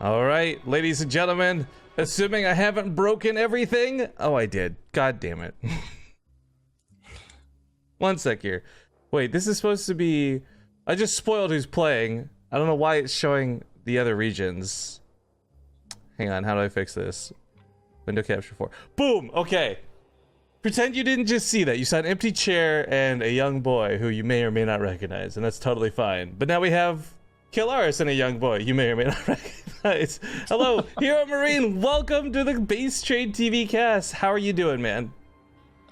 All right, ladies and gentlemen, assuming I haven't broken everything. Oh, I did. God damn it. One sec here. Wait, this is supposed to be... I just spoiled who's playing. I don't know why it's showing the other regions. Hang on, how do I fix this? Window capture 4. Boom! Okay. Pretend you didn't just see that. You saw an empty chair and a young boy who you may or may not recognize, and that's totally fine. But now we have Killaris and a young boy you may or may not recognize. Hello, Hero Marine. Welcome to the BaseTradeTV cast. How are you doing, man?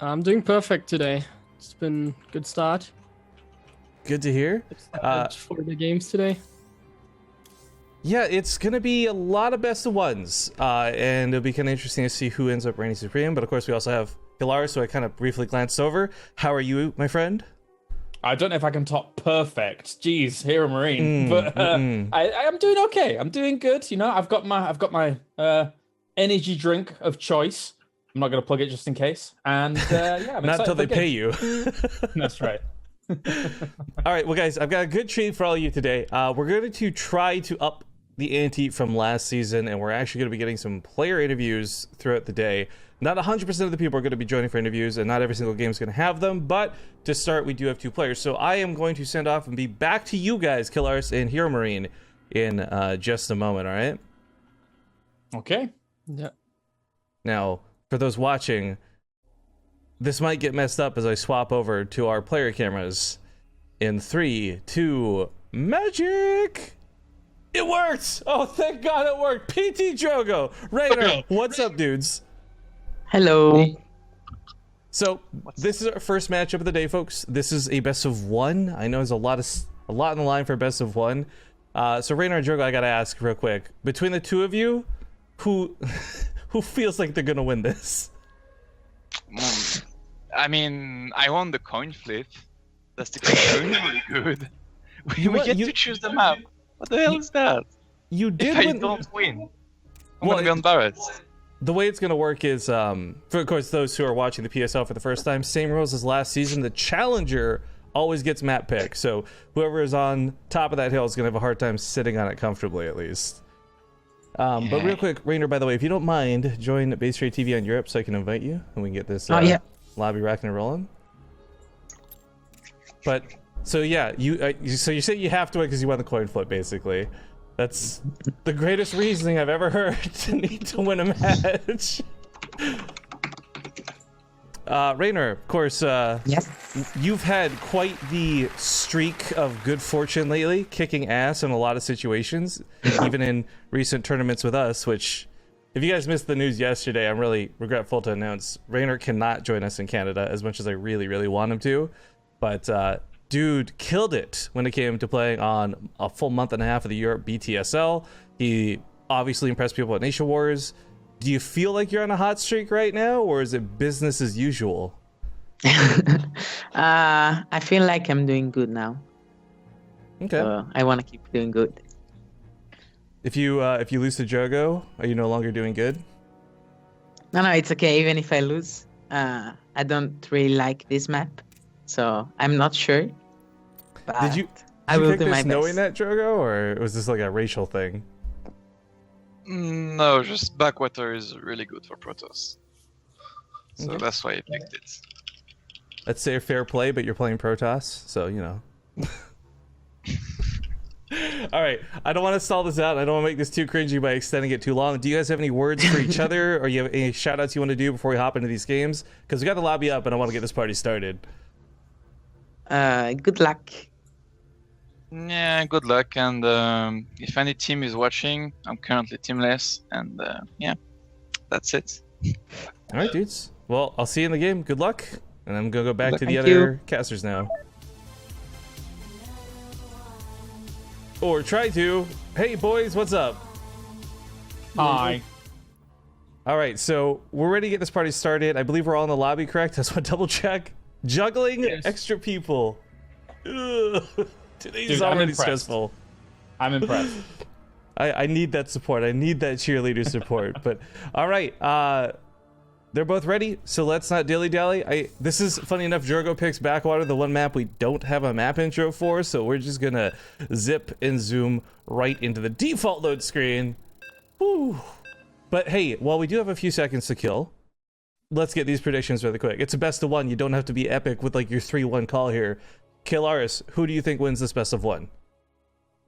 I'm doing perfect today. It's been a good start. Good to hear. For the games today. Yeah, it's going to be a lot of best of ones, and it'll be kind of interesting to see who ends up reigning supreme. But of course, we also have Killaris, who I kind of briefly glanced over. How are you, my friend? I don't know if I can top perfect. Jeez, Hero Marine, but I'm doing okay. I'm doing good. You know, I've got my energy drink of choice. I'm not going to plug it just in case. And yeah, I'm not until they pay you. That's right. All right, well, guys, I've got a good treat for all of you today. We're going to try to up the ante from last season, and we're actually going to be getting some player interviews throughout the day. Not 100% of the people are going to be joining for interviews, and not every single game is going to have them, but to start, we do have 2 players. So I am going to send off and be back to you guys, Killaris and Hero Marine, in just a moment, all right? Okay. Yeah. Now, for those watching, this might get messed up as I swap over to our player cameras in 3, 2, magic! It worked! Oh, thank God it worked! PT Drogo! Raynor, what's up, dudes? Hello. So, this is our first matchup of the day, folks. This is a best of 1. I know there's a lot in the line for best of 1. So, Raynor and Drogo, I gotta ask real quick. Between the two of you, who feels like they're gonna win this? I mean, I won the coin flip. That's the really good. We get to choose the map. What the hell is that? You did if win. I don't win, I'm gonna be embarrassed. The way it's going to work is, for of course those who are watching the PSL for the first time, same rules as last season. The challenger always gets map pick, so whoever is on top of that hill is going to have a hard time sitting on it comfortably, at least. But real quick, Raynor, by the way, if you don't mind, join BaseTradeTV on Europe so I can invite you, and we can get this lobby rocking and rolling. But, so yeah, so you say you have to win because you won the coin flip, basically. That's the greatest reasoning I've ever heard to need to win a match. Raynor, of course, yes. You've had quite the streak of good fortune lately, kicking ass in a lot of situations, even in recent tournaments with us, which, if you guys missed the news yesterday, I'm really regretful to announce Raynor cannot join us in Canada as much as I really, really want him to. But, dude killed it when it came to playing on a full month and a half of the Europe BTSL. He obviously impressed people at Nation Wars. Do you feel like you're on a hot streak right now, or is it business as usual? I feel like I'm doing good now. Okay. So I want to keep doing good. If you lose to Drogo, are you no longer doing good? No, it's okay. Even if I lose, I don't really like this map, so I'm not sure. But Did you pick this knowing that, Drogo, or was this like a racial thing? No, just backwater is really good for Protoss. So that's why I picked it. Let's say a fair play, but you're playing Protoss, so you know. All right, I don't want to stall this out. I don't want to make this too cringy by extending it too long. Do you guys have any words for each other, or you have any shout outs you want to do before we hop into these games? Because we got the lobby up and I want to get this party started. Good luck. Yeah, good luck, and if any team is watching, I'm currently teamless, and yeah, that's it. All right, dudes. Well, I'll see you in the game. Good luck, and I'm gonna go back to the other casters now. Or try to. Hey, boys, what's up? Hi. All right, so we're ready to get this party started. I believe we're all in the lobby, correct? I just want to double check. Juggling extra people. Ugh. Today's already stressful. I'm impressed. I need that support. I need that cheerleader support. But all right, they're both ready. So let's not dilly dally. This is funny enough. Drogo picks Backwater, the one map we don't have a map intro for. So we're just gonna zip and zoom right into the default load screen Whew. But hey, while we do have a few seconds to kill, let's get these predictions really quick. It's a best of one. You don't have to be epic with like your 3-1 call here. Kilaris, who do you think wins this best of one?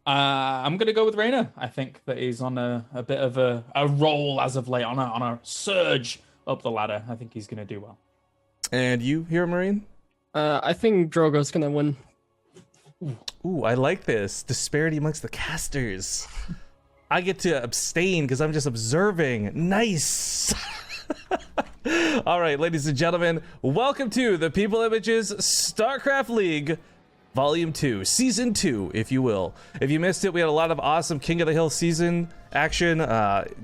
I'm gonna go with Raynor. I think that he's on a bit of a roll as of late, on a surge up the ladder. I think he's gonna do well. And you here, Marine? I think Drogo's gonna win. Ooh, I like this. Disparity amongst the casters. I get to abstain because I'm just observing. Nice. All right, ladies and gentlemen, welcome to the PeopleImages StarCraft League Volume 2, Season 2, if you will. If you missed it, we had a lot of awesome King of the Hill season action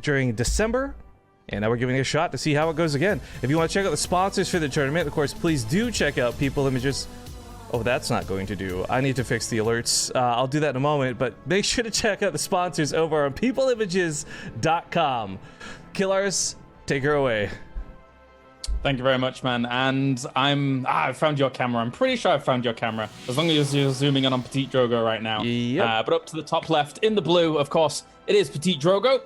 during December, and now we're giving it a shot to see how it goes again. If you want to check out the sponsors for the tournament, of course, please do check out PeopleImages. Oh, that's not going to do. I need to fix the alerts. I'll do that in a moment, but make sure to check out the sponsors over on PeopleImages.com. Killars, take her away. Thank you very much, man. And I found your camera. I'm pretty sure I found your camera. As long as you're zooming in on Petite Drogo right now. Yep. But up to the top left in the blue, of course, it is Petite Drogo.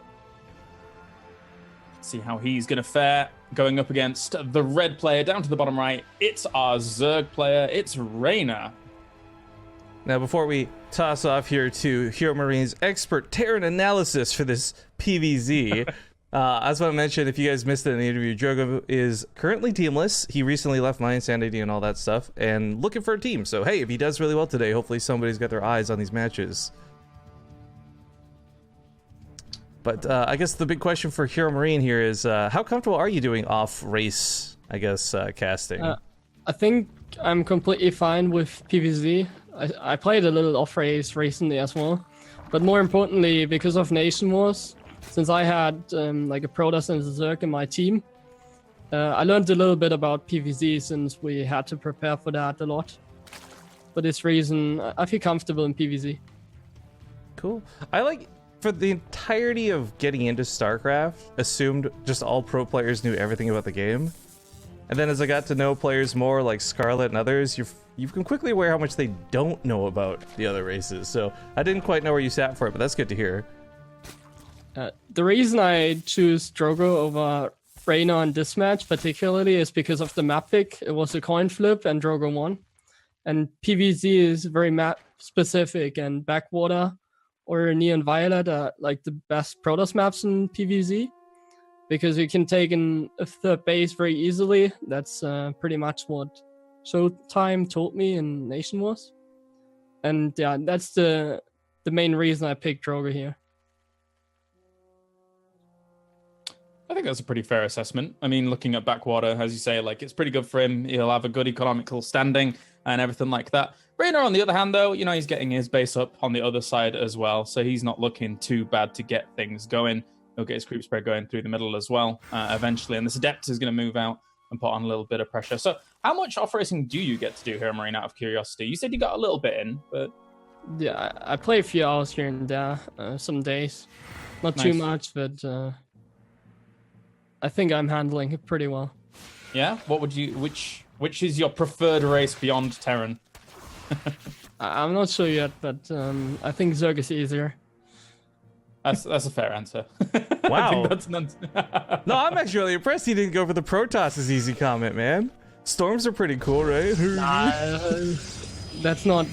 See how he's going to fare going up against the red player. Down to the bottom right, it's our Zerg player. It's Raynor. Now, before we toss off here to Hero Marine's expert Terran analysis for this PVZ, I just want to mention, if you guys missed it in the interview, Drogo is currently teamless. He recently left My Insanity and all that stuff, and looking for a team. So, hey, if he does really well today, hopefully somebody's got their eyes on these matches. But I guess the big question for Hero Marine here is, how comfortable are you doing off-race, I guess, casting? I think I'm completely fine with PvZ. I played a little off-race recently as well. But more importantly, because of Nation Wars, since I had like a Protoss and a Zerg in my team, I learned a little bit about PvZ since we had to prepare for that a lot. For this reason, I feel comfortable in PvZ. Cool. I like, for the entirety of getting into StarCraft, assumed just all pro players knew everything about the game. And then as I got to know players more, like Scarlet and others, you can quickly aware how much they don't know about the other races. So I didn't quite know where you sat for it, but that's good to hear. The reason I choose Drogo over Raynor in this match particularly is because of the map pick. It was a coin flip and Drogo won. And PvZ is very map specific, and Backwater or Neon Violet are like the best Protoss maps in PvZ, because you can take in a third base very easily. That's pretty much what Showtime told me in Nation Wars. And yeah, that's the main reason I picked Drogo here. I think that's a pretty fair assessment. I mean, looking at Backwater, as you say, like, it's pretty good for him. He'll have a good economical standing and everything like that. Raynor, on the other hand, though, you know, he's getting his base up on the other side as well, so he's not looking too bad to get things going. He'll get his creep spread going through the middle as well, eventually, and this Adept is going to move out and put on a little bit of pressure. So how much off-racing do you get to do here, Marine, out of curiosity? You said you got a little bit in, but... Yeah, I play a few hours here and there, some days. Not too much, but I think I'm handling it pretty well. Yeah? What would you... Which is your preferred race beyond Terran? I'm not sure yet, but I think Zerg is easier. That's a fair answer. Wow. I think that's an answer. No, I'm actually really impressed he didn't go for the Protoss as easy comment, man. Storms are pretty cool, right? That's not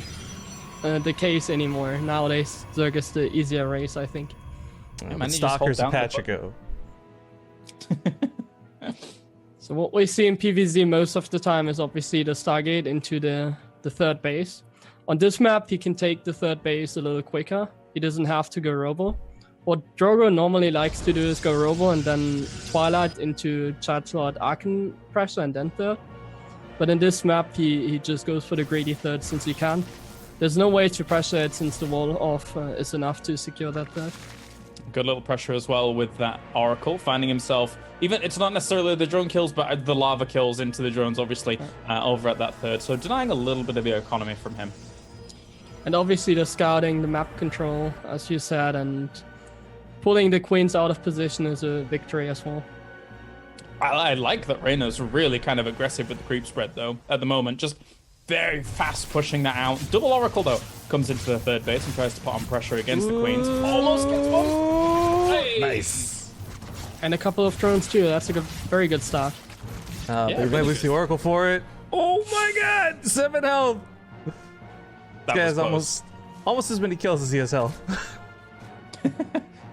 the case anymore. Nowadays, Zerg is the easier race, I think. Yeah, man, Stalker's a Pachico. So what we see in PvZ most of the time is obviously the Stargate into the third base. On this map, he can take the third base a little quicker. He doesn't have to go Robo. What Drogo normally likes to do is go Robo and then Twilight into Charge Slot Arcan pressure and then third. But in this map, he just goes for the greedy third since he can. There's no way to pressure it since the wall off is enough to secure that third. Good little pressure as well with that Oracle, finding himself, even it's not necessarily the drone kills, but the lava kills into the drones, obviously, over at that third. So denying a little bit of the economy from him. And obviously the scouting, the map control, as you said, and pulling the queens out of position is a victory as well. I like that Raynor's really kind of aggressive with the creep spread, though, at the moment. Just very fast pushing that out. Double Oracle, though, comes into the third base and tries to put on pressure against the queens. Almost gets one. Nice. And a couple of drones too. That's a very good start. But he might lose the Oracle for it. Oh my god! 7 health! This guy has almost as many kills as he has health.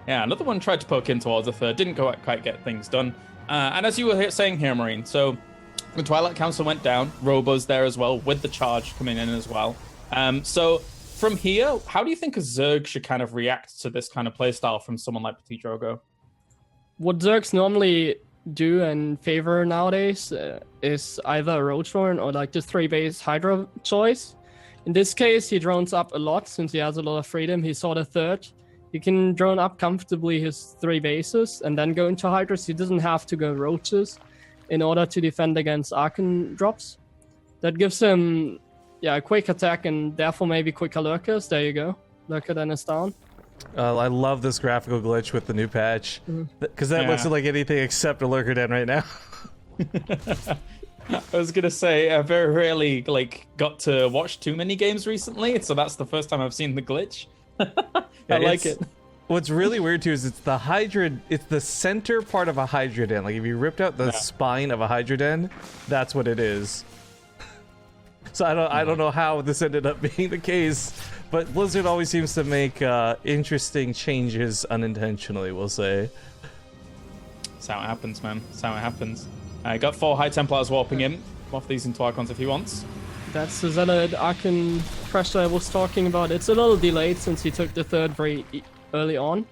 Yeah, another one tried to poke in towards the third. Didn't quite get things done. And as you were saying here, Marine, so the Twilight Council went down. Robo's there as well, with the charge coming in as well. So from here, how do you think a Zerg should kind of react to this kind of playstyle from someone like Petit Drogo? What Zergs normally do and favor nowadays is either a road drone or like the 3-base Hydra choice. In this case, he drones up a lot since he has a lot of freedom. He saw the third. He can drone up comfortably his 3 bases and then go into Hydras. He doesn't have to go roaches in order to defend against Archon drops. That gives him a quick attack and therefore maybe quicker lurkers. There you go. Lurker then is down. I love this graphical glitch with the new patch. Because that looks like anything except a lurker den right now. I was gonna say I very rarely got to watch too many games recently, so that's the first time I've seen the glitch. I like it. What's really weird too is it's the center part of a Hydra den. Like if you ripped out the spine of a Hydra den, that's what it is. So I don't know how this ended up being the case, but Blizzard always seems to make interesting changes unintentionally, we'll say. That's how it happens, man. That's how it happens. I got 4 High Templars warping in. Off these into Archons if he wants. That's the Zealot Archon pressure I was talking about. It's a little delayed since he took the third very early on.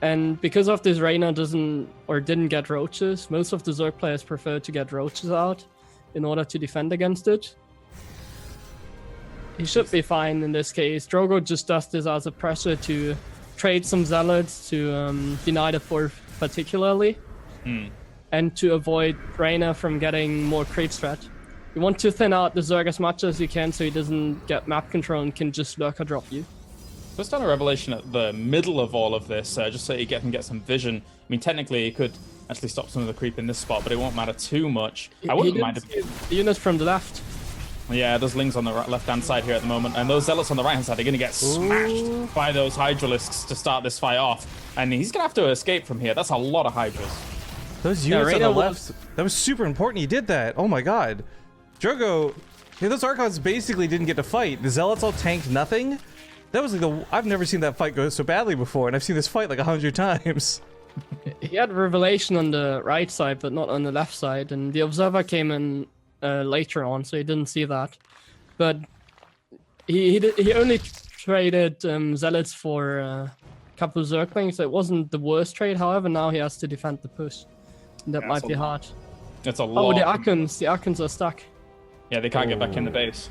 And because of this, Raynor didn't get roaches. Most of the Zerg players prefer to get roaches out in order to defend against it. He should be fine in this case. Drogo just does this as a pressure to trade some Zealots to deny the fourth particularly. And to avoid Raynor from getting more creep threat. You want to thin out the Zerg as much as you can so he doesn't get map control and can just lurker drop you. Just on a revelation at the middle of all of this, just so you can get some vision. I mean, technically, you could actually stop some of the creep in this spot, but it won't matter too much. I wouldn't mind the units from the left. Yeah, there's Lings on the left-hand side here at the moment, and those Zealots on the right-hand side are going to get smashed by those Hydralisks to start this fight off. And he's going to have to escape from here. That's a lot of Hydras. Those units on the left, that was super important. You did that. Oh my god. Drogo, those Archons basically didn't get to fight. The Zealots all tanked nothing. That was like I've never seen that fight go so badly before, and I've seen this fight like 100 times. He had Revelation on the right side, but not on the left side, and the Observer came in later on, so he didn't see that. But he only traded Zealots for a couple of Zerglings. So it wasn't the worst trade, however, now he has to defend the push. That might be hard. That's a lot. Oh, the Archons are stuck. Yeah, they can't get back in the base.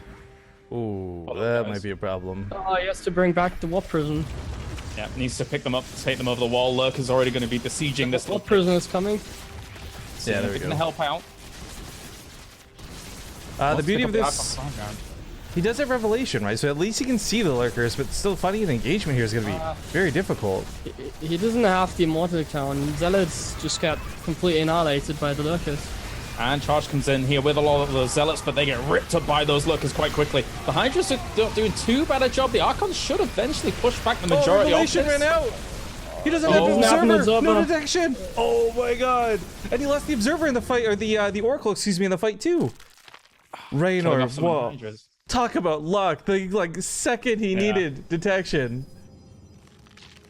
Ooh, that might be a problem. Oh, he has to bring back the Warp Prison. Yeah, needs to pick them up, take them over the wall. Lurker's already going to be besieging this. Warp Prison is coming. Yeah, there we go. Can help out. The beauty of this, he does have Revelation, right? So at least he can see the Lurkers, but still fighting an engagement here is going to be very difficult. He doesn't have the Immortal count. Zealots just get completely annihilated by the Lurkers. And charge comes in here with a lot of those Zealots, but they get ripped up by those Lurkers quite quickly. The Hydras are not doing too bad a job. The Archons should eventually push back the majority of this. Revelation ran out! He doesn't have an observer! No detection! Oh my god! And he lost the Observer in the fight, or the Oracle, excuse me, in the fight too. Raynor, whoa. Talk about luck. The second he needed detection.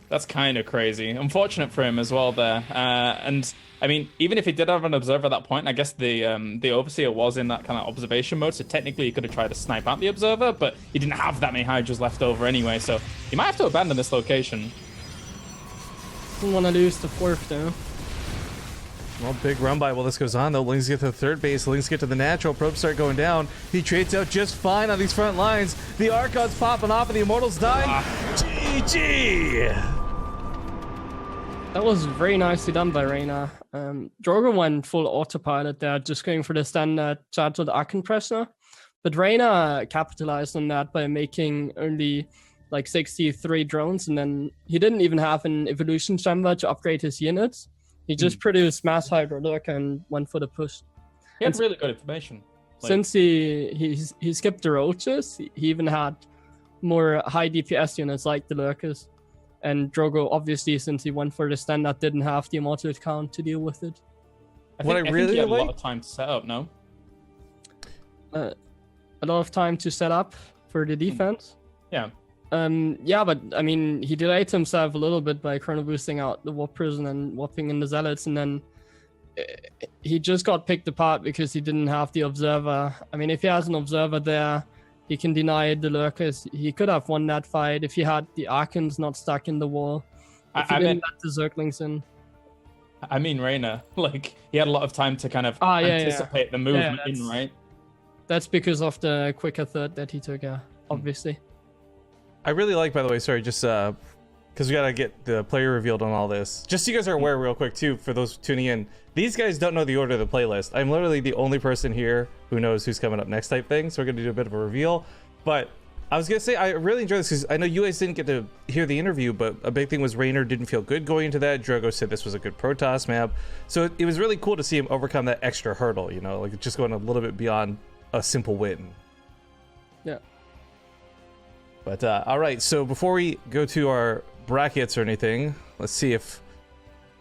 That's kind of crazy. Unfortunate for him as well there. And I mean, even if he did have an observer at that point, I guess the Overseer was in that kind of observation mode, so technically he could have tried to snipe out the Observer, but he didn't have that many Hydras left over anyway, so he might have to abandon this location. Don't want to lose the fourth though. Well, big run by while this goes on, though. Lings get to the third base. Lings get to the natural. Probes start going down. He trades out just fine on these front lines. The Archons popping off and the Immortals dying. GG! That was very nicely done by Raynor. Drogo went full autopilot there, just going for the standard charged Archon pressure. But Raynor capitalized on that by making only like 63 drones, and then he didn't even have an evolution chamber to upgrade his units. He just produced mass Hydra Lurker and went for the push. He had really good information. Since he skipped the roaches, he even had more high DPS units like the Lurkers. And Drogo, obviously, since he went for the standard, didn't have the immortal count to deal with it. I What think, I I think really he had a like- lot of time to set up. No. A lot of time to set up for the defense. Yeah. Yeah, but I mean, he delayed himself a little bit by chrono boosting out the warp prison and warping in the zealots, and then he just got picked apart because he didn't have the observer. I mean, if he has an observer there, he can deny the lurkers. He could have won that fight if he had the Archons not stuck in the wall. If he I didn't mean, let the Zerglings in. I mean, Raynor, like he had a lot of time to kind of Yeah. anticipate the movement that's- in, right? That's because of the quicker third that he took, obviously. I really like, by the way, sorry, just because we gotta get the player revealed on all this. Just so you guys are aware, real quick too, for those tuning in, these guys don't know the order of the playlist. I'm literally the only person here who knows who's coming up next type thing, so we're gonna do a bit of a reveal. But I was gonna say I really enjoyed this because I know you guys didn't get to hear the interview, but a big thing was Raynor didn't feel good going into that. Drogo said this was a good Protoss map, so it was really cool to see him overcome that extra hurdle. You know, like just going a little bit beyond a simple win. Yeah. But all right, so before we go to our brackets or anything, let's see if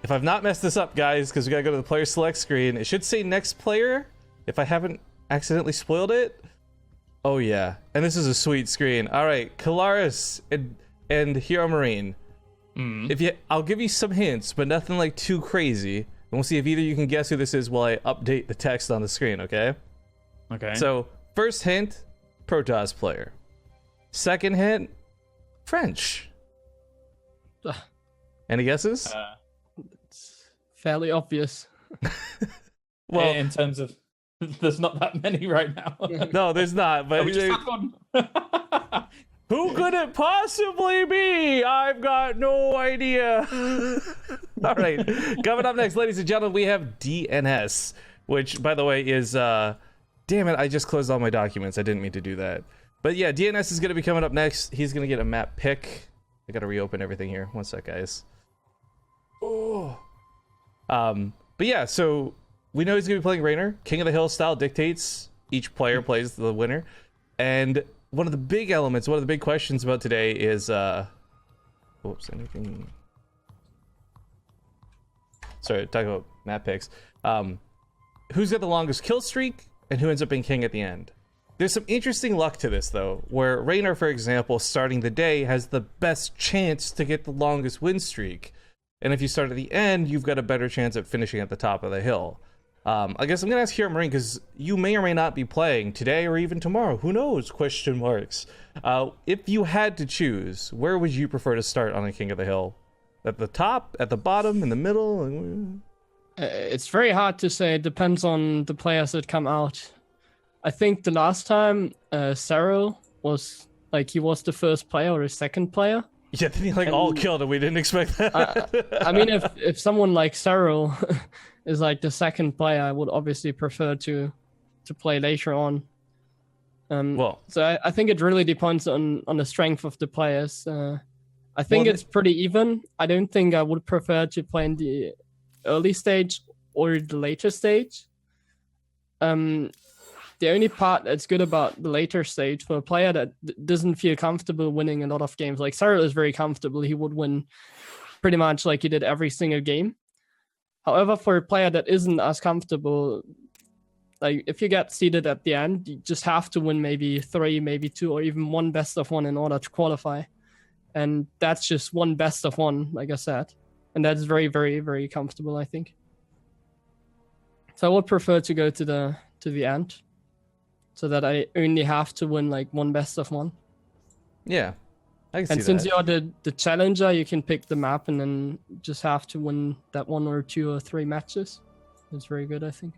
I've not messed this up, guys, because we gotta go to the player select screen. It should say next player if I haven't accidentally spoiled it. Oh yeah, and this is a sweet screen. All right, Kalaris and Hero Marine. I'll give you some hints, but nothing like too crazy. And we'll see if either you can guess who this is while I update the text on the screen. Okay. Okay. So first hint, Protoss player. Second hint, French. Any guesses? It's fairly obvious. Well, in terms of, there's not that many right now. no, there's not. But We just had one. who could it possibly be? I've got no idea. All right, coming up next, ladies and gentlemen, we have DNS, which, by the way, is damn it, I just closed all my documents. I didn't mean to do that. But yeah, DNS is going to be coming up next. He's going to get a map pick. I got to reopen everything here. One sec, guys. Oh. But yeah, so we know he's going to be playing Raynor. King of the Hill style dictates. Each player plays the winner. And one of the big elements, one of the big questions about today is, oops, anything. Sorry, talking about map picks. Who's got the longest kill streak and who ends up being king at the end? There's some interesting luck to this, though, where Raynor, for example, starting the day has the best chance to get the longest win streak. And if you start at the end, you've got a better chance at finishing at the top of the hill. I guess I'm going to ask Hero Marine, because you may or may not be playing today or even tomorrow. Who knows? Question marks. If you had to choose, where would you prefer to start on a King of the Hill? At the top, at the bottom, in the middle? It's very hard to say. It depends on the players that come out. I think the last time Cyril was he was the first player or the second player. Yeah, then he all killed and we didn't expect that. I mean, if someone like Cyril is the second player, I would obviously prefer to play later on. So I think it really depends on the strength of the players. I think it's pretty even. I don't think I would prefer to play in the early stage or the later stage. The only part that's good about the later stage for a player that doesn't feel comfortable winning a lot of games, like Cyril is very comfortable, he would win pretty much like he did every single game. However, for a player that isn't as comfortable, if you get seeded at the end, you just have to win maybe 3, maybe 2, or even 1 best of 1 in order to qualify. And that's just 1 best of 1, like I said. And that's very, very, very comfortable, I think. So I would prefer to go to the end, so that I only have to win 1 best of 1. Yeah, I can see that. And since you're the challenger, you can pick the map and then just have to win that 1 or 2 or 3 matches. It's very good, I think.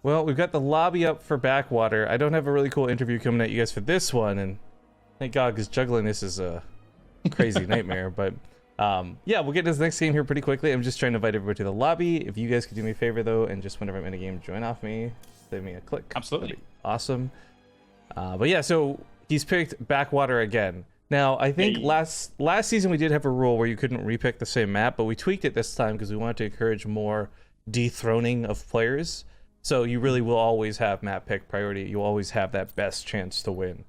Well, we've got the lobby up for Backwater. I don't have a really cool interview coming at you guys for this one, and thank God, because juggling this is a crazy nightmare. But yeah, we'll get to this next game here pretty quickly. I'm just trying to invite everybody to the lobby. If you guys could do me a favor, though, and just whenever I'm in a game, join off me. Leave me a click. Absolutely. That'd be awesome. But yeah, so he's picked Backwater again. Now, I think last season we did have a rule where you couldn't repick the same map, but we tweaked it this time because we wanted to encourage more dethroning of players. So you really will always have map pick priority. You always have that best chance to win.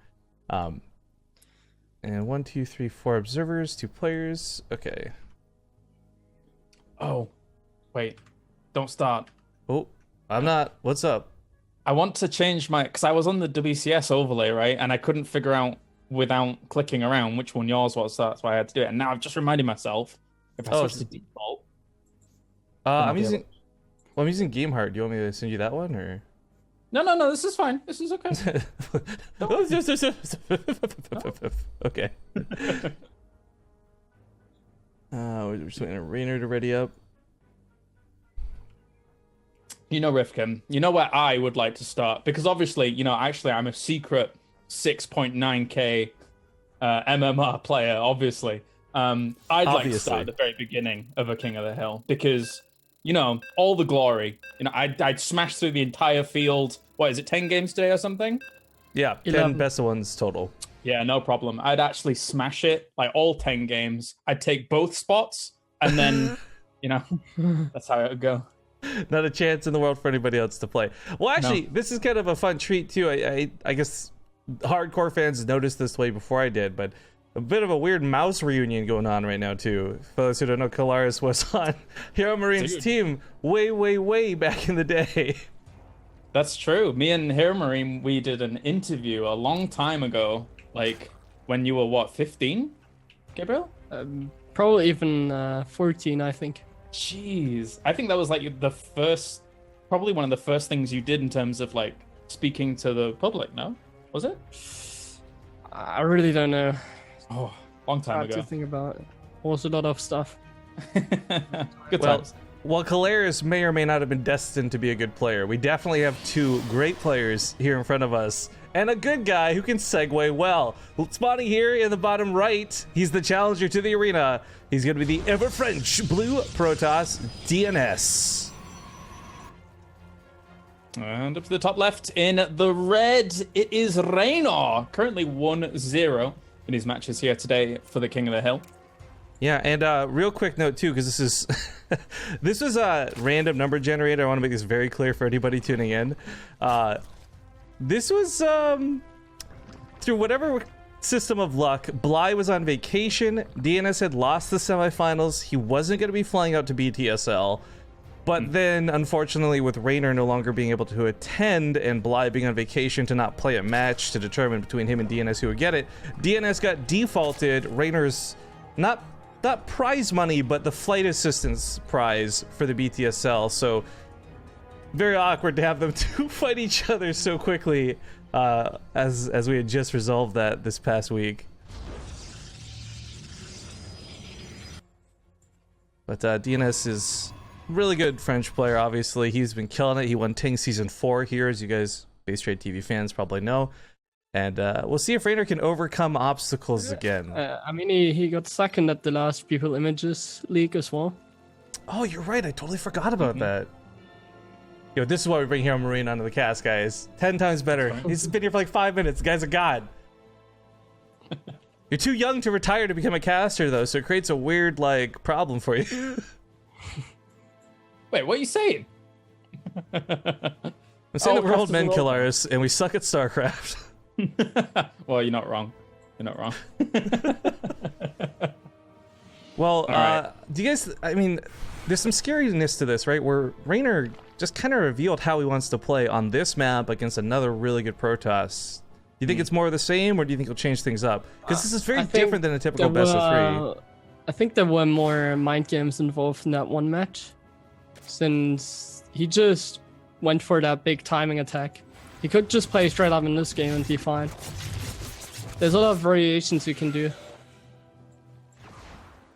And 1, 2, 3, 4 observers, 2 players. Okay. Oh, wait. Don't start. Oh, I'm not. What's up? I want to change my... Because I was on the WCS overlay, right? And I couldn't figure out, without clicking around, which one yours was. So that's why I had to do it. And now I've just reminded myself, if I switch to default... I'm using GameHeart. Do you want me to send you that one, or...? No, this is fine. This is okay. Okay. We're just waiting on Raynor to ready up. You know, Rifkin, you know where I would like to start? Because obviously, you know, actually I'm a secret 6.9k MMR player, obviously. I'd like to start at the very beginning of a King of the Hill, because... You know, all the glory. You know, I'd smash through the entire field. What is it, 10 games today or something? Yeah, 10 best of ones total. Yeah, no problem. I'd actually smash it, like all 10 games. I'd take both spots, and then, you know, that's how it would go. Not a chance in the world for anybody else to play. Well, actually, This is kind of a fun treat, too. I guess hardcore fans noticed this way before I did, but... A bit of a weird mouse reunion going on right now, too. For those who don't know, Kalaris was on Hero Marine's team way back in the day. That's true. Me and Hero Marine, we did an interview a long time ago. Like, when you were, what, 15? Gabriel? Probably even 14, I think. Jeez. I think that was, like, the first... Probably one of the first things you did in terms of, like, speaking to the public, no? Was it? I really don't know. Oh, long time ago. To think about it. Was a lot of stuff. Good times. Well, Kalaris may or may not have been destined to be a good player. We definitely have 2 great players here in front of us, and a good guy who can segue well. Spawning here in the bottom right, he's the challenger to the arena. He's going to be the ever-French Blue Protoss DNS. And up to the top left in the red, it is Raynor, currently 1-0 in his matches here today for the King of the Hill. Yeah, and real quick note too, because this is this was a random number generator. I want to make this very clear for anybody tuning in. This was through whatever system of luck. Bly was on vacation. DNS had lost the semifinals. He wasn't going to be flying out to BTSL. But then, unfortunately, with Raynor no longer being able to attend and Bly being on vacation to not play a match to determine between him and DNS who would get it, DNS got defaulted Raynor's not prize money, but the flight assistance prize for the BTSL. So very awkward to have them two fight each other so quickly, as we had just resolved that this past week. But DNS is really good French player, obviously. He's been killing it. He won Ting Season 4 here, as you guys, BaseTradeTV fans, probably know. And we'll see if Raynor can overcome obstacles again. I mean, he got second at the last PeopleImages league as well. Oh, you're right. I totally forgot about that. Yo, this is why we bring Hero Marine onto the cast, guys. 10 times better. He's been here for like 5 minutes. The guy's a god. You're too young to retire to become a caster, though, so it creates a weird, like, problem for you. Wait, what are you saying? I'm saying that we're old men killers, and we suck at StarCraft. Well, you're not wrong. You're not wrong. Well, right. Do you guys, I mean, there's some scariness to this, right? Where Raynor just kind of revealed how he wants to play on this map against another really good Protoss. Do you think it's more of the same, or do you think he'll change things up? Because this is very different than a typical best of 3. I think there were more mind games involved in that one match, since he just went for that big timing attack. He could just play straight up in this game and be fine. There's a lot of variations you can do.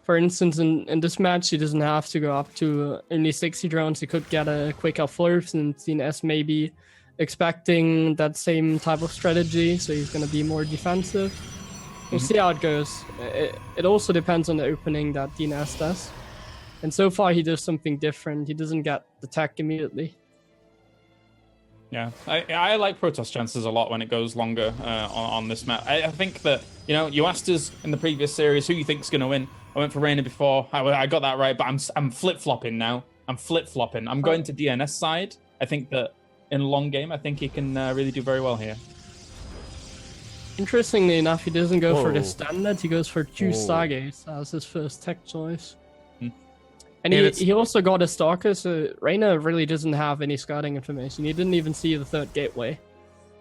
For instance, in this match, he doesn't have to go up to only 60 drones. He could get a quicker flurf, and DNS may be expecting that same type of strategy, so he's going to be more defensive. We'll see how it goes. It also depends on the opening that DNS does. And so far, he does something different. He doesn't get the tech immediately. Yeah, I like Protoss chances a lot when it goes longer on this map. I think that, you know, you asked us in the previous series who you think's going to win. I went for Raynor before. I got that right, but I'm flip-flopping now. I'm flip-flopping. I'm going to DNS side. I think that in long game, I think he can really do very well here. Interestingly enough, he doesn't go for Whoa. the standard. He goes for 2 Whoa. Stargates as his first tech choice. Hmm. And And he also got a Stalker, so Raynor really doesn't have any scouting information. He didn't even see the 3rd gateway.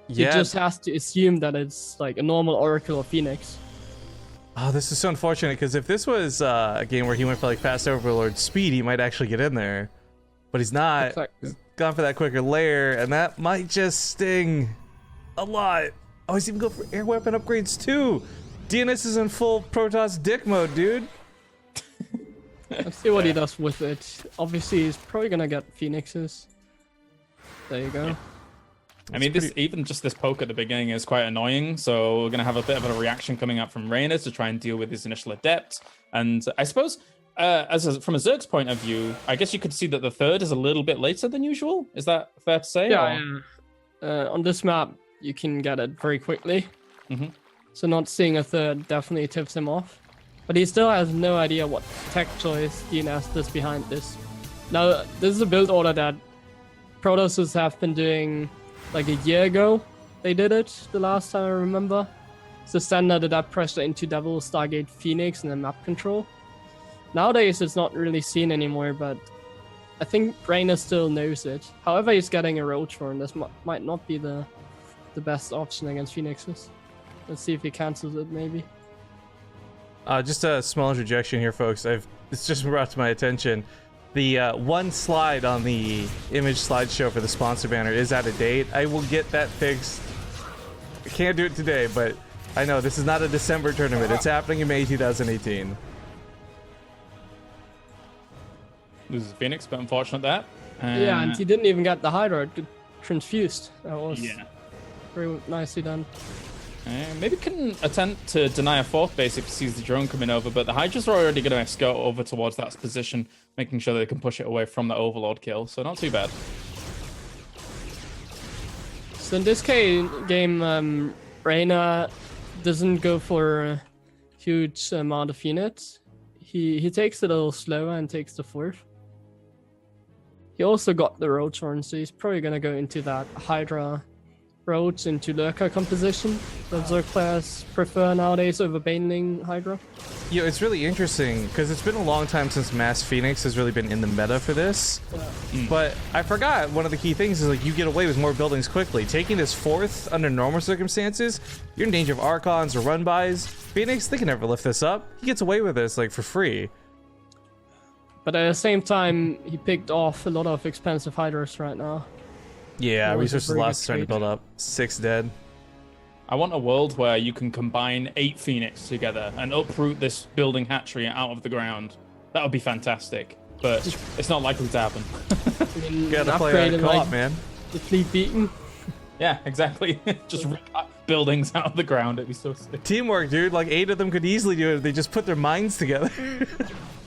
He Yeah. just has to assume that it's like a normal Oracle or Phoenix. Oh, this is so unfortunate because if this was a game where he went for like fast overlord speed, he might actually get in there. But he's not. Exactly. He's gone for that quicker layer, and that might just sting a lot. Oh, he's even going for air weapon upgrades too. DNS is in full Protoss dick mode, dude. Let's see what he does with it. Obviously, he's probably gonna get Phoenixes. There you go. I mean, even just this poke at the beginning is quite annoying, so we're going to have a bit of a reaction coming up from Raynor to try and deal with his initial adept. And I suppose, from a Zerg's point of view, I guess you could see that the 3rd is a little bit later than usual. Is that fair to say? Yeah, on this map, you can get it very quickly. Mm-hmm. So not seeing a 3rd definitely tips him off. But he still has no idea what tech choice DNS does behind this. Now, this is a build order that Protosses have been doing like a year ago. They did it the last time I remember. It's the standard adapt pressure into Devil, Stargate, Phoenix, and then map control. Nowadays, it's not really seen anymore, but I think Raynor still knows it. However, he's getting a Roach Horn. This might not be the best option against Phoenixes. Let's see if he cancels it, maybe. Just a small interjection here, folks. It's just brought to my attention. The one slide on the image slideshow for the sponsor banner is out of date. I will get that fixed. I can't do it today, but I know this is not a December tournament. It's happening in May 2018. Loses Phoenix, but unfortunate that. Yeah, and he didn't even get the Hydra transfused. That was Yeah. very nicely done. Maybe can attempt to deny a 4th base if he sees the drone coming over, but the Hydras are already going to escort over towards that position, making sure they can push it away from the Overlord kill, so not too bad. So in this game, Raynor doesn't go for a huge amount of units. He takes it a little slower and takes the 4th. He also got the Roach Horn, so he's probably going to go into that Hydra Roach into Lurker composition that Zerg players prefer nowadays over Baneling Hydra. You know, it's really interesting because it's been a long time since Mass Phoenix has really been in the meta for this. But I forgot one of the key things is like you get away with more buildings quickly. Taking this 4th under normal circumstances, you're in danger of Archons or run-bys. Phoenix, they can never lift this up. He gets away with this like for free. But at the same time, he picked off a lot of expensive Hydras right now. Yeah, That was a resources very lost good starting to trade. build up. 6 dead. I want a world where you can combine 8 Phoenix together and uproot this building hatchery out of the ground. That would be fantastic, but it's not likely to happen. I mean, Gotta an play upgrade on in, co-op, like, man. Oh, the Fleet Beacon. Yeah, exactly. Just rip buildings out of the ground. It'd be so sick. Teamwork, dude. Like 8 of them could easily do it if they just put their minds together.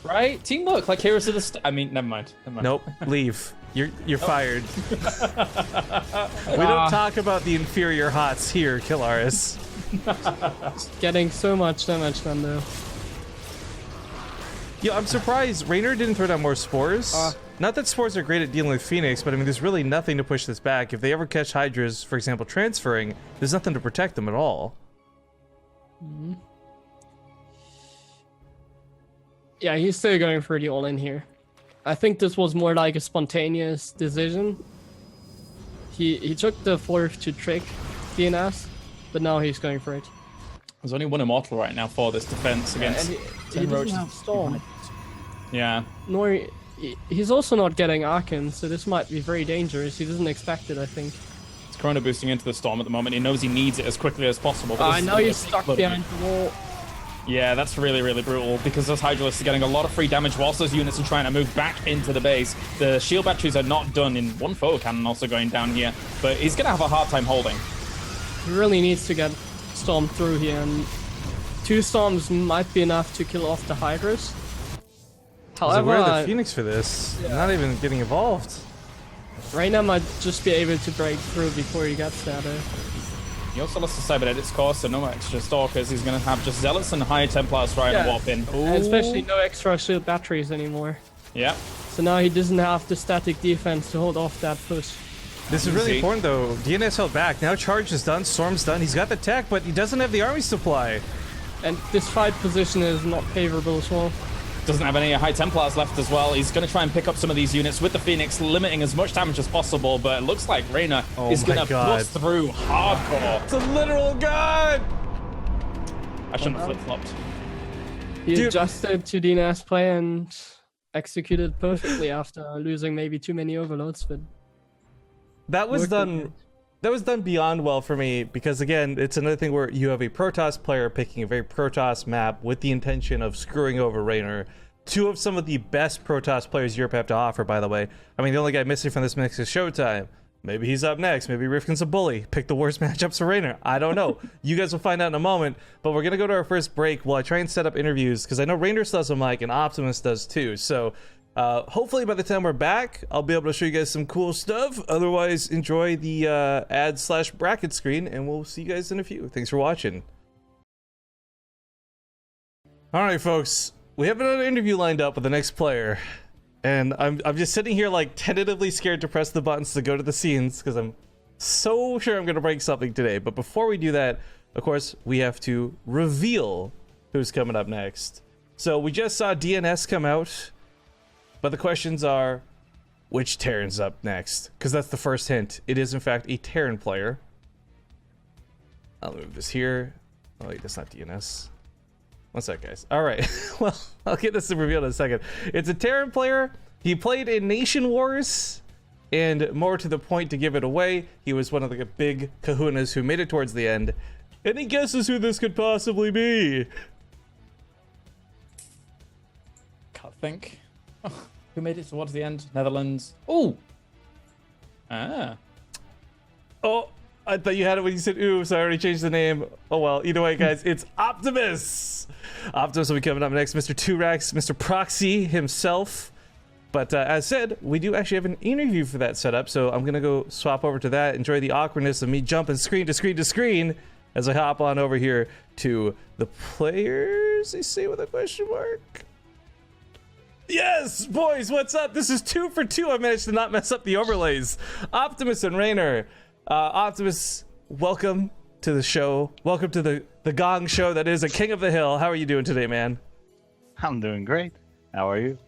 Right? Teamwork, like Heroes of the I mean, never mind. Nope, leave. You're fired. We don't talk about the inferior hots here, Killaris. Getting so much damage done though. Yeah, I'm surprised Raynor didn't throw down more spores. Not that spores are great at dealing with Phoenix, but I mean, there's really nothing to push this back. If they ever catch Hydras, for example, transferring, there's nothing to protect them at all. Yeah, he's still going for the all-in here. I think this was more like a spontaneous decision. He took the 4th to trick DNS, but now he's going for it. There's only one immortal right now for this defense against And 10 he doesn't roaches. have Storm. Yeah. Nor he's also not getting Archon, so this might be very dangerous. He doesn't expect it, I think. He's Corona boosting into the storm at the moment. He knows he needs it as quickly as possible. But I know he's stuck behind the wall. Yeah, that's really, really brutal because those Hydralisks are getting a lot of free damage whilst those units are trying to move back into the base. The shield batteries are not done in one photo cannon also going down here, but he's going to have a hard time holding. He really needs to get Storm through here, and 2 Storms might be enough to kill off the Hydras. However, where are However, the Phoenix for this? Not even getting involved. Raynor might just be able to break through before he gets there though. He also lost the Cyber Edit's course, so no extra Stalkers. He's going to have just Zealots and High Templars trying to warp in. And especially no extra shield batteries anymore. Yeah. So now he doesn't have the static defense to hold off that push. This is really important, though. DNS held back. Now Charge is done. Storm's done. He's got the tech, but he doesn't have the army supply. And this fight position is not favorable as well. Doesn't have any High Templars left as well. He's going to try and pick up some of these units with the Phoenix, limiting as much damage as possible, but it looks like Raynor is going to bust through hardcore. It's a literal god! I shouldn't have flip-flopped. He adjusted to DNS play and executed perfectly after losing maybe too many overloads, but that was done beyond well for me, because again, it's another thing where you have a Protoss player picking a very Protoss map with the intention of screwing over Raynor. Two of some of the best Protoss players Europe have to offer, by the way. I mean, the only guy missing from this mix is Showtime. Maybe he's up next. Maybe Rifkin's a bully. Pick the worst matchups for Raynor. I don't know. You guys will find out in a moment. But we're going to go to our first break while I try and set up interviews, because I know Raynor still has a mic and Optimus does too. So hopefully by the time we're back, I'll be able to show you guys some cool stuff. Otherwise, enjoy the ad/bracket screen, and we'll see you guys in a few. Thanks for watching. All right, folks. We have another interview lined up with the next player. And I'm just sitting here like tentatively scared to press the buttons to go to the scenes, because I'm so sure I'm going to break something today. But before we do that, of course, we have to reveal who's coming up next. So we just saw DNS come out, but the questions are, which Terran's up next? Because that's the first hint. It is, in fact, a Terran player. I'll move this here. Oh, wait, that's not DNS. One sec, guys. All right. Well, I'll get this revealed in a second. It's a Terran player. He played in Nation Wars, and more to the point to give it away, he was one of the big kahunas who made it towards the end. Any guesses who this could possibly be? Can't think. Oh, who made it towards the end? Netherlands. Ooh. Ah. Oh, I thought you had it when you said ooh, so I already changed the name. Oh well, either way, guys, it's Optimus. Optimus will be coming up next. Mr. Turax, Mr. Proxy himself. But as said, we do actually have an interview for that setup, so I'm going to go swap over to that, enjoy the awkwardness of me jumping screen to screen to screen as I hop on over here to the players, they say with a question mark. Yes, boys, what's up? This is 2 for 2. I managed to not mess up the overlays. Optimus and Raynor. Optimus, welcome to the show. Welcome to the Gong Show that is a King of the Hill. How are you doing today, man? I'm doing great. How are you?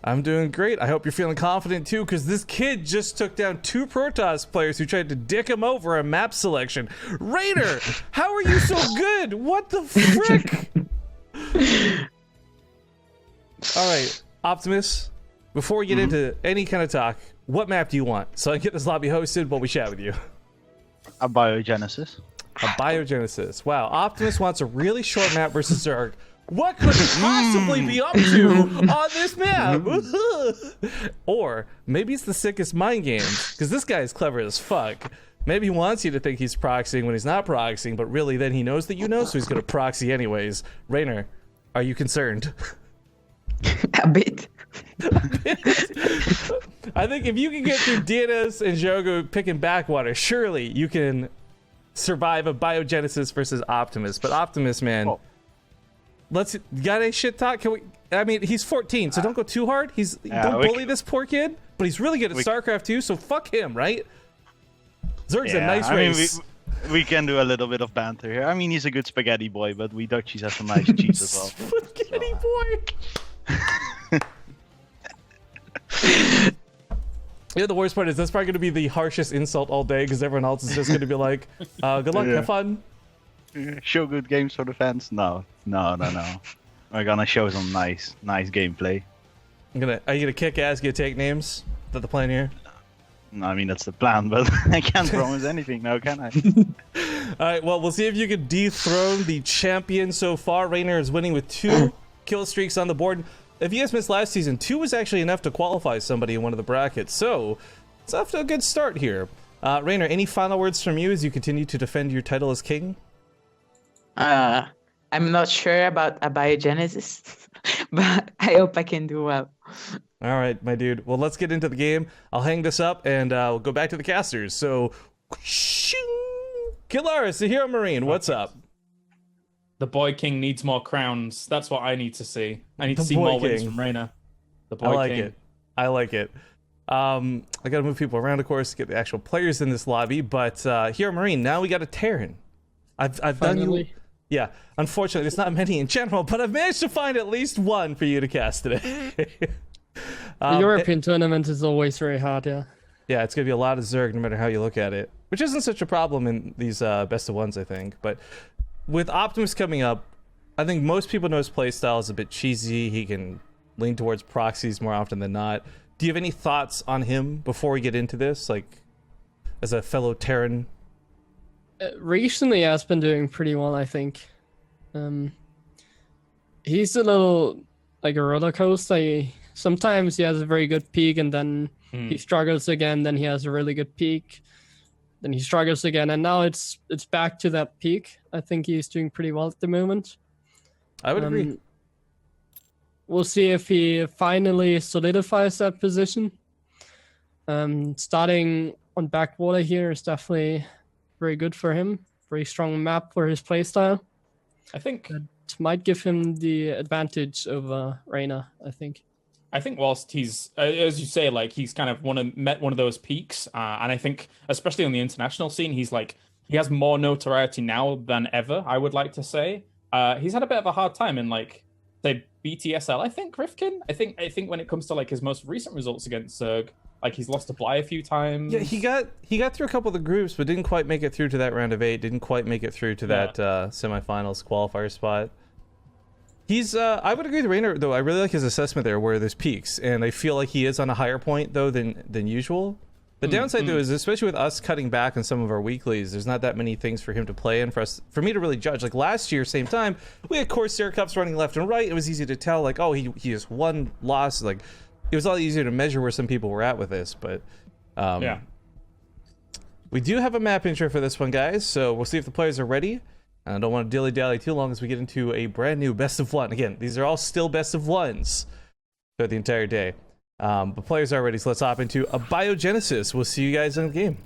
I'm doing great. I hope you're feeling confident too, because this kid just took down 2 Protoss players who tried to dick him over a map selection. Raynor, how are you so good? What the frick? All right, Optimus, before we get into any kind of talk, what map do you want? So I can get this lobby hosted while we chat with you. A Biogenesis. A Biogenesis. Wow, Optimus wants a really short map versus Zerg. What could it possibly be up to on this map? Or maybe it's the sickest mind games, because this guy is clever as fuck. Maybe he wants you to think he's proxying when he's not proxying, but really then he knows that you know, so he's going to proxy anyways. Raynor, are you concerned? A bit. I think if you can get through DNS and Drogo picking backwater, surely you can survive a Biogenesis versus Optimus. But Optimus, man, got a shit talk? Can we? I mean, he's 14, so don't go too hard. Don't bully this poor kid. But he's really good at StarCraft too, so fuck him, right? Zerg's a nice race. We can do a little bit of banter here. I mean, he's a good spaghetti boy, but we Dutchies have some nice cheese as well. Spaghetti boy. Yeah, the worst part is that's probably going to be the harshest insult all day, because everyone else is just going to be like, good luck, have fun. Show good games for the fans? No. We're gonna show some nice gameplay. Are you gonna kick ass, get take names? Is that the plan here? No, I mean, that's the plan, but I can't promise anything now, can I? Alright, well, we'll see if you can dethrone the champion so far. Raynor is winning with 2 kill streaks on the board. If you guys missed last season, 2 was actually enough to qualify somebody in one of the brackets, so it's off to a good start here. Raynor, any final words from you as you continue to defend your title as king? I'm not sure about a Biogenesis, but I hope I can do well. All right, my dude. Well, let's get into the game. I'll hang this up and we'll go back to the casters. So, Kilaris, the Hero Marine, what's up? The Boy King needs more crowns. That's what I need to see. I need to see Boy more wins King. from Raynor. The Boy King. I like it. I gotta move people around, of course, to get the actual players in this lobby. But here, Marine, now we got a Terran. I've done you. Yeah, unfortunately, there's not many in general, but I've managed to find at least one for you to cast today. The European tournament is always very hard, yeah. Yeah, it's gonna be a lot of Zerg, no matter how you look at it, which isn't such a problem in these best of ones, I think. But with Optimus coming up, I think most people know his playstyle is a bit cheesy. He can lean towards proxies more often than not. Do you have any thoughts on him before we get into this, like as a fellow Terran? Recently, he has been doing pretty well, I think. He's a little like a roller coaster. Sometimes he has a very good peak, and then he struggles again. Then he has a really good peak. Then he struggles again, and now it's back to that peak. I think he's doing pretty well at the moment. I would agree. We'll see if he finally solidifies that position. Starting on backwater here is definitely very good for him. Very strong map for his playstyle. I think it might give him the advantage over Raynor, I think. I think whilst he's, as you say, like he's kind of met one of those peaks, and I think especially on the international scene, he has more notoriety now than ever. I would like to say he's had a bit of a hard time in like say BTSL. I think Rifkin. I think when it comes to like his most recent results against Zerg, like he's lost to Bly a few times. Yeah, he got through a couple of the groups, but didn't quite make it through to that round of 8. Didn't quite make it through to that semifinals qualifier spot. He's I would agree with Raynor, though. I really like his assessment there, where there's peaks, and I feel like he is on a higher point though than usual. The downside though is, especially with us cutting back on some of our weeklies, there's not that many things for him to play in for me to really judge. Like last year, same time, we had Corsair Cups running left and right. It was easy to tell, like, oh, he has one loss. Like, it was a lot easier to measure where some people were at with this. But yeah, we do have a map intro for this one, guys. So we'll see if the players are ready. I don't want to dilly-dally too long as we get into a brand new best of one. Again, these are all still best of ones for the entire day. But players are ready, so let's hop into a biogenesis. We'll see you guys in the game.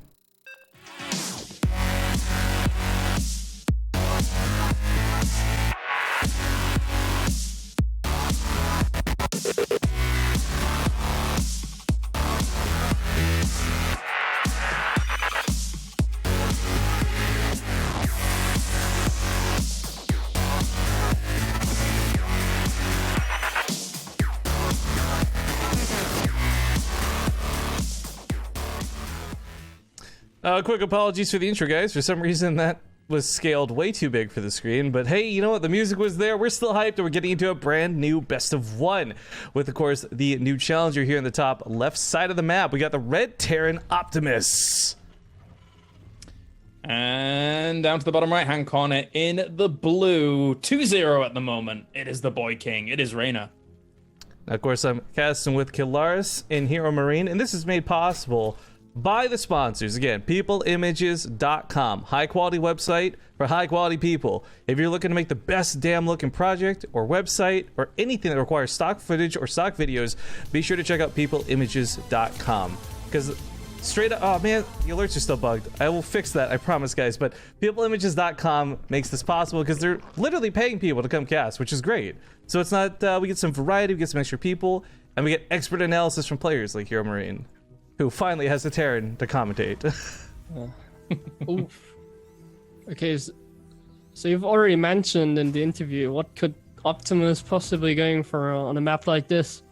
Quick apologies for the intro, guys. For some reason, that was scaled way too big for the screen. But hey, you know what? The music was there. We're still hyped, and we're getting into a brand new best of one with, of course, the new challenger here in the top left side of the map. We got the red Terran Optimus. And down to the bottom right-hand corner in the blue, 2-0 at the moment. It is the Boy King. It is Raynor. Of course, I'm casting with Kilaris in Hero Marine, and this is made possible by the sponsors. Again, PeopleImages.com. High quality website for high quality people. If you're looking to make the best damn looking project or website or anything that requires stock footage or stock videos, be sure to check out PeopleImages.com. Because straight up, oh man, the alerts are still bugged. I will fix that, I promise, guys. But PeopleImages.com makes this possible because they're literally paying people to come cast, which is great. So it's not, we get some variety, we get some extra people, and we get expert analysis from players like Hero Marine, who finally has the Terran to commentate. Oof. Okay, so you've already mentioned in the interview, what could Optimus possibly going for on a map like this?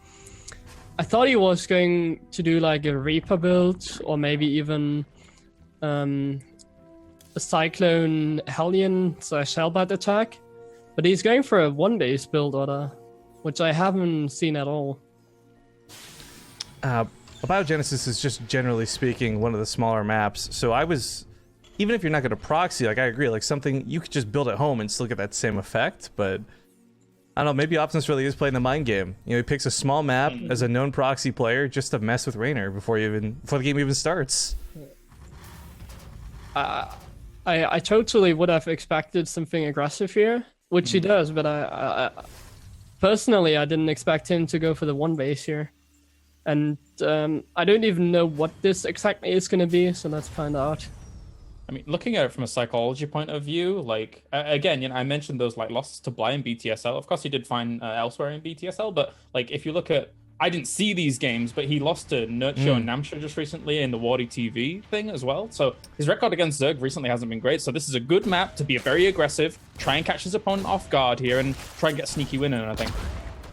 I thought he was going to do like a Reaper build, or maybe even a Cyclone Hellion / Hellbat attack, but he's going for a one-base build order, which I haven't seen at all. Biogenesis is just, generally speaking, one of the smaller maps, so I was, even if you're not going to proxy, like I agree, like something you could just build at home and still get that same effect, but I don't know, maybe Optimus really is playing the mind game. You know, he picks a small map as a known proxy player just to mess with Raynor before the game even starts. I totally would have expected something aggressive here, which he does, but I personally, I didn't expect him to go for the one base here. And I don't even know what this exactly is going to be, so let's find out. I mean, looking at it from a psychology point of view, like, again, you know, I mentioned those, like, losses to Bly in BTSL. Of course, he did fine elsewhere in BTSL, but, like, if you look at I didn't see these games, but he lost to Nerchio and Namsho just recently in the Wardy TV thing as well. So his record against Zerg recently hasn't been great. So this is a good map to be very aggressive, try and catch his opponent off guard here, and try and get a sneaky win in, I think.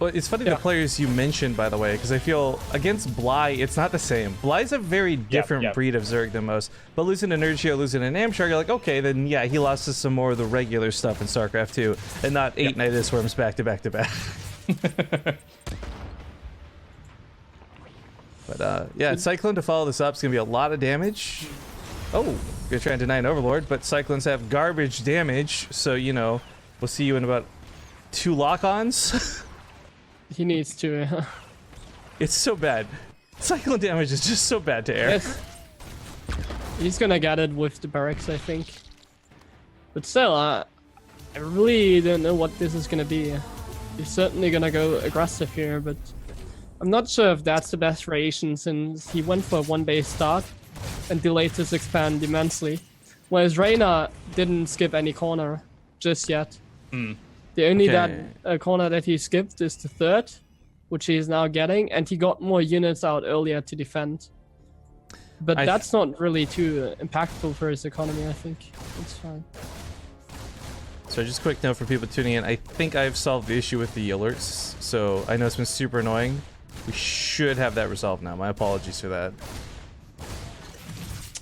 Well, it's funny the players you mentioned, by the way, because I feel against Bly, it's not the same. Bly's a very different breed of Zerg than most. But losing to Nerchio, losing to Namsho, you're like, okay, then yeah, he lost to some more of the regular stuff in StarCraft 2, and not 8 Nidus Worms back to back to back. But yeah, Cyclone to follow this up is going to be a lot of damage. Oh, you're trying to deny an Overlord, but Cyclones have garbage damage, so, you know, we'll see you in about 2 lock-ons. He needs to. It's so bad. Cyclone damage is just so bad to air. Yes. He's gonna get it with the barracks, I think. But still, I really don't know what this is gonna be. He's certainly gonna go aggressive here, but I'm not sure if that's the best variation since he went for a 1-base start and delayed his expand immensely. Whereas Raynor didn't skip any corner just yet. The only corner that he skipped is the 3rd, which he is now getting, and he got more units out earlier to defend. But that's not really too impactful for his economy, I think. It's fine. So just a quick note for people tuning in. I think I've solved the issue with the alerts, so I know it's been super annoying. We should have that resolved now. My apologies for that.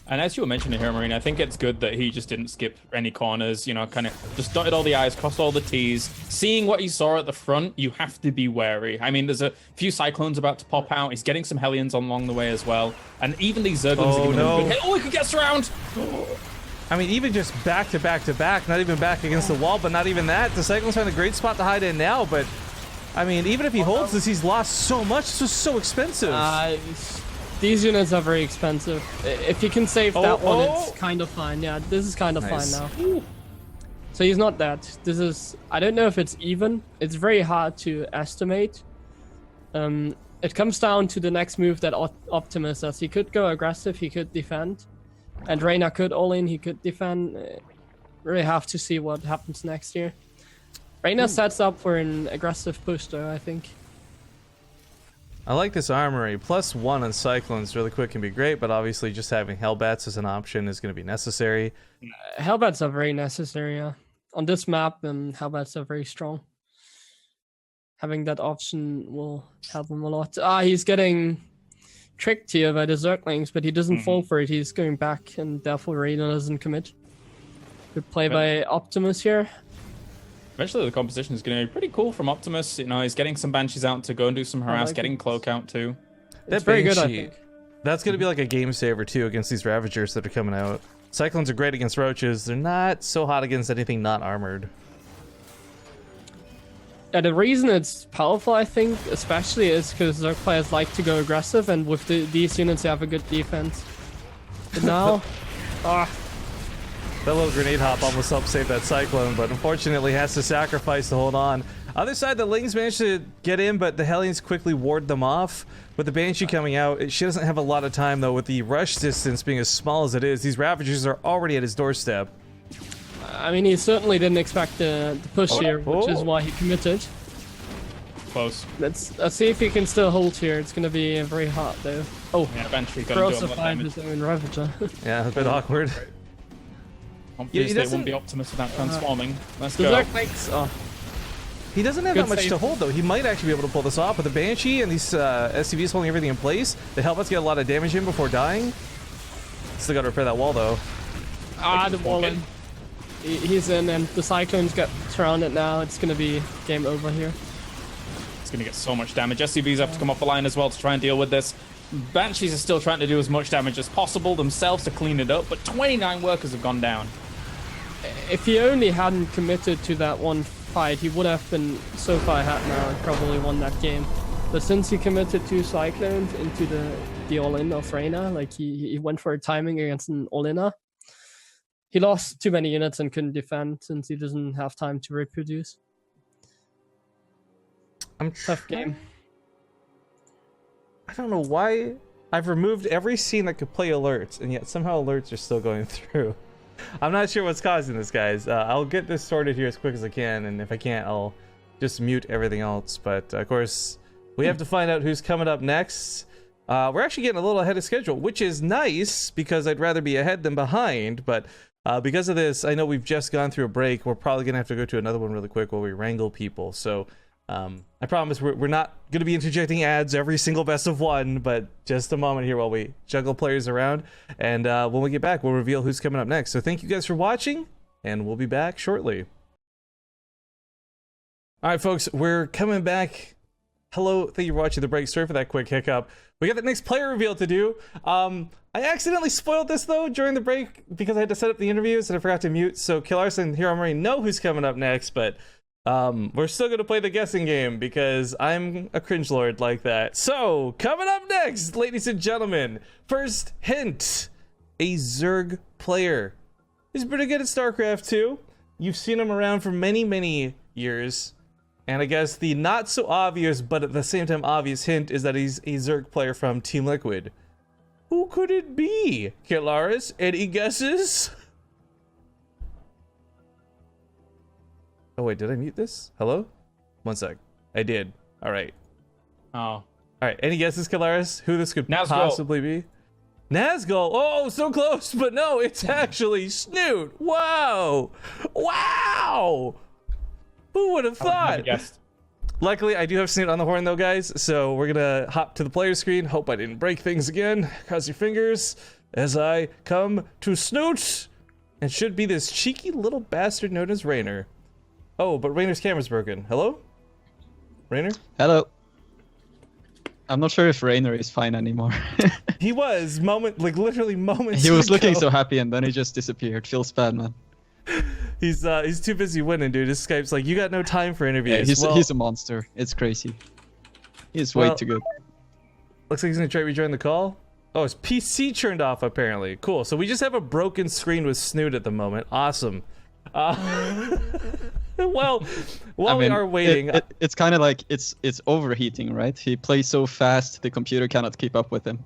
And as you were mentioning here, Marine, I think it's good that he just didn't skip any corners, you know, kind of just dotted all the I's, crossed all the T's. Seeing what he saw at the front, you have to be wary. I mean, there's a few Cyclones about to pop out. He's getting some Hellions along the way as well. And even these Zerglings are giving him a good hit. Oh, he could get surround! I mean, even just back to back to back, not even back against the wall, but not even that. The Cyclones find a great spot to hide in now, but I mean, even if he holds this, he's lost so much. This was so expensive. These units are very expensive. If you can save that one, it's kind of fine. Yeah, this is kind of fine now. So he's not dead. This is... I don't know if it's even. It's very hard to estimate. It comes down to the next move that Optimus does. He could go aggressive, he could defend. And Raynor could all-in, he could defend. Really have to see what happens next here. Raynor sets up for an aggressive push though, I think. I like this armory. +1 on Cyclones really quick can be great, but obviously just having Hellbats as an option is going to be necessary. Hellbats are very necessary, yeah. On this map, Hellbats are very strong. Having that option will help him a lot. He's getting tricked here by the Zerglings, but he doesn't fall for it. He's going back, and therefore Raynor doesn't commit. Good play by Optimus here. Eventually the composition is going to be pretty cool from Optimus. You know, he's getting some Banshees out to go and do some harass, getting Cloak out too. That's very good, I think. That's going to be like a game saver too against these Ravagers that are coming out. Cyclones are great against Roaches. They're not so hot against anything not armored. Yeah, the reason it's powerful, I think, especially is because Zerg players like to go aggressive, and with these units, they have a good defense. But now... That little grenade hop almost helped save that Cyclone, but unfortunately has to sacrifice to hold on. Other side, the Lings managed to get in, but the Hellions quickly ward them off. With the Banshee coming out, she doesn't have a lot of time, though, with the rush distance being as small as it is. These Ravagers are already at his doorstep. I mean, he certainly didn't expect the push here, which is why he committed. Close. Let's see if he can still hold here. It's going to be very hot, though. Oh, yeah, Banshee got to find his own Ravager. Yeah, a bit awkward. Obviously, they won't be Optimus without transforming. Let's go. He doesn't have that much to hold, though. He might actually be able to pull this off with the Banshee and these SCVs holding everything in place. They help us get a lot of damage in before dying. Still got to repair that wall, though. The wall in. He's in, and the Cyclones get surrounded now. It's going to be game over here. It's going to get so much damage. SCVs have to come off the line as well to try and deal with this. Banshees are still trying to do as much damage as possible themselves to clean it up, but 29 workers have gone down. If he only hadn't committed to that one fight, he would have been so far ahead now and probably won that game. But since he committed 2 Cyclones into the all-in of Raynor, like he went for a timing against an all-inner, he lost too many units and couldn't defend since he doesn't have time to reproduce. Tough game. I don't know why I've removed every scene that could play alerts, and yet somehow alerts are still going through. I'm not sure what's causing this, guys. I'll get this sorted here as quick as I can, and if I can't, I'll just mute everything else. But of course, we have to find out who's coming up next. We're actually getting a little ahead of schedule, which is nice because I'd rather be ahead than behind. But because of this, I know we've just gone through a break. We're probably going to have to go to another one really quick while we wrangle people. So I promise we're not going to be interjecting ads every single best of one, but just a moment here while we juggle players around. And when we get back, we'll reveal who's coming up next. So thank you guys for watching, and we'll be back shortly. All right, folks, we're coming back. Hello, thank you for watching the break. Sorry for that quick hiccup. We got the next player reveal to do. I accidentally spoiled this, though, during the break because I had to set up the interviews and I forgot to mute. So Killarson and Hero Marine know who's coming up next, but we're still going to play the guessing game because I'm a cringe lord like that. So, coming up next, ladies and gentlemen, first hint, a Zerg player. He's pretty good at StarCraft 2. You've seen him around for many, many years. And I guess the not so obvious, but at the same time obvious hint is that he's a Zerg player from Team Liquid. Who could it be? Killaris, any guesses? Oh wait, did I mute this? Hello? One sec. I did. All right. Oh. All right. Any guesses, Killaris? Who this could Nazgul. possibly be? Nazgul. Oh, so close, but no, it's actually Snoot. Wow. Wow. Who would have thought? Luckily, I do have Snoot on the horn, though, guys. So we're gonna hop to the player screen. Hope I didn't break things again. Cross your fingers as I come to Snoot. And should be this cheeky little bastard known as Raynor. Oh, but Raynor's camera's broken. Hello? Raynor? Hello. I'm not sure if Raynor is fine anymore. He was literally moments He was ago. looking so happy and then he just disappeared. Feels bad, man. He's too busy winning, dude. His Skype's like, you got no time for interviews. Yeah, he's a monster. It's crazy. He's way too good. Looks like he's gonna try to rejoin the call. Oh, his PC turned off apparently. Cool. So we just have a broken screen with Snoot at the moment. Awesome. Well, while we are waiting, it's kind of like it's overheating, right? He plays so fast, the computer cannot keep up with him.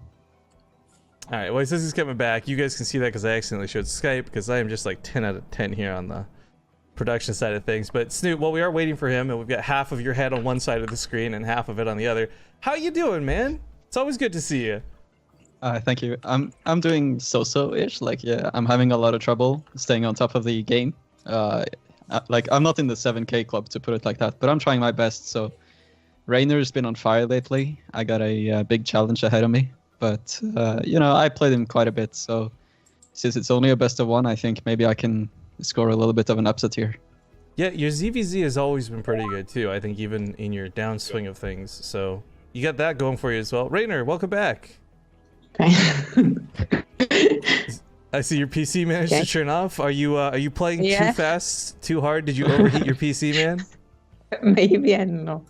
all right. Well, he says he's coming back. You guys can see that because I accidentally showed Skype because I am just like 10 out of 10 here on the production side of things. But Snoot, while we are waiting for him, and we've got half of your head on one side of the screen and half of it on the other. How you doing, man? It's always good to see you. Thank you. I'm doing so-so-ish. Like, yeah, I'm having a lot of trouble staying on top of the game. Like, I'm not in the 7K club, to put it like that, but I'm trying my best. So Raynor's been on fire lately. I got a big challenge ahead of me, but you know, I played him quite a bit. So since it's only a best of one, I think maybe I can score a little bit of an upset here. Yeah, your ZVZ has always been pretty good too. I think even in your downswing of things. So you got that going for you as well. Raynor, welcome back. I see your PC managed to turn off. Are you playing too fast, too hard? Did you overheat your PC, man? Maybe, I don't know.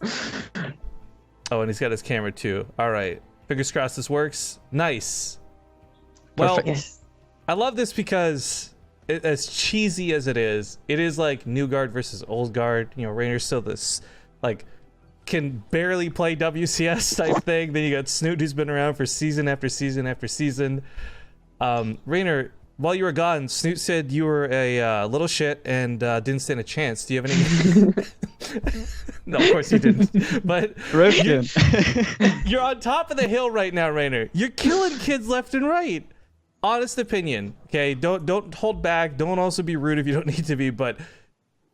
Oh, and he's got his camera too. All right. Fingers crossed this works. Nice. Well, Yes. I love this because as cheesy as it is like new guard versus old guard. You know, Raynor's still this, like, can barely play WCS type thing. Then you got Snoot, who's been around for season after season after season. Raynor, while you were gone, Snoot said you were a little shit and didn't stand a chance. Do you have any? No, of course you didn't. But you're on top of the hill right now, Raynor. You're killing kids left and right. Honest opinion, okay? Don't hold back. Don't also be rude if you don't need to be. But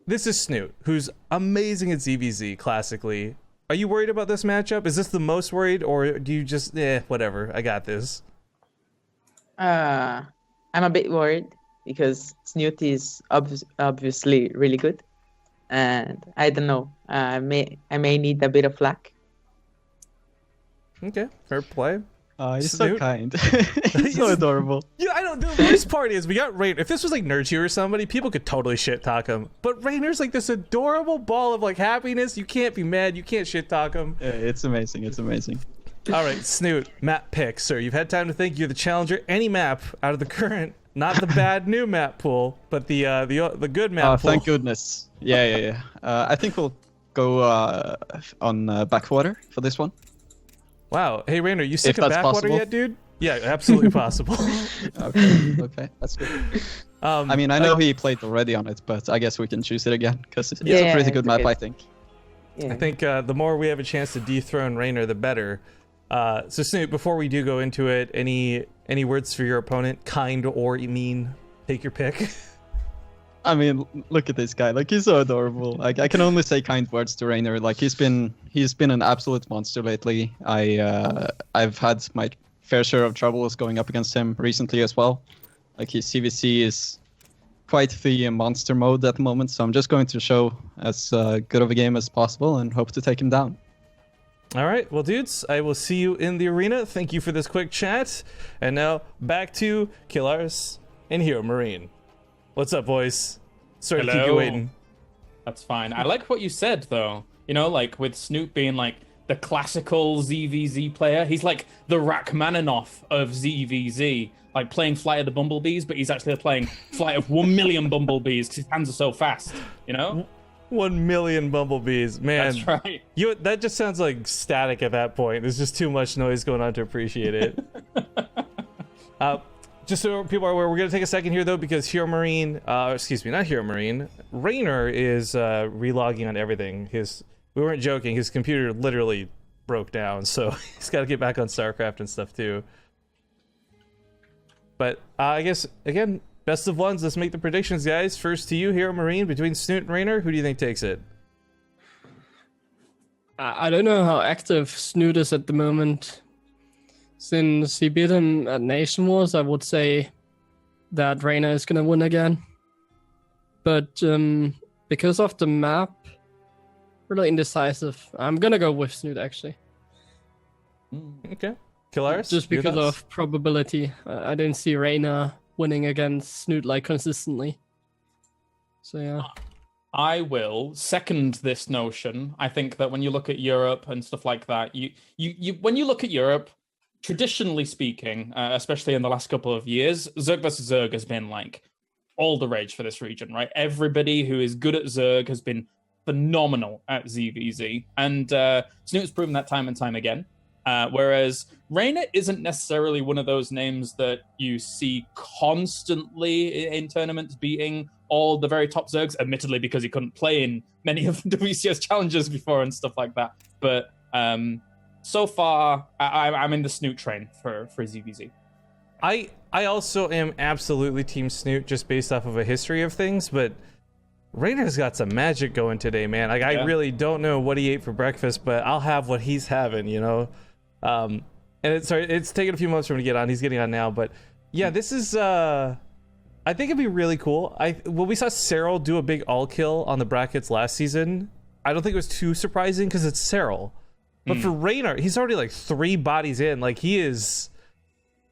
this is Snoot, who's amazing at ZVZ classically. Are you worried about this matchup? Is this the most worried, or do you just whatever? I got this. I'm a bit worried because Snoot is obviously really good, and I don't know. I may need a bit of luck. Okay, fair play. He's Snoot? so kind. He's so adorable. Yeah, I don't. The worst part is we got Raynor. If this was like Nerchio or somebody, people could totally shit talk him. But Raynor's like this adorable ball of like happiness. You can't be mad. You can't shit talk him. Yeah, it's amazing. It's amazing. All right, Snoot, map pick, sir. You've had time to think. You're the challenger. Any map out of the current, not the bad new map pool, but the good map pool. Thank goodness. Yeah. I think we'll go on backwater for this one. Wow. Hey, Raynor, you sick If of that's backwater possible. yet, dude? Yeah, absolutely possible. Okay, that's good. I mean, I know he played already on it, but I guess we can choose it again because it's a pretty good map, I think. Yeah. I think the more we have a chance to dethrone Raynor, the better. So Snoot, before we do go into it, any words for your opponent, kind or mean? Take your pick. I mean, look at this guy. Like, he's so adorable. Like, I can only say kind words to Raynor. Like, he's been an absolute monster lately. I've had my fair share of troubles going up against him recently as well. Like, his CVC is quite the monster mode at the moment, so I'm just going to show as good of a game as possible and hope to take him down. All right, well, dudes, I will see you in the arena. Thank you for this quick chat. And now back to Killars and Hero Marine. What's up, boys? Sorry to keep you waiting. That's fine. I like what you said, though. You know, like with Snoot being like the classical ZVZ player, he's like the Rachmaninoff of ZVZ, like playing Flight of the Bumblebees, but he's actually playing Flight of 1 million Bumblebees because his hands are so fast, you know? 1 million bumblebees, man. That's right. That just sounds like static at that point. There's just too much noise going on to appreciate it. Just so people are aware, we're gonna take a second here though, because Hero Marine, excuse me, not Hero Marine, Raynor is relogging on everything. We weren't joking. His computer literally broke down, so he's got to get back on StarCraft and stuff too. But I guess again. Best of ones. Let's make the predictions, guys. First to you, Hero Marine, between Snoot and Raynor. Who do you think takes it? I don't know how active Snoot is at the moment. Since he beat him at Nation Wars, I would say that Raynor is going to win again. But because of the map, really indecisive. I'm going to go with Snoot, actually. Okay. Killars? Just because of probability. I don't see Raynor winning against Snoot like consistently. So yeah. I will second this notion. I think that when you look at Europe and stuff like that, you when you look at Europe, traditionally speaking, especially in the last couple of years, Zerg versus Zerg has been like all the rage for this region, right? Everybody who is good at Zerg has been phenomenal at ZVZ, and Snoot has proven that time and time again. Whereas Raynor isn't necessarily one of those names that you see constantly in tournaments beating all the very top Zergs, admittedly because he couldn't play in many of the WCS challenges before and stuff like that. But so far, I'm in the Snoot train for ZVZ. I also am absolutely Team Snoot just based off of a history of things, but Raynor's got some magic going today, man. Like, I really don't know what he ate for breakfast, but I'll have what he's having, you know? And it's taken a few months for him to get on. He's getting on now, but yeah, this is I think it'd be really cool. When we saw Serral do a big all kill on the brackets last season, I don't think it was too surprising because it's Serral. But for Raynor, he's already like 3 bodies in. Like, he is,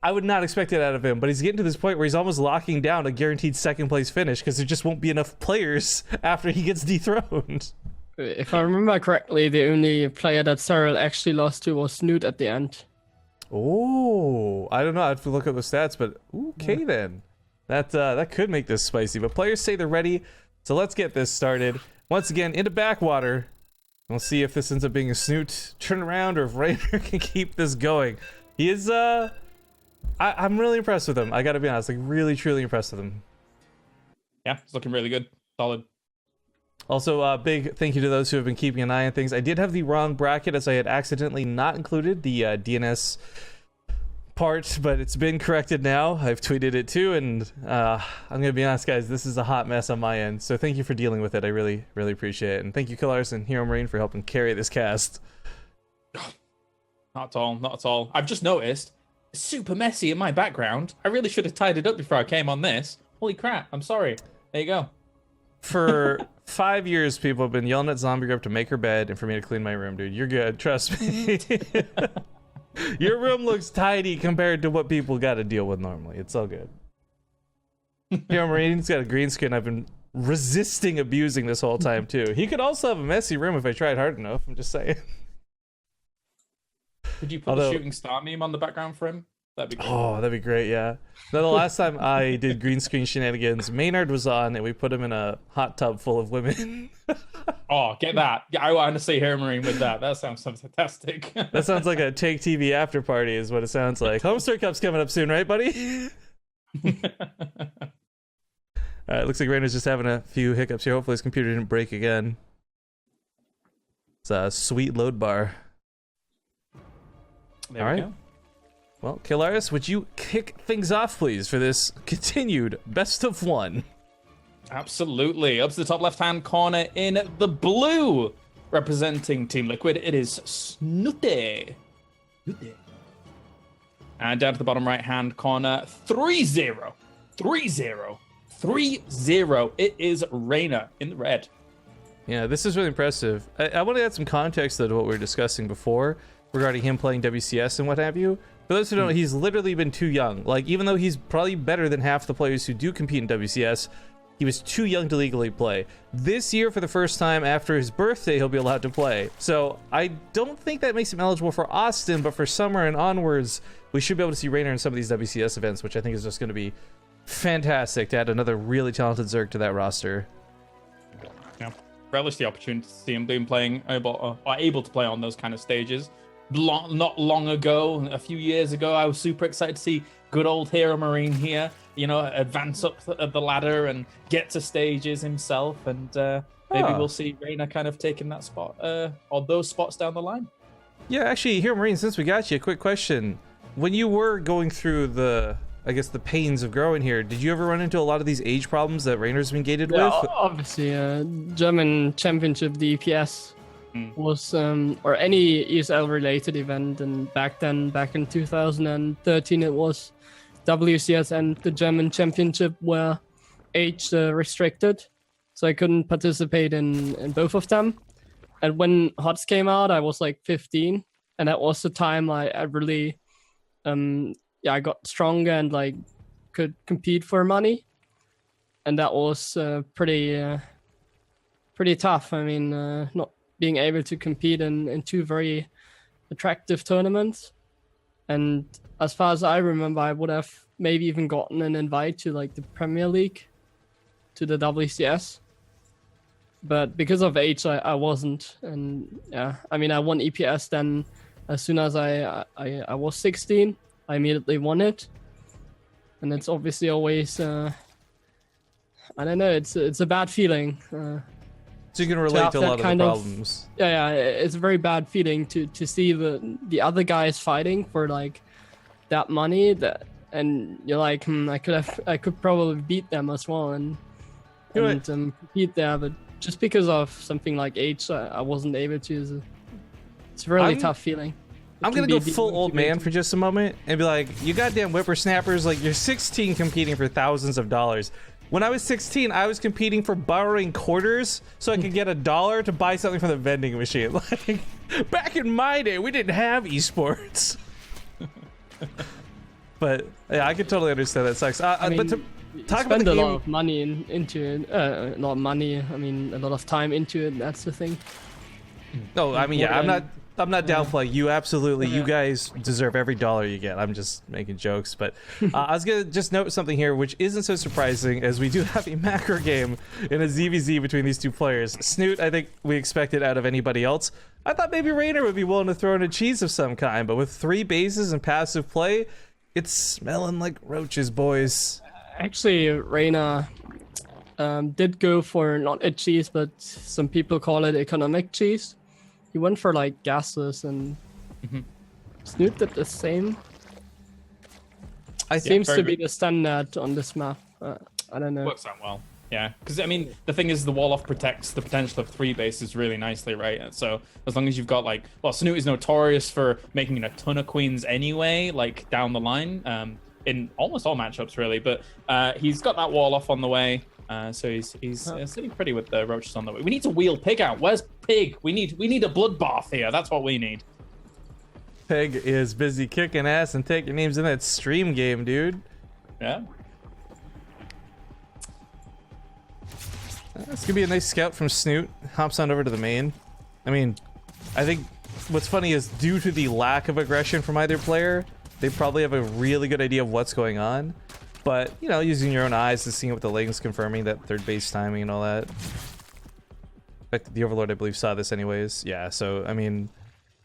I would not expect it out of him, but he's getting to this point where he's almost locking down a guaranteed second place finish because there just won't be enough players after he gets dethroned. If I remember correctly, the only player that Serral actually lost to was Snoot at the end. Oh, I don't know. I have to look up the stats, but okay then. That could make this spicy. But players say they're ready, so let's get this started. Once again, into backwater. We'll see if this ends up being a Snoot turnaround or if Raynor can keep this going. He is, I'm really impressed with him. I gotta be honest, like really, truly impressed with him. Yeah, it's looking really good. Solid. Also, big thank you to those who have been keeping an eye on things. I did have the wrong bracket as I had accidentally not included the DNS part, but it's been corrected now. I've tweeted it too, and I'm gonna be honest, guys, this is a hot mess on my end. So thank you for dealing with it. I really, really appreciate it, and thank you, Killars and Hero Marine, for helping carry this cast. Not at all. Not at all. I've just noticed it's super messy in my background. I really should have tied it up before I came on this. Holy crap! I'm sorry. There you go. For 5 years, people have been yelling at Zombie Grub to make her bed and for me to clean my room, dude. You're good. Trust me. Your room looks tidy compared to what people got to deal with normally. It's all good. Hero Marine's got a green screen I've been resisting abusing this whole time, too. He could also have a messy room if I tried hard enough. I'm just saying. Could you put the shooting star meme on the background for him? That'd be great. Oh, that'd be great, yeah. Now, the last time I did green screen shenanigans, MarineLorD was on, and we put him in a hot tub full of women. Oh, get that. I want to see Hero Marine with that. That sounds fantastic. That sounds like a Take TV after party is what it sounds like. Homestar Cup's coming up soon, right, buddy? Alright, looks like Raynor's just having a few hiccups here. Hopefully his computer didn't break again. It's a sweet load bar. There All we right. go. Well, Killaris, would you kick things off, please, for this continued best of one? Absolutely. Up to the top left-hand corner in the blue, representing Team Liquid, it is Snooty. And down to the bottom right-hand corner, 3-0. 3-0. 3-0. It is Raynor in the red. Yeah, this is really impressive. I want to add some context, though, to what we were discussing before regarding him playing WCS and what have you. For those who don't know, he's literally been too young. Like, even though he's probably better than half the players who do compete in WCS, he was too young to legally play. This year, for the first time after his birthday, he'll be allowed to play. So I don't think that makes him eligible for Austin, but for summer and onwards, we should be able to see Raynor in some of these WCS events, which I think is just going to be fantastic to add another really talented Zerg to that roster. Yeah, relish the opportunity to see him able to play on those kind of stages. Not long ago, a few years ago, I was super excited to see good old Hero Marine here, advance up the ladder and get to stages himself, and maybe we'll see Raynor kind of taking that spot, or those spots down the line. Yeah, actually, Hero Marine, since we got you, a quick question. When you were going through the pains of growing here, did you ever run into a lot of these age problems that Raynor's been gated with? Obviously, German Championship, the EPS, was, or any ESL-related event, and back in 2013, it was WCS and the German Championship were age restricted, so I couldn't participate in both of them. And when HOTS came out, I was like 15, and that was the time I really, I got stronger and like could compete for money, and that was pretty tough. I mean, not being able to compete in two very attractive tournaments. And as far as I remember, I would have maybe even gotten an invite to like the Premier League, to the WCS. But because of age, I wasn't. And yeah, I mean, I won EPS then as soon as I was 16. I immediately won it. And it's obviously always, I don't know, it's a bad feeling. So you can relate to a lot of the problems. Yeah, it's a very bad feeling to see the other guys fighting for like that money, and you're like, I could probably beat them as well and compete there, but just because of something like age, I wasn't able to. It's a really tough feeling. I'm gonna go full old man for just a moment and be like, you goddamn whippersnappers, like you're 16 competing for thousands of dollars. When I was 16, I was competing for borrowing quarters so I could get $1 to buy something from the vending machine. Like, back in my day, we didn't have esports. But yeah, I can totally understand that sucks. I mean, but to talk about spend the a game, lot of money into it. Not money. I mean, a lot of time into it. That's the thing. no, I mean, yeah, I'm not downplaying you. Absolutely, you guys deserve every dollar you get. I'm just making jokes, but I was gonna just note something here, which isn't so surprising, as we do have a macro game in a ZVZ between these two players. Snoot, I think we expected out of anybody else. I thought maybe Raynor would be willing to throw in a cheese of some kind, but with 3 bases and passive play, it's smelling like roaches, boys. Actually, Raynor did go for not a cheese, but some people call it economic cheese. He went for like gases, and Snoot did the same. Seems to be the standard on this map. I don't know. Works out well. Yeah, because I mean, the thing is, the wall off protects the potential of 3 bases really nicely, right? And so as long as you've got like, well, Snoot is notorious for making a ton of queens anyway, like down the line, in almost all matchups really. But he's got that wall off on the way, so he's sitting pretty with the roaches on the way. We need to wheel Pig out. Where's Pig? We need a bloodbath here. That's what we need. Peg is busy kicking ass and taking names in that stream game, dude. Yeah. This could be a nice scout from Snoot. Hops on over to the main. I mean, I think what's funny is due to the lack of aggression from either player, they probably have a really good idea of what's going on. But, you know, using your own eyes and seeing it with the legs, confirming that third base timing and all that. In fact, the Overlord, I believe, saw this anyways. Yeah, so, I mean,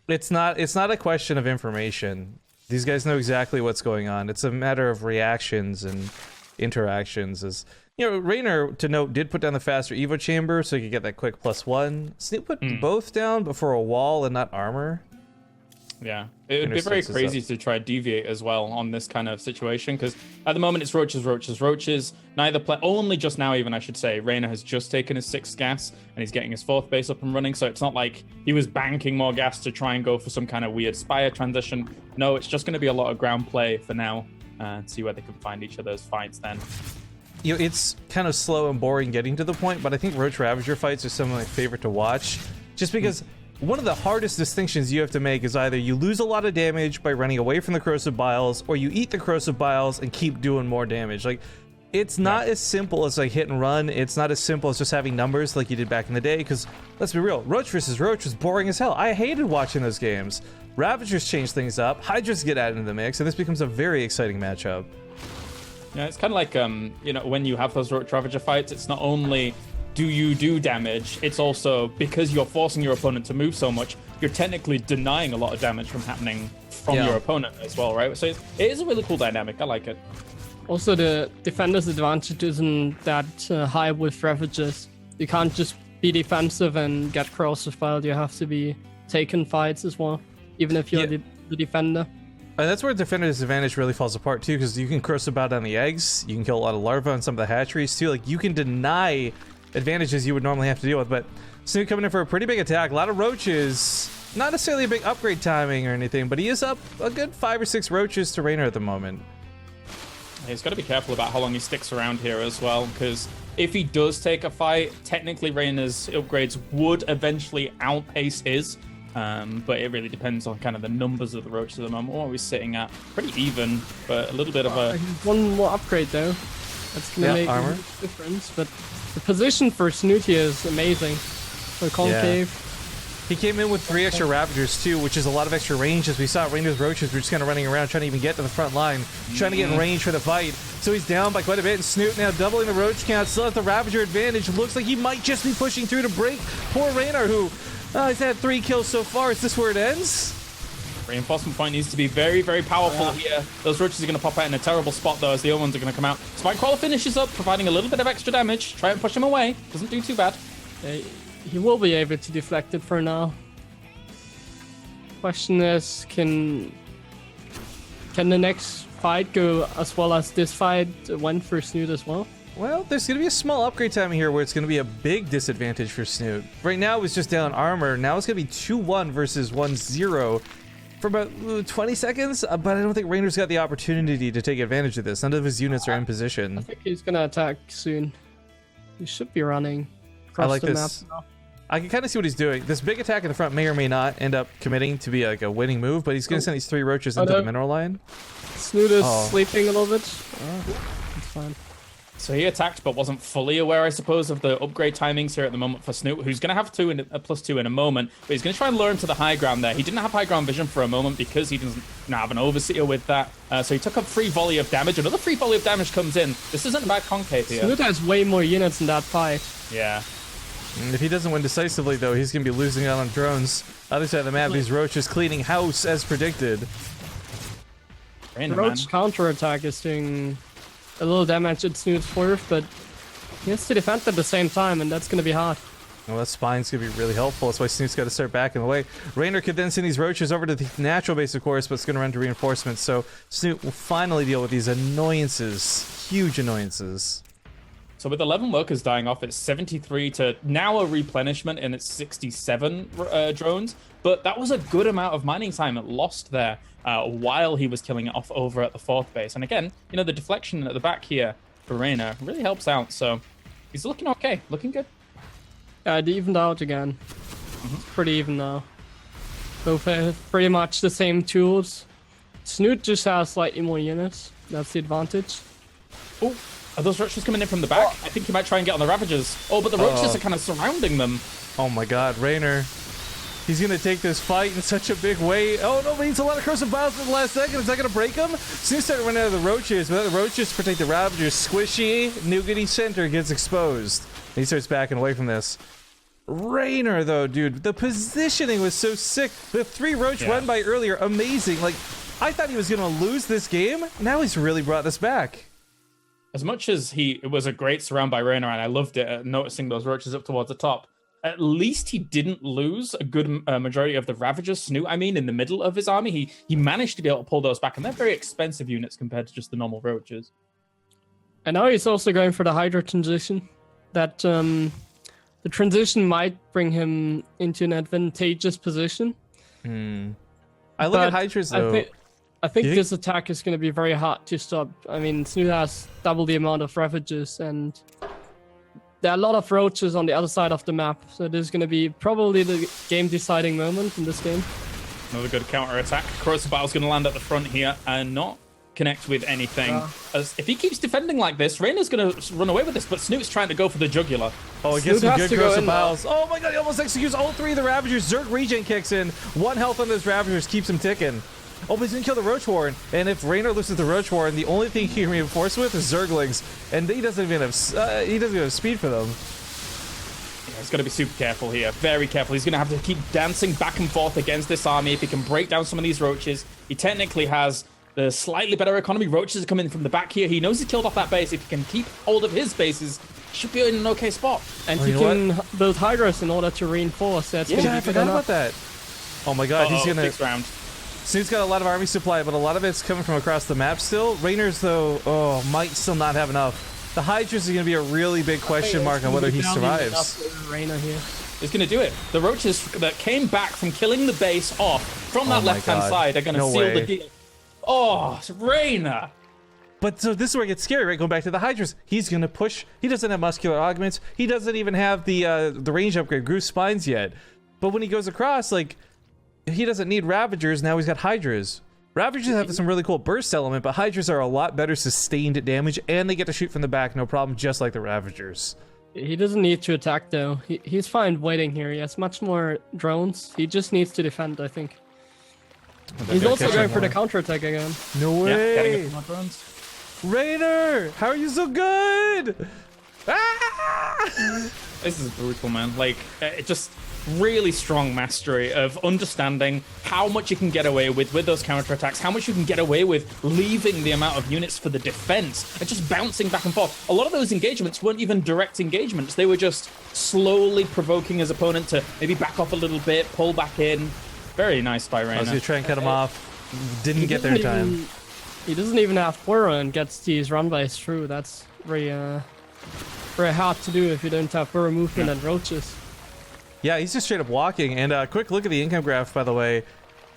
it's not a question of information. These guys know exactly what's going on. It's a matter of reactions and interactions. As You know, Raynor, to note, did put down the faster Evo chamber so he could get that quick +1. Snoot put both down, but for a wall and not armor. Yeah, it would be very crazy to try to deviate as well on this kind of situation, because at the moment it's roaches. Neither play, only just now even I should say, Raynor has just taken his 6th gas and he's getting his 4th base up and running, so it's not like he was banking more gas to try and go for some kind of weird Spire transition. No, it's just going to be a lot of ground play for now, and see where they can find each other's fights then. You know, it's kind of slow and boring getting to the point, but I think Roach Ravager fights are some of my favorite to watch, just because one of the hardest distinctions you have to make is either you lose a lot of damage by running away from the corrosive biles, or you eat the corrosive biles and keep doing more damage. Like, it's not as simple as like hit and run. It's not as simple as just having numbers like you did back in the day, because let's be real, Roach versus Roach was boring as hell. I hated watching those games. Ravagers change things up, Hydras get added into the mix, and this becomes a very exciting matchup. Yeah, it's kind of like, you know, when you have those Roach Ravager fights, it's not only do you do damage, it's also because you're forcing your opponent to move so much, you're technically denying a lot of damage from happening from your opponent as well, right? So it is a really cool dynamic. I like it. Also, the defender's advantage isn't that high with Ravagers. You can't just be defensive and get corrosive bile. You have to be taking fights as well, even if you're the defender. And that's where defender's advantage really falls apart too, because you can corrosive bile down the eggs, you can kill a lot of larvae on some of the hatcheries too. Like, you can deny advantages you would normally have to deal with. But Snoot coming in for a pretty big attack. A lot of roaches. Not necessarily a big upgrade timing or anything, but he is up a good 5 or 6 roaches to Raynor at the moment. He's got to be careful about how long he sticks around here as well, because if he does take a fight, technically Raynor's upgrades would eventually outpace his. But it really depends on kind of the numbers of the roaches at the moment. What are we sitting at? Pretty even, but a little bit of a... One more upgrade though. That's going to make armor. a difference, but the position for Snoot here is amazing. For concave. He came in with 3 extra Ravagers too, which is a lot of extra range. As we saw, Raynor's roaches were just kind of running around trying to even get to the front line, trying to get in range for the fight. So he's down by quite a bit, and Snoot now doubling the roach count, still has the Ravager advantage. Looks like he might just be pushing through to break poor Raynor, who he's had 3 kills so far. Is this where it ends? Reinforcement point needs to be very, very powerful here. Those roaches are going to pop out in a terrible spot, though, as the other ones are going to come out. Spikecrawler finishes up, providing a little bit of extra damage. Try and push him away. Doesn't do too bad. He will be able to deflect it for now. Question is, can the next fight go as well as this fight went for Snoot as well? Well, there's going to be a small upgrade timing here where it's going to be a big disadvantage for Snoot. Right now, it was just down armor. Now it's going to be 2-1 versus 1-0 for about 20 seconds, but I don't think Raynor's got the opportunity to take advantage of this. None of his units are in position. I think he's going to attack soon. He should be running across I like the this. map now. I can kind of see what he's doing. This big attack in the front may or may not end up committing to be like a winning move, but he's going to send these 3 roaches into the mineral line. Snoot is sleeping a little bit. It's fine. So he attacked, but wasn't fully aware, I suppose, of the upgrade timings here at the moment for Snoot, who's going to have a +2 in a moment, but he's going to try and lure him to the high ground there. He didn't have high ground vision for a moment because he doesn't have an overseer with that. So he took a free volley of damage. Another free volley of damage comes in. This isn't a bad concave here. Snoot has way more units in that fight. Yeah. And if he doesn't win decisively, though, he's going to be losing out on drones. Other side of the map, these roaches cleaning house as predicted. The roach counterattack is doing a little damage at Snoot's fourth, but he has to defend at the same time, and that's going to be hard. Well, that spine's going to be really helpful. That's why Snoot's got to start backing away. Raynor could then send these roaches over to the natural base, of course, but it's going to run to reinforcements. So Snoot will finally deal with these annoyances, huge annoyances. So with 11 workers dying off, it's 73 to now a replenishment, and it's 67 drones. But that was a good amount of mining time lost there while he was killing it off over at the 4th base. And again, you know, the deflection at the back here for Raynor really helps out. So he's looking okay, looking good. Yeah, it evened out again. It's pretty even now. Both have pretty much the same tools. Snoot just has slightly more units. That's the advantage. Oh, are those roaches coming in from the back? I think he might try and get on the Ravagers. Oh, but the roaches are kind of surrounding them. Oh my god, Raynor. He's going to take this fight in such a big way. Oh no, but he needs a lot of corrosive biles in the last second. Is that going to break him? Soon started running out of the roaches, but the roaches protect the Ravagers. Squishy, nougaty center gets exposed. And he starts backing away from this. Raynor, though, dude, the positioning was so sick. The 3 roach run by earlier, amazing. Like, I thought he was going to lose this game. Now he's really brought this back. as much as it was a great surround by Raynor, and I loved it, noticing those roaches up towards the top, at least he didn't lose a good majority of the Ravagers, Snoot, I mean, in the middle of his army. He managed to be able to pull those back, and they're very expensive units compared to just the normal roaches. And now he's also going for the Hydra transition. That the transition might bring him into an advantageous position. I look at Hydras, though. I think this attack is going to be very hard to stop. I mean, Snoot has double the amount of Ravages, and there are a lot of roaches on the other side of the map, so this is going to be probably the game-deciding moment in this game. Another good counter-attack. Corrosive Battle's going to land at the front here and not connect with anything. As if he keeps defending like this, Raynor's going to run away with this, but Snoot's trying to go for the jugular. Oh, he gets some good Corrosive Battles. Oh my god, he almost executes all 3 of the Ravagers. Zerg regen kicks in. 1 health on those Ravagers keeps him ticking. Oh, but he's gonna kill the Roach Warren, and if Raynor loses the Roach Warren, the only thing he can reinforce with is Zerglings, and he doesn't even have speed for them. Yeah, he's gonna be super careful here, very careful. He's gonna have to keep dancing back and forth against this army. If he can break down some of these roaches, he technically has the slightly better economy. Roaches are coming from the back here. He knows he killed off that base. If he can keep hold of his bases, he should be in an okay spot. And he can build Hydras in order to reinforce. That's I forgot about that. Oh my god, he's gonna. Round. Snoot's got a lot of army supply, but a lot of it's coming from across the map still. Raynor's, though, might still not have enough. The Hydras are going to be a really big question mark on whether he survives. Raynor here. He's going to do it. The roaches that came back from killing the base off from that left-hand side are going to seal the deal. Oh, it's Raynor. But so this is where it gets scary, right? Going back to the Hydras, he's going to push. He doesn't have muscular augments. He doesn't even have the range upgrade, Groove Spines yet. But when he goes across, like, he doesn't need Ravagers, now he's got Hydras. Ravagers have some really cool burst element, but Hydras are a lot better sustained damage, and they get to shoot from the back, no problem, just like the Ravagers. He doesn't need to attack, though. He's fine waiting here. He has much more drones. He just needs to defend, I think. He's also going for the counterattack again. No way! Yeah, drones. Raynor! How are you so good? Ah! This is brutal, man. Like, it just... really strong mastery of understanding how much you can get away with those counterattacks, how much you can get away with leaving the amount of units for the defense, and just bouncing back and forth. A lot of those engagements weren't even direct engagements. They were just slowly provoking his opponent to maybe back off a little bit, pull back in. Very nice by Raynor. I was going to try and cut him off. Didn't get there in time. He doesn't even have Burrow and gets these runways through. That's very hard to do if you don't have Burrow movement and roaches. Yeah, he's just straight up walking. And quick look at the income graph, by the way.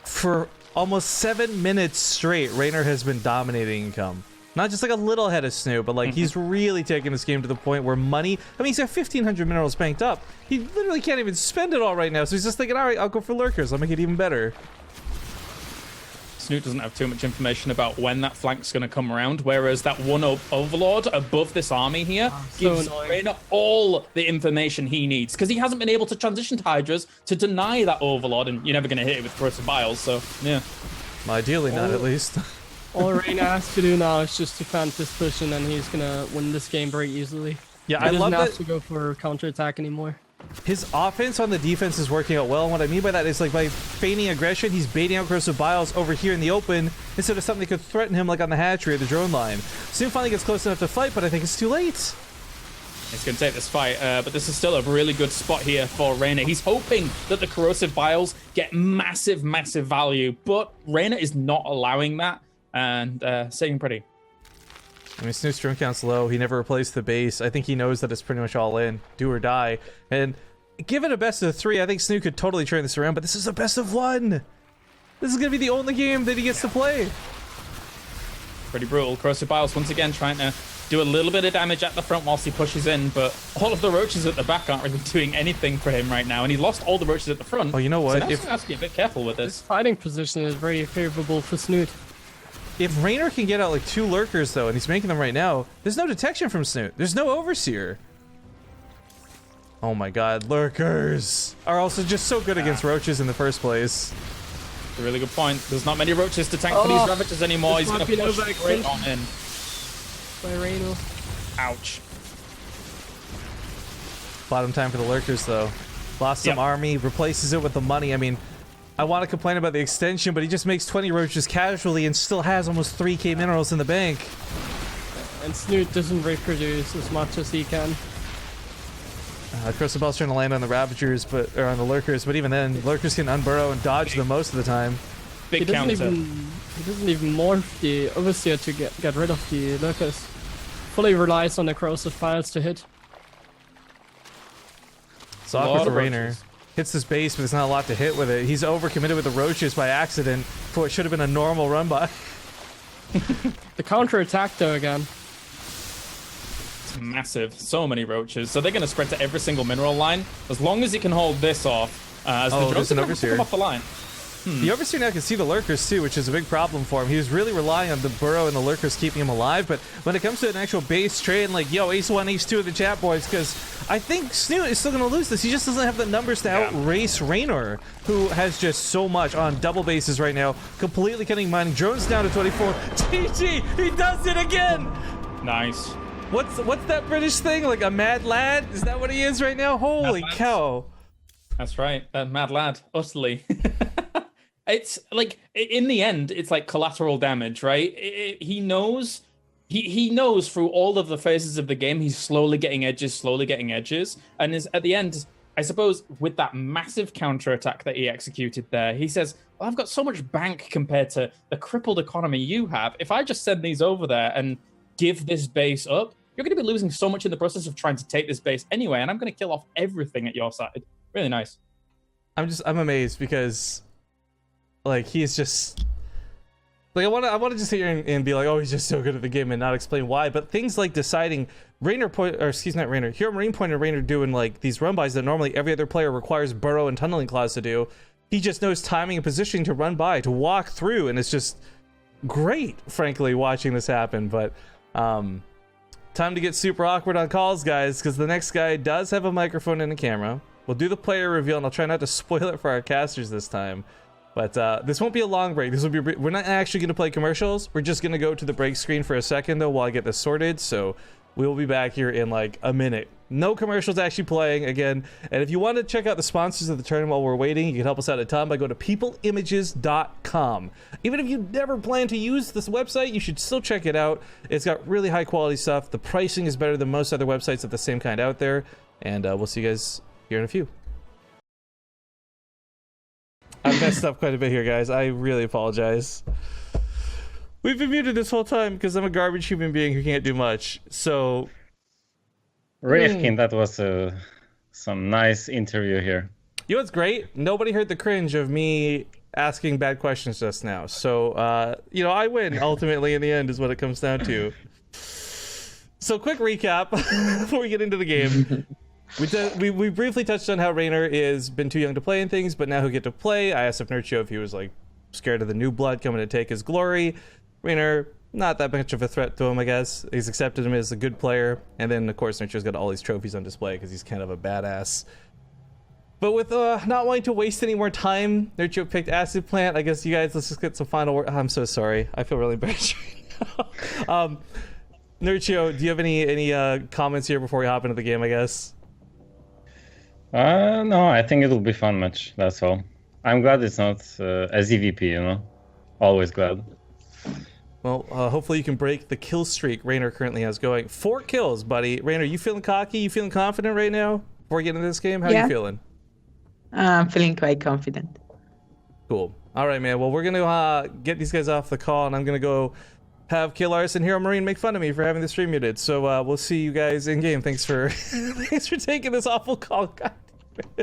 For almost 7 minutes straight, Raynor has been dominating income. Not just like a little ahead of Snoot, but like he's really taking this game to the point where money... I mean, he's got 1,500 minerals banked up. He literally can't even spend it all right now. So he's just thinking, all right, I'll go for lurkers. I'll make it even better. Snoot doesn't have too much information about when that flank's going to come around, whereas that one Overlord above this army here gives Raynor all the information he needs, because he hasn't been able to transition to Hydras to deny that Overlord, and you're never going to hit it with Corrosive Biles, so, yeah. Well, ideally not, at least. All Raynor has to do now is just defend this push, and then he's going to win this game very easily. Yeah, he I love doesn't have that to go for counterattack anymore. his offense on the defense is working out well. And what I mean by that is, like, by feigning aggression, he's baiting out Corrosive Biles over here in the open instead of something that could threaten him, like on the hatchery or the drone line. Snoot finally gets close enough to fight, but I think it's too late. He's going to take this fight, but this is still a really good spot here for Raynor. He's hoping that the Corrosive Biles get massive, massive value, but Raynor is not allowing that, and saving pretty. I mean, Snoot's drone count's low. He never replaced the base. I think he knows that it's pretty much all in. Do or die. And given a best of 3, I think Snoot could totally turn this around, but this is a best of 1. This is going to be the only game that he gets to play. Pretty brutal. Corrosive Biles once again trying to do a little bit of damage at the front whilst he pushes in, but all of the roaches at the back aren't really doing anything for him right now, and he lost all the roaches at the front. Oh, you know what? So he has to be a bit careful with this. His fighting position is very favorable for Snoot. If Raynor can get out like 2 lurkers, though, and he's making them right now, there's no detection from Snoot. There's no overseer. Oh my god, lurkers are also just so good against roaches in the first place. A really good point. There's not many roaches to tank for these Ravagers anymore. He's going to push straight on in. By Raynor. Ouch. Bottom time for the lurkers, though. Lost some army, replaces it with the money. I mean, I want to complain about the extension, but he just makes 20 roaches casually and still has almost 3k minerals in the bank. and Snoot doesn't reproduce as much as he can. Crystal Bell's trying to land on the Ravagers, or on the Lurkers, but even then, Lurkers can unburrow and dodge them most of the time. He Big doesn't counter. even morph the Overseer to get rid of the Lurkers. Fully relies on the corrosive files to hit. It's awkward Lot for of Raynor. roaches. Hits this base, but there's not a lot to hit with it. He's overcommitted with the Roaches by accident for what should have been a normal run by. The counter attack though again. It's massive. So many roaches. So they're going to spread to every single mineral line. As long as he can hold this off, as Oh, the there's drones an are going to Overseer. come off the line. The Overseer now can see the Lurkers too, which is a big problem for him. He was really relying on the Burrow and the Lurkers keeping him alive, but when it comes to an actual base trade, like, yo, Ace 1, Ace 2 in the chat, boys, because I think Snoot is still going to lose this. He just doesn't have the numbers to outrace Raynor, who has just so much on double bases right now, completely cutting mining. Drones down to 24. GG, he does it again! Nice. What's that British thing? Like a mad lad? Is that what he is right now? Holy Mad lads. cow. That's right. Mad lad. Utterly. It's like, in the end, it's like collateral damage, right? He knows... He knows through all of the phases of the game, he's slowly getting edges, and is at the end, I suppose, with that massive counterattack that he executed there, he says, well, I've got so much bank compared to the crippled economy you have. If I just send these over there and give this base up, you're going to be losing so much in the process of trying to take this base anyway, and I'm going to kill off everything at your side. Really nice. I'm amazed because, like, he's just... Like, I want to just sit here and be like, oh, he's just so good at the game and not explain why. But things like deciding Hero Marine pointed Raynor doing, like, these run bys that normally every other player requires burrow and tunneling claws to do. He just knows timing and positioning to run by, to walk through, and it's just great, frankly, watching this happen. But time to get super awkward on calls, guys, because the next guy does have a microphone and a camera. We'll do the player reveal, and I'll try not to spoil it for our casters this time. But this won't be a long break. This will be. We're not actually going to play commercials. We're just going to go to the break screen for a second, though, while I get this sorted. So we will be back here in like a minute. No commercials actually playing again. And if you want to check out the sponsors of the tournament while we're waiting, you can help us out a ton by going to PeopleImages.com. Even if you never plan to use this website, you should still check it out. It's got really high quality stuff. The pricing is better than most other websites of the same kind out there. And we'll see you guys here in a few. I messed up quite a bit here, guys. I really apologize. We've been muted this whole time because I'm a garbage human being who can't do much. So, Rifkin, that was some nice interview here. you know what's great? Nobody heard the cringe of me asking bad questions just now. So, I win ultimately in the end is what it comes down to. So, quick recap before we get into the game. We briefly touched on how Raynor is been too young to play in things, but now he'll get to play. I asked if Nerchio if he was like scared of the new blood coming to take his glory. Raynor, not that much of a threat to him, I guess. He's accepted him as a good player, and then of course Nerchio's got all these trophies on display because he's kind of a badass. But with not wanting to waste any more time, Nerchio picked Acid Plant. I guess you guys, let's just get some final word. I'm so sorry. I feel really embarrassed right now. Nerchio, do you have any comments here before we hop into the game? I guess. No, I think it'll be fun match. That's all. I'm glad it's not as EVP, you know. Always glad. Well, hopefully you can break the kill streak Raynor currently has going. 4 kills, buddy. Raynor, you feeling cocky? You feeling confident right now before we get into this game? How are you feeling? I'm feeling quite confident. Cool. All right, man. Well, we're gonna get these guys off the call, and I'm gonna go have Killars and Hero Marine make fun of me for having the stream muted. So we'll see you guys in game. Thanks for thanks for taking this awful call. God.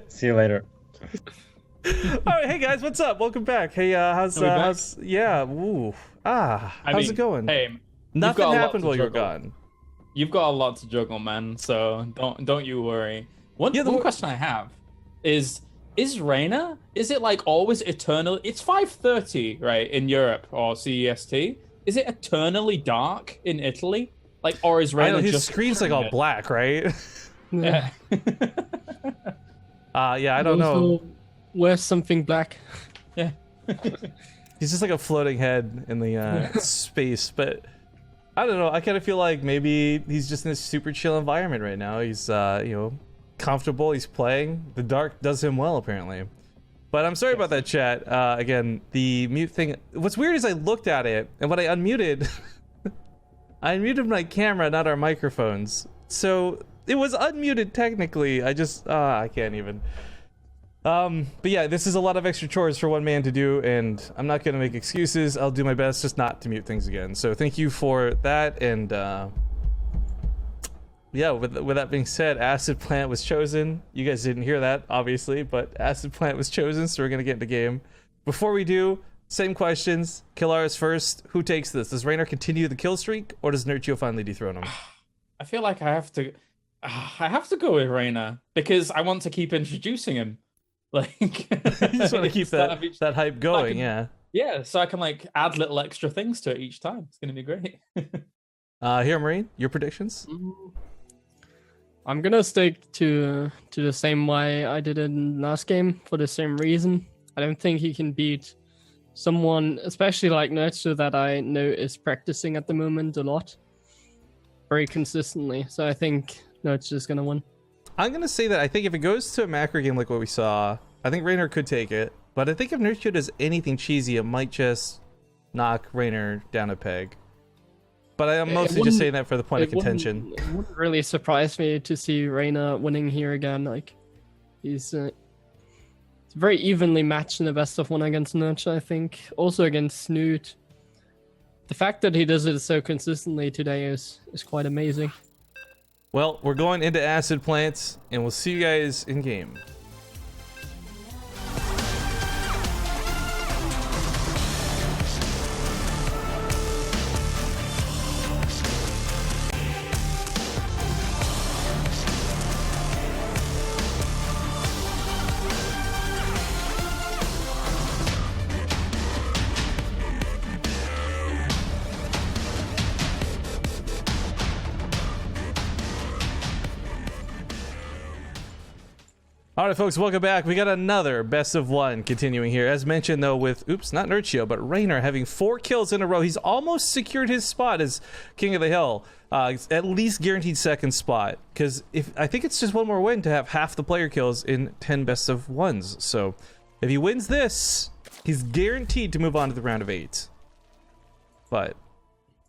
See you later. All right, hey guys, what's up? Welcome back. Hey, how's yeah? Ooh, how's it going? Hey, nothing happened while you were gone. You've got a lot to juggle, man. So don't you worry. One question I have is Raynor? Is it like always eternal? It's 5:30, right, in Europe or CEST. Is it eternally dark in Italy? Like, or is Raynor his just screen's like all black, right? Yeah. Yeah, I don't know. Wear something black. Yeah. He's just like a floating head in the space, but I don't know. I kind of feel like maybe he's just in a super chill environment right now. He's comfortable. He's playing. The dark does him well, apparently. But I'm sorry about that, chat. Again, the mute thing. What's weird is I looked at it, and when I unmuted, I muted my camera, not our microphones. So it was unmuted technically. I can't even. But yeah, this is a lot of extra chores for one man to do, and I'm not gonna make excuses. I'll do my best just not to mute things again. So thank you for that, and yeah, with that being said, Acid Plant was chosen. You guys didn't hear that, obviously, but Acid Plant was chosen, so we're gonna get into game. Before we do, same questions. Killaris first. Who takes this? Does Raynor continue the kill streak, or does Nerchio finally dethrone him? I feel like I have to go with Raynor because I want to keep introducing him. Like, You just want to keep that hype going, yeah. Yeah, so I can like add little extra things to it each time. It's gonna be great. Here, Marine, your predictions? I'm gonna stick to the same way I did in last game for the same reason. I don't think he can beat someone, especially like Nerchio, that I know is practicing at the moment a lot, very consistently. So I think Nerchio's gonna win. I'm gonna say that I think if it goes to a macro game like what we saw, I think Raynor could take it. But I think if Nerchio does anything cheesy, it might just knock Raynor down a peg. But I'm mostly just saying that for the point of contention. It wouldn't really surprise me to see Raynor winning here again. Like, he's very evenly matched in the best of one against Nerchio, I think. Also against Snoot. The fact that he does it so consistently today is quite amazing. Well, we're going into Acid Plants, and we'll see you guys in game. All right, folks, welcome back. We got another best of one continuing here. As mentioned, though, with, not Nerchio, but Raynor having 4 kills in a row. He's almost secured his spot as King of the Hill. At least guaranteed second spot. Because I think it's just one more win to have half the player kills in 10 best of ones. So if he wins this, he's guaranteed to move on to the round of 8. But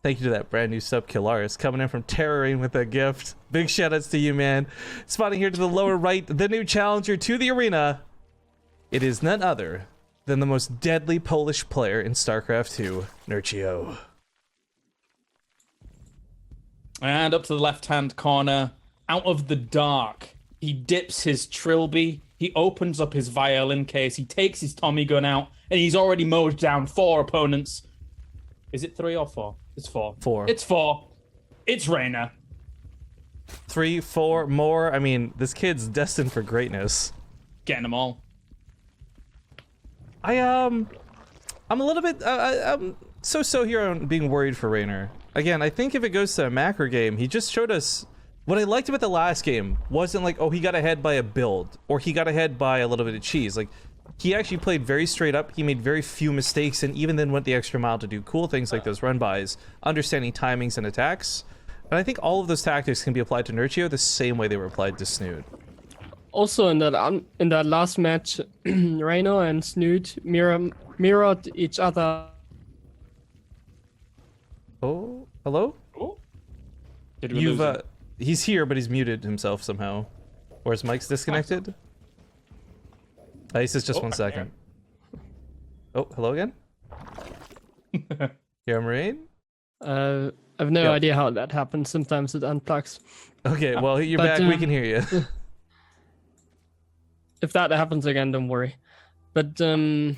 thank you to that brand new sub, Killaris, coming in from Terroring with a gift. Big shoutouts to you, man. Spotting here to the lower right, the new challenger to the arena. It is none other than the most deadly Polish player in StarCraft 2, Nerchio. And up to the left-hand corner, out of the dark, he dips his trilby, he opens up his violin case, he takes his Tommy gun out, and he's already mowed down 4 opponents. Is it 3 or 4? It's 4. 4. It's 4. It's Raynor. 3, 4 more. I mean, this kid's destined for greatness. Getting them all. I'm a little bit, I'm so here on being worried for Raynor. Again, I think if it goes to a macro game, he just showed us what I liked about the last game wasn't like, oh, he got ahead by a build or he got ahead by a little bit of cheese. Like, he actually played very straight up. He made very few mistakes and even then went the extra mile to do cool things like those run-bys, understanding timings and attacks. And I think all of those tactics can be applied to Nerchio the same way they were applied to Snoot. Also, in that last match, Raynor and Snoot mirrored each other. Oh, hello? Oh. Did we lose him? He's here, but he's muted himself somehow. Or his mic's disconnected? He says just 1 second. Oh, hello again? Here, Marine? I have no idea how that happens. Sometimes it unplugs. Okay, well, you're back. We can hear you. If that happens again, don't worry. But the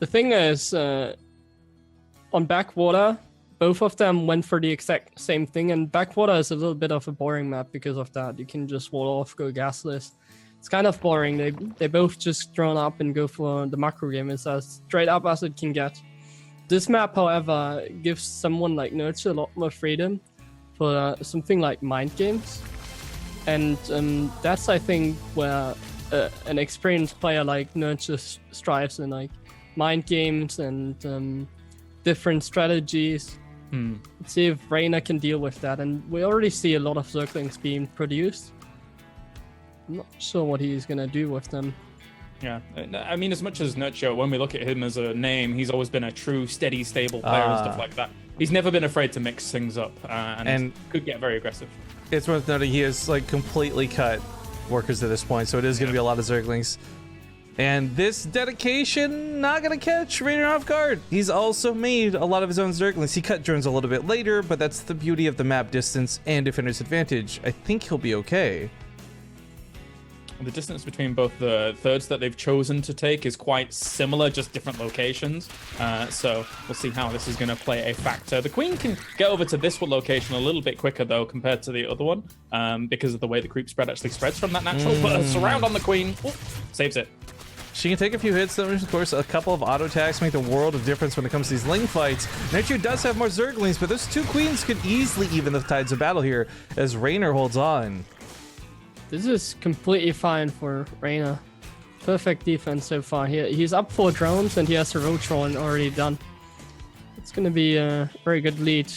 thing is, on Backwater, both of them went for the exact same thing, and Backwater is a little bit of a boring map because of that. You can just wall off, go gasless. It's kind of boring. They both just drawn up and go for the macro game. It's as straight up as it can get. This map, however, gives someone like Nerchio a lot more freedom for something like mind games. And that's, I think, where an experienced player like Nerchio strives in, like mind games and different strategies. Let's see if Raynor can deal with that. And we already see a lot of Zerglings being produced. I'm not sure what he's going to do with them. Yeah, I mean, as much as Nerchio, when we look at him as a name, he's always been a true, steady, stable player and stuff like that. He's never been afraid to mix things up, and could get very aggressive. It's worth noting he has like completely cut workers at this point, so it is going to be a lot of Zerglings. And this dedication not going to catch Raynor off guard. He's also made a lot of his own Zerglings. He cut drones a little bit later, but that's the beauty of the map distance and defender's advantage. I think he'll be okay. The distance between both the thirds that they've chosen to take is quite similar, just different locations. So we'll see how this is going to play a factor. The Queen can get over to this location a little bit quicker, though, compared to the other one, because of the way the creep spread actually spreads from that natural. But a surround on the Queen saves it. She can take a few hits, though. Of course, a couple of auto attacks make the world of difference when it comes to these Ling fights. Nerchio does have more Zerglings, but those two Queens could easily even the tides of battle here as Raynor holds on. This is completely fine for Raynor. Perfect defense so far. He's up 4 drones and he has a Rotron already done. It's going to be a very good lead.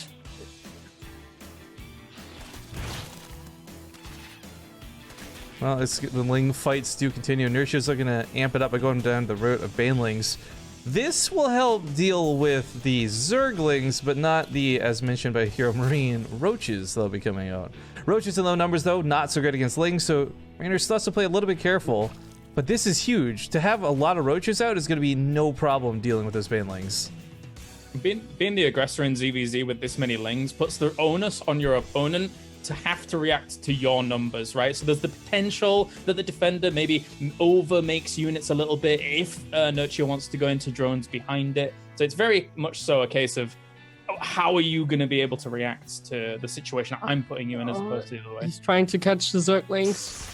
Well, the Ling fights do continue. Nerchio's looking to amp it up by going down the route of Banelings. This will help deal with the Zerglings, but not the, as mentioned by Hero Marine, Roaches that'll be coming out. Roaches in low numbers, though, not so good against Lings, so Raynor still has to play a little bit careful. But this is huge. To have a lot of Roaches out is going to be no problem dealing with those Banelings. Being the aggressor in ZVZ with this many Lings puts the onus on your opponent to have to react to your numbers, right? So there's the potential that the defender maybe over makes units a little bit if Nerchio wants to go into drones behind it. So it's very much so a case of how are you going to be able to react to the situation I'm putting you in as opposed to the other way. He's trying to catch the Zerglings.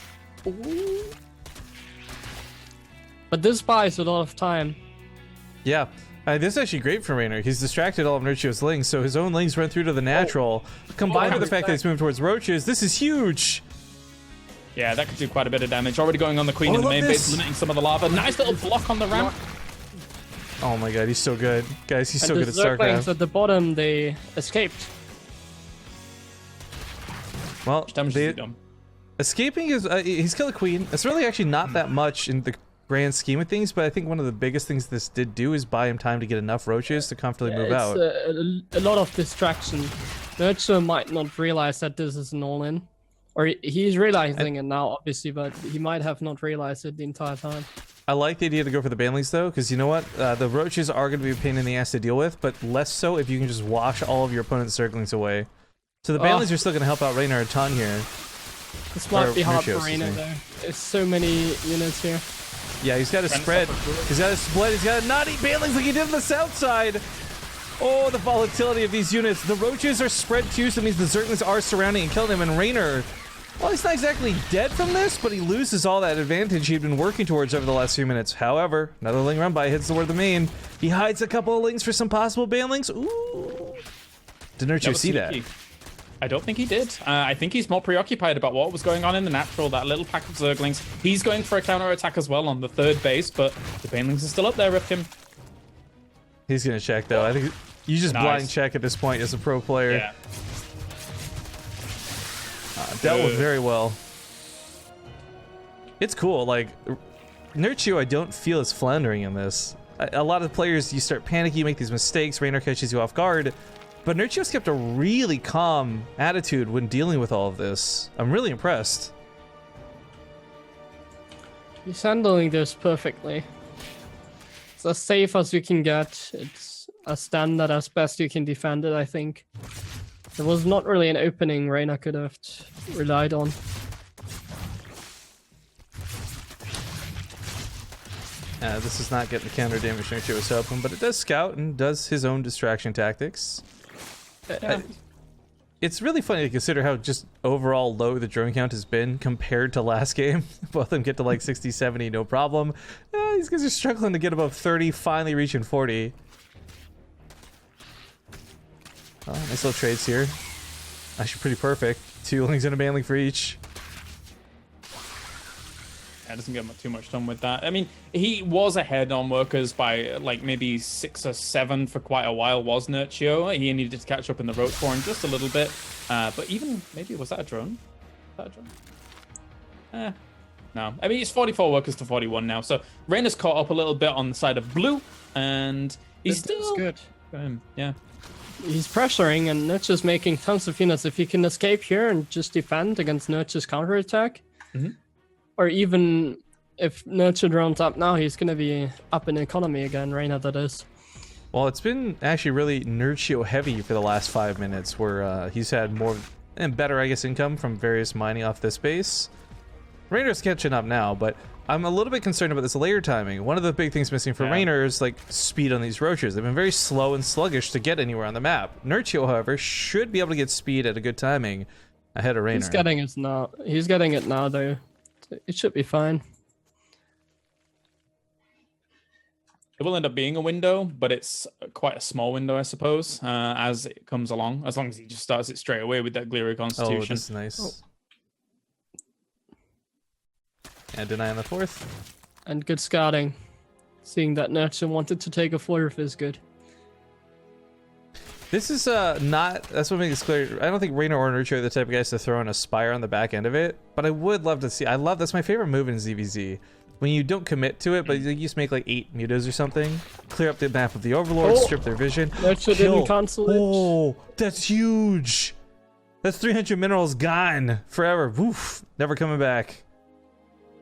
But this buys a lot of time. Yeah. This is actually great for Raynor. He's distracted all of Nerchio's Lings, so his own Lings run through to the natural. Combined with the fact that he's moving towards Roaches, this is huge. Yeah, that could do quite a bit of damage. Already going on the Queen in the main base, limiting some of the lava. Nice little block on the ramp. Oh my god, he's so good. Guys, he's so good at StarCraft. StarCraft. At the bottom, they escaped. Well, escaping is... he's killed a Queen. It's really actually not that much in the grand scheme of things, but I think one of the biggest things this did do is buy him time to get enough Roaches to comfortably move out. A lot of distraction. Nerchio might not realize that this is an all-in. Or he's realizing it now, obviously, but he might have not realized it the entire time. I like the idea to go for the Banelings, though, because you know what? The Roaches are going to be a pain in the ass to deal with, but less so if you can just wash all of your opponent's Zerglings away. So the Banelings are still going to help out Raynor a ton here. This might be hard for Raynor, though. There's so many units here. Yeah, he's got a spread. He's got a split. He's got a not eat Banelings like he did on the south side. Oh, the volatility of these units. The Roaches are spread too, so it means the Zerglings are surrounding and killing him. And Raynor, well, he's not exactly dead from this, but he loses all that advantage he'd been working towards over the last few minutes. However, another Ling run by hits toward the main. He hides a couple of Lings for some possible Banelings. Ooh. Did Nerchio see that? I don't think he did. I think he's more preoccupied about what was going on in the natural, that little pack of Zerglings. He's going for a counter-attack as well on the third base, but the Banelings are still up there with him. He's going to check, though. I think you just blind check at this point as a pro player. Yeah. Dealt with very well. It's cool. Like, Nerchio, I don't feel is floundering in this. A lot of players, you start panicking, you make these mistakes, Raynor catches you off guard. But Nerchio's kept a really calm attitude when dealing with all of this. I'm really impressed. He's handling this perfectly. It's as safe as you can get. It's as standard as best you can defend it, I think. There was not really an opening Raynor could have relied on. This is not getting the counter damage Nerchio was hoping, but it does scout and does his own distraction tactics. It's really funny to consider how just overall low the drone count has been compared to last game. Both of them get to like 60, 70, no problem. These guys are struggling to get above 30, finally reaching 40. Oh, nice little trades here. Actually pretty perfect. 2 Lings and a Banling for each. Yeah, doesn't get too much done with that. I mean, he was ahead on workers by like maybe 6 or 7 for quite a while, was Nerchio. He needed to catch up in the road for him just a little bit. But even, maybe, was that a drone? Was that a drone? No. I mean, it's 44 workers to 41 now. So Raynor's caught up a little bit on the side of blue, and he's still good. Yeah. he's pressuring, and Nerchio's making tons of units. If he can escape here and just defend against Nerchio's counterattack, or even if Nerchio drones up now, he's going to be up in economy again, Raynor that is. Well, it's been actually really Nerchio heavy for the last 5 minutes, where he's had more and better, I guess, income from various mining off this base. Raynor's catching up now, but I'm a little bit concerned about this layer timing. One of the big things missing for Raynor is like speed on these roaches. They've been very slow and sluggish to get anywhere on the map. Nerchio, however, should be able to get speed at a good timing ahead of Raynor. He's getting it now. He's getting it now, though. It should be fine. It will end up being a window, but it's quite a small window, I suppose, as it comes along. As long as he just starts it straight away with that Glirio Constitution. Oh, this is nice. And deny on the 4th. And good scouting. Seeing that Nerchio wanted to take a 4th is good. This is not, that's what makes it clear. I don't think Raynor or Nerchio are the type of guys to throw in a Spire on the back end of it, but I would love to see, that's my favorite move in ZVZ. When you don't commit to it, but you just make like 8 mutas or something, clear up the map of the Overlord, strip their vision. Nerchio didn't cancel it. Oh, that's huge. That's 300 minerals gone forever. Woof, never coming back.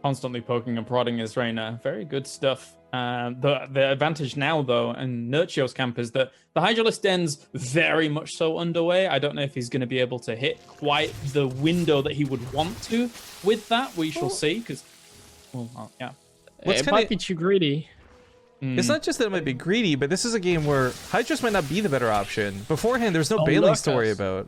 Constantly poking and prodding his Raynor. Very good stuff. The advantage now, though, in Nerchio's camp is that the Hydralisk Den's very much so underway. I don't know if he's going to be able to hit quite the window that he would want to with that. We shall see, because, yeah. It might be too greedy. It's not just that it might be greedy, but this is a game where Hydras might not be the better option. Beforehand, there's no Banelings to worry about.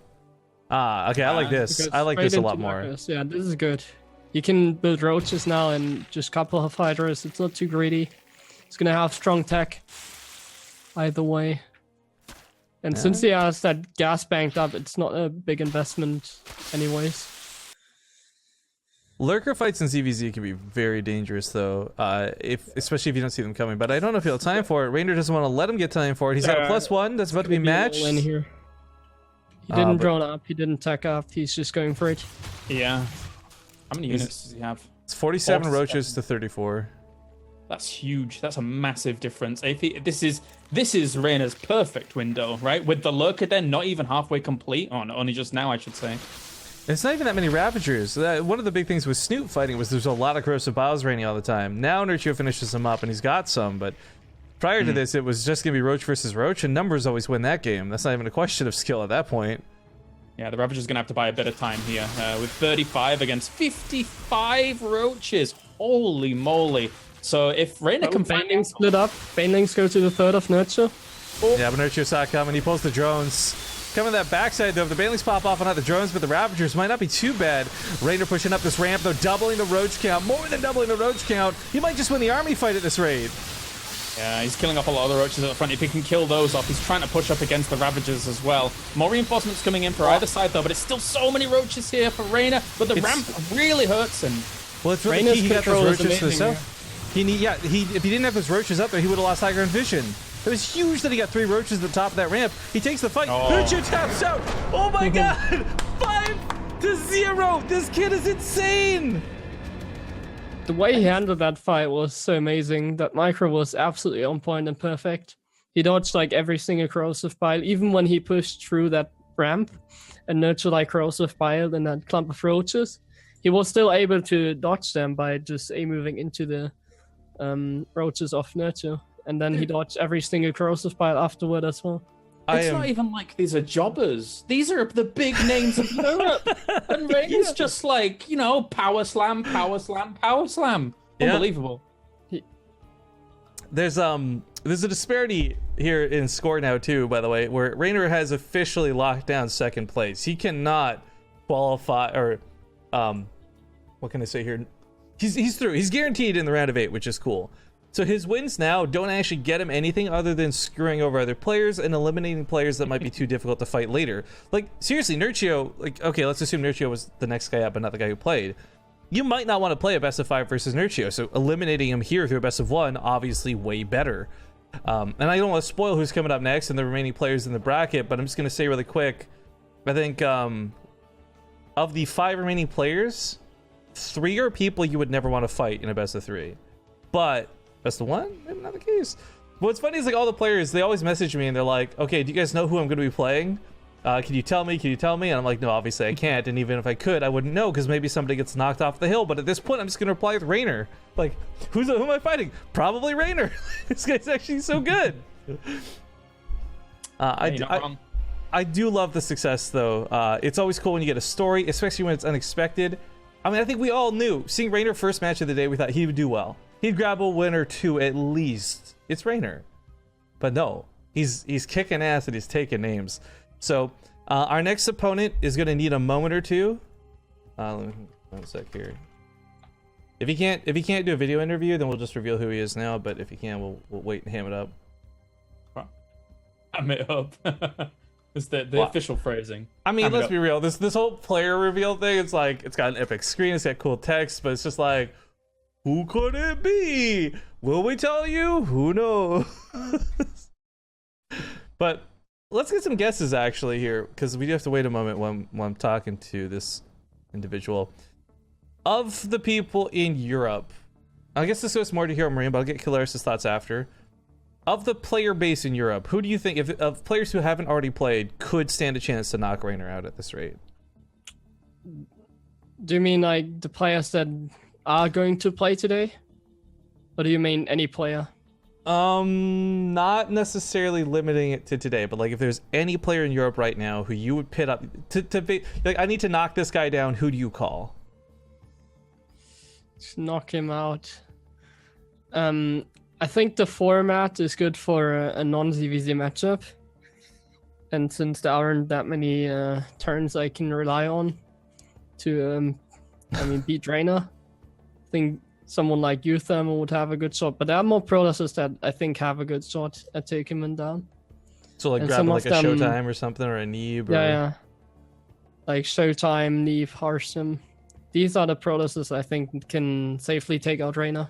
Ah, okay, I like this. I like this a lot more. Yeah, this is good. You can build roaches now and just couple of Hydras. It's not too greedy. It's gonna have strong tech either way. And since he has that gas banked up, it's not a big investment anyways. Lurker fights in ZVZ can be very dangerous, though, especially if you don't see them coming. But I don't know if he'll have time for it. Raynor doesn't want to let him get time for it. He's got a +1 that's about to be matched. In here. He didn't drone up. He didn't tech up. He's just going for it. Yeah. How many units does he have? It's 47 roaches to 34. That's huge. That's a massive difference. This is Raynor's perfect window, right? With the Lurker Den not even halfway complete. Oh, no, only just now, I should say. It's not even that many Ravagers. One of the big things with Snoot fighting was there's a lot of corrosive biles raining all the time. Now Nerchio finishes him up, and he's got some, but prior to this, it was just going to be Roach versus Roach, and numbers always win that game. That's not even a question of skill at that point. Yeah, the Ravager's going to have to buy a bit of time here. With 35 against 55 Roaches. Holy moly. So if Raynor can Banelings split up, Banelings go to the 3rd of Nerchio. Yeah, but Nerchio saw it coming. He pulls the drones. Coming that backside, though, if the Banelings pop off on not the drones, but the Ravagers might not be too bad. Raynor pushing up this ramp, though, doubling the Roach count. More than doubling the Roach count. He might just win the army fight at this rate. Yeah, he's killing off a lot of the Roaches at the front. If he can kill those off, he's trying to push up against the Ravagers as well. More reinforcements coming in for either side, though, but it's still so many Roaches here for Raynor, but the ramp really hurts him. Well, it's really key he got those Roaches to the south. If he didn't have those Roaches up there, he would have lost high ground vision. It was huge that he got 3 Roaches at the top of that ramp. He takes the fight. Nerchio taps out. Oh my god! 5-0. This kid is insane. The way he handled that fight was so amazing. That micro was absolutely on point and perfect. He dodged like every single corrosive bile, even when he pushed through that ramp and Nerchio like corrosive bile and that clump of roaches. He was still able to dodge them by just moving into the roaches off Nerchio. And then he dodged every single corrosive bile afterward as well. It's not even like these are jobbers. These are the big names of Europe. And Raynor's just like, power slam, power slam, power slam. Unbelievable. There's a disparity here in score now too, by the way, where Raynor has officially locked down 2nd place. He cannot qualify, or what can I say here? He's through. He's guaranteed in the round of 8, which is cool. So his wins now don't actually get him anything other than screwing over other players and eliminating players that might be too difficult to fight later. Like, seriously, Nerchio, okay, let's assume Nerchio was the next guy up and not the guy who played. You might not want to play a best of 5 versus Nerchio, so eliminating him here through a best of 1, obviously way better. And I don't want to spoil who's coming up next and the remaining players in the bracket, but I'm just going to say really quick, I think of the 5 remaining players, 3 are people you would never want to fight in a best of 3. But best of 1, maybe not the case. What's funny is like all the players, they always message me and they're like, okay, do you guys know who I'm going to be playing? Can you tell me? Can you tell me? And I'm like, no, obviously I can't. And even if I could, I wouldn't know because maybe somebody gets knocked off the hill. But at this point, I'm just going to reply with Raynor. Like, who am I fighting? Probably Raynor. This guy's actually so good. I do love the success, though. It's always cool when you get a story, especially when it's unexpected. I mean, I think we all knew. Seeing Raynor first match of the day, we thought he would do well. He'd grab a win or two at least. It's Raynor. But no, he's kicking ass and he's taking names. So our next opponent is going to need a moment or two. Let me, 1 sec here. If he can't do a video interview, then we'll just reveal who he is now. But if he can, we'll wait and ham it up. Ham it up. It's the official phrasing. I mean, let's be real. This whole player reveal thing, it's like it's got an epic screen, it's got cool text, but it's just like, who could it be? Will we tell you? Who knows? But let's get some guesses actually here, because we do have to wait a moment when I'm talking to this individual. Of the people in Europe, I guess this goes more to Hero Marine, but I'll get Killaris' thoughts after. Of the player base in Europe, who do you think, of players who haven't already played, could stand a chance to knock Raynor out at this rate? Do you mean like the players that are going to play today? Or do you mean any player? Not necessarily limiting it to today, but like if there's any player in Europe right now who you would pit up to be like, I need to knock this guy down, who do you call? Just knock him out. I think the format is good for a non-ZVZ matchup. And since there aren't that many turns I can rely on to, beat Raynor, I think someone like Uthermal would have a good shot. But there are more Prolosses that I think have a good shot at taking him down. So like grab like a Showtime or something, or a Neeb? Yeah. Like Showtime, Neeb, Harstem. These are the Prolosses I think can safely take out Raynor.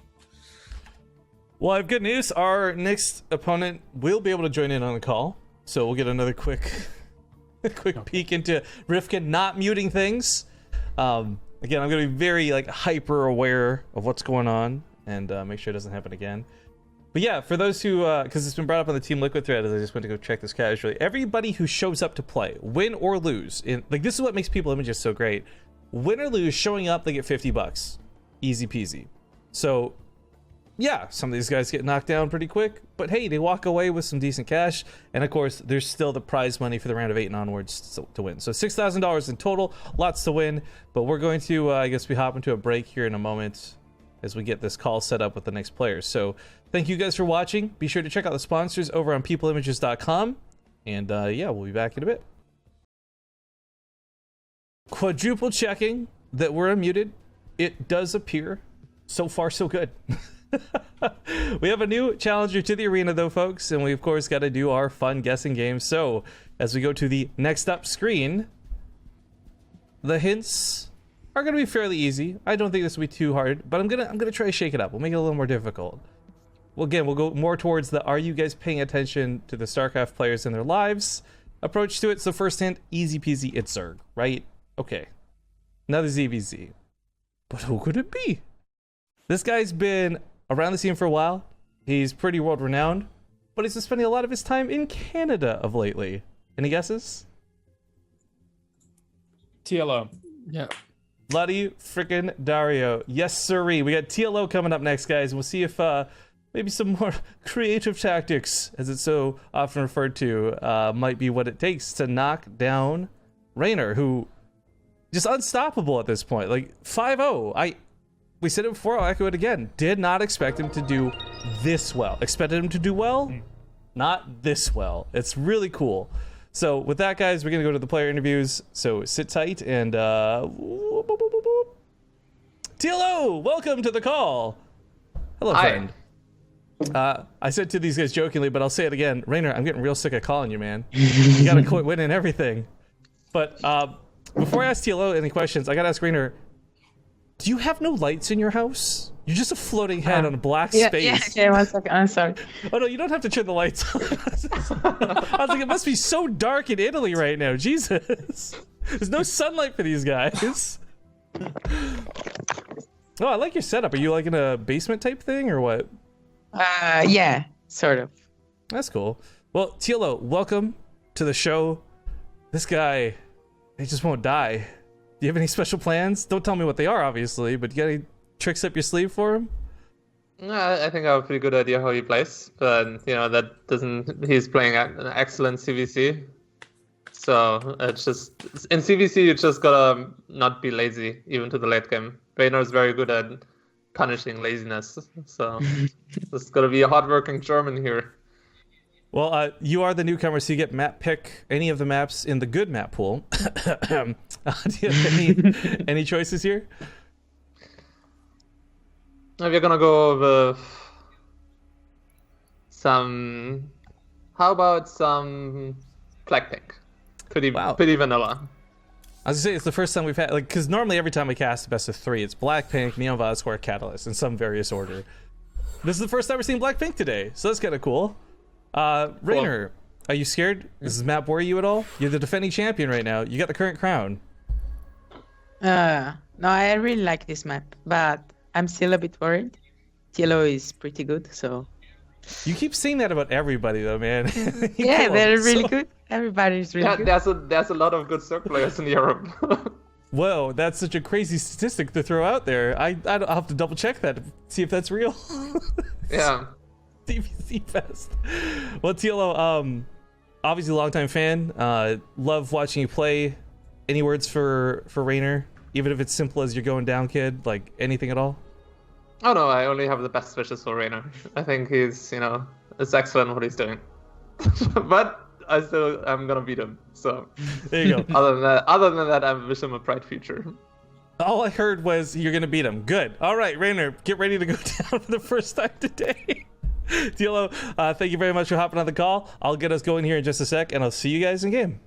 Well, I have good news. Our next opponent will be able to join in on the call. So we'll get another quick peek into Rifkin not muting things. Again, I'm going to be very like hyper aware of what's going on and make sure it doesn't happen again. But yeah, for those who, because it's been brought up on the Team Liquid thread, as I just went to go check this casually, everybody who shows up to play, win or lose, like this is what makes PeopleImages so great. Win or lose, showing up, they get $50. Easy peasy. So yeah, some of these guys get knocked down pretty quick, but hey, they walk away with some decent cash. And of course, there's still the prize money for the round of 8 and onwards to win. So $6,000 in total, lots to win. But we're going to, I guess we hop into a break here in a moment as we get this call set up with the next players. So thank you guys for watching. Be sure to check out the sponsors over on PeopleImages.com. And yeah, we'll be back in a bit. Quadruple checking that we're unmuted. It does appear. So far, so good. We have a new challenger to the arena though, folks, and we of course got to do our fun guessing game. So as we go to the next up screen, the hints are going to be fairly easy. I don't think this will be too hard, but I'm gonna try to shake it up. We'll make it a little more difficult. Well, again, we'll go more towards the are you guys paying attention to the StarCraft players in their lives approach to it. So first hint, easy peasy, it's Zerg, right? Okay, another ZVZ, but who could it be? This guy's been around the scene for a while. He's pretty world renowned, but he's been spending a lot of his time in Canada of lately. Any guesses? TLO. Yeah. Bloody freaking Dario. Yes, sirree. We got TLO coming up next, guys. We'll see if maybe some more creative tactics, as it's so often referred to, might be what it takes to knock down Raynor, who just unstoppable at this point. Like 5-0. We said it before, I'll echo it again. Did not expect him to do this well. Expected him to do well, not this well. It's really cool. So with that, guys, we're going to go to the player interviews. So sit tight and TLO, welcome to the call. Hello, friend. I said to these guys jokingly, but I'll say it again. Raynor, I'm getting real sick of calling you, man. You got to quit winning everything. But before I ask TLO any questions, I got to ask Raynor, do you have no lights in your house? You're just a floating head on a black space. Yeah, 1 second. I'm sorry. Oh no, you don't have to turn the lights on. I was like, it must be so dark in Italy right now. Jesus. There's no sunlight for these guys. Oh, I like your setup. Are you like in a basement type thing or what? Yeah. Sort of. That's cool. Well, Tilo, welcome to the show. This guy, he just won't die. Do you have any special plans? Don't tell me what they are, obviously, but you got any tricks up your sleeve for him? I think I have a pretty good idea how he plays, but that doesn't. He's playing an excellent CVC, so it's just in CVC you just gotta not be lazy even to the late game. Raynor is very good at punishing laziness, so it's gotta be a hardworking German here. Well, you are the newcomer, so you get map pick any of the maps in the good map pool. Do you have any choices here? We're gonna go with some. How about some Blackpink? Pretty vanilla. I was gonna say it's the first time we've had because normally every time we cast the best of 3, it's Blackpink, Neon Violet, Catalyst in some various order. This is the first time we're seeing Blackpink today, so that's kind of cool. Raynor, are you scared? Does this map worry you at all? You're the defending champion right now. You got the current crown. No, I really like this map, but I'm still a bit worried. Tilo is pretty good, so. You keep saying that about everybody, though, man. Yeah, they're really good. Everybody's really good. There's a lot of good Circ players in Europe. Whoa, that's such a crazy statistic to throw out there. I'll have to double check that to see if that's real. Yeah. DVC Fest. Well, Tilo, obviously a longtime fan. Love watching you play. Any words for Raynor? Even if it's simple as you're going down, kid? Like, anything at all? Oh no, I only have the best wishes for Raynor. I think he's, it's excellent what he's doing. But I'm gonna beat him. So there you go. Other than that, I wish him a bright future. All I heard was you're gonna beat him. Good. All right, Raynor, get ready to go down for the first time today. Tilo, thank you very much for hopping on the call. I'll get us going here in just a sec, and I'll see you guys in game.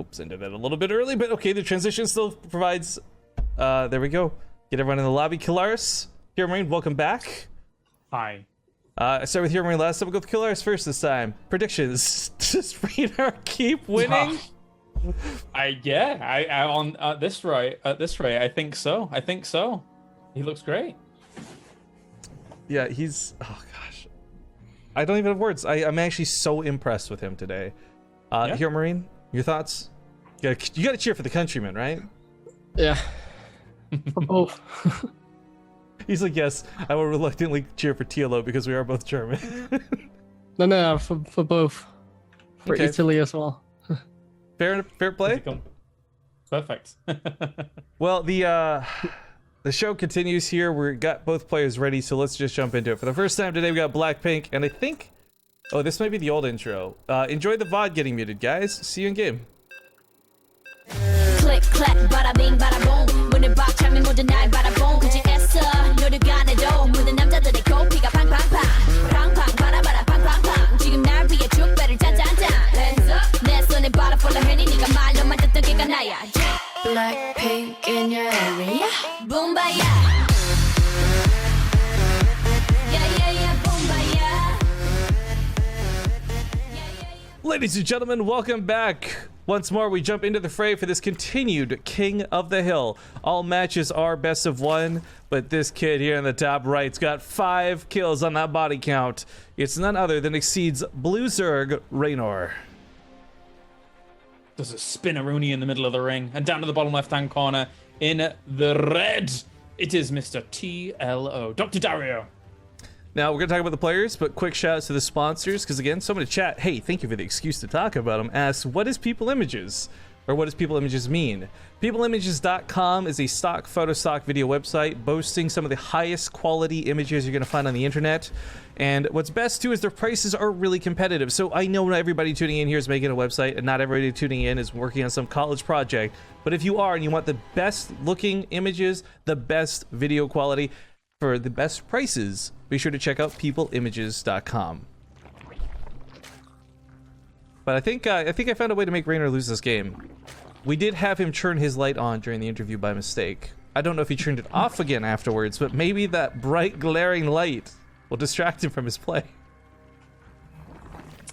Oops, ended that a little bit early, but okay, the transition still provides. There we go. Get everyone in the lobby. Killaris, Hero Marine, welcome back. Hi. I start with Hero Marine last time. We'll go with Killaris first this time. Predictions. Does Raynor keep winning? I on at this rate, I think so. He looks great. Yeah, he's. Oh gosh, I don't even have words. I'm actually so impressed with him today. Yeah. Hero Marine, your thoughts? You got to cheer for the countrymen, right? Yeah. For both. He's like, yes, I will reluctantly cheer for Tilo because we are both German. No, for both. For Okay. Italy as well. Fair play. Perfect. Well, the show continues here. We've got both players ready, so let's just jump into it. For the first time today, we got Blackpink, and I think, oh, this might be the old intro. Enjoy the VOD getting muted, guys. See you in game. Click, clack, bada bing, bada boom. 문을 박 차면 모두 날 바라본 그지 애써 노력안 해도 모든 남자들의 코피가 팡팡팡 팡팡 바라바라 팡팡팡 지금 날 위해 축배를 짠짠짠 Hands up 내 손에 바라 follow 해니 네가 말로만 듣던 걔가 나야 Blackpink in your area Boom baya Yeah, boom baya Ladies and gentlemen, welcome back. Once more, we jump into the fray for this continued King of the Hill. All matches are best of 1, but this kid here in the top right's got 5 kills on that body count. It's none other than Exceed's Blue Zerg Raynor. There's a spinneroonie in the middle of the ring, and down to the bottom left-hand corner in the red, it is Mr. TLO, Dr. Dario. Now, we're going to talk about the players, but quick shout-outs to the sponsors, because again, someone in chat, hey, thank you for the excuse to talk about them, asks, what is PeopleImages? Or what does PeopleImages mean? PeopleImages.com is a stock photo stock video website boasting some of the highest quality images you're going to find on the internet. And what's best, too, is their prices are really competitive. So I know not everybody tuning in here is making a website, and not everybody tuning in is working on some college project. But if you are, and you want the best-looking images, the best video quality, for the best prices, be sure to check out PeopleImages.com. But I think I found a way to make Raynor lose this game. We did have him turn his light on during the interview by mistake. I don't know if he turned it off again afterwards, but maybe that bright glaring light will distract him from his play.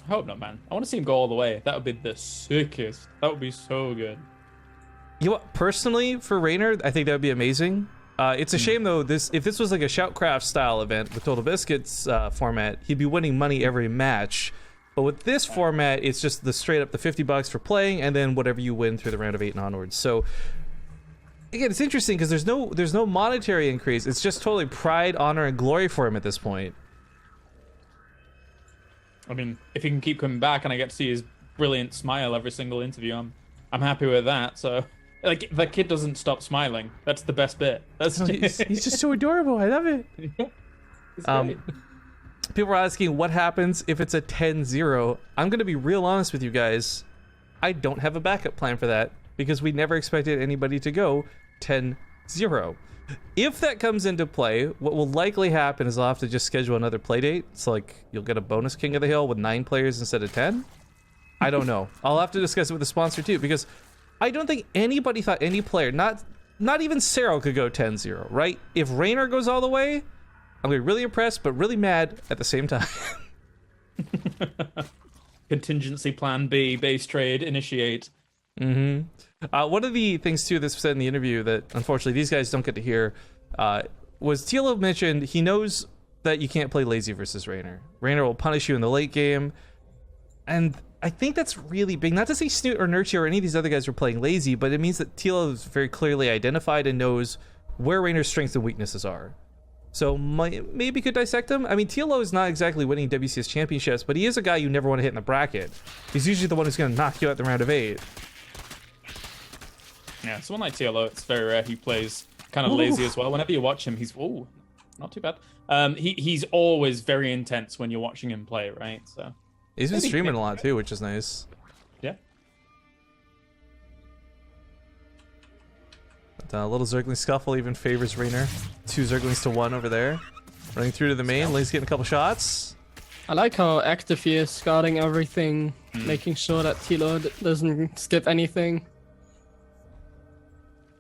I hope not, man. I want to see him go all the way. That would be the sickest. That would be so good. You know what? Personally, for Raynor, I think that would be amazing. It's a shame though. If this was like a Shoutcraft style event with Total Biscuits format, he'd be winning money every match. But with this format, it's just the straight up the $50 for playing, and then whatever you win through the round of 8 and onwards. So again, it's interesting because there's no monetary increase. It's just totally pride, honor, and glory for him at this point. I mean, if he can keep coming back and I get to see his brilliant smile every single interview, I'm happy with that. So, like, the kid doesn't stop smiling. That's the best bit. He's just so adorable. I love it. People are asking what happens if it's a 10-0. I'm going to be real honest with you guys. I don't have a backup plan for that because we never expected anybody to go 10-0. If that comes into play, what will likely happen is I'll have to just schedule another play date. So like you'll get a bonus King of the Hill with 9 players instead of 10. I don't know. I'll have to discuss it with the sponsor too, because I don't think anybody thought any player, not even Cyril, could go 10-0, right? If Raynor goes all the way, I'm gonna be really impressed, but really mad at the same time. Contingency plan B, base trade, initiate. One of the things too that's said in the interview that unfortunately these guys don't get to hear was Tilo mentioned he knows that you can't play lazy versus Raynor. Raynor will punish you in the late game, and I think that's really big. Not to say Snoot or Nerchio or any of these other guys were playing lazy, but it means that Tilo is very clearly identified and knows where Raynor's strengths and weaknesses are. So maybe could dissect him. I mean, Tilo is not exactly winning WCS championships, but he is a guy you never want to hit in the bracket. He's usually the one who's going to knock you out the round of 8. Yeah, someone like Tilo, it's very rare he plays kind of lazy as well. Whenever you watch him, he's not too bad. He's always very intense when you're watching him play, right? So he's been streaming a lot too, which is nice. Yeah. But, a little Zergling scuffle even favors Raynor. 2 Zerglings to 1 over there. Running through to the main, Lane's getting a couple shots. I like how active he is, guarding everything, making sure that Tilo doesn't skip anything.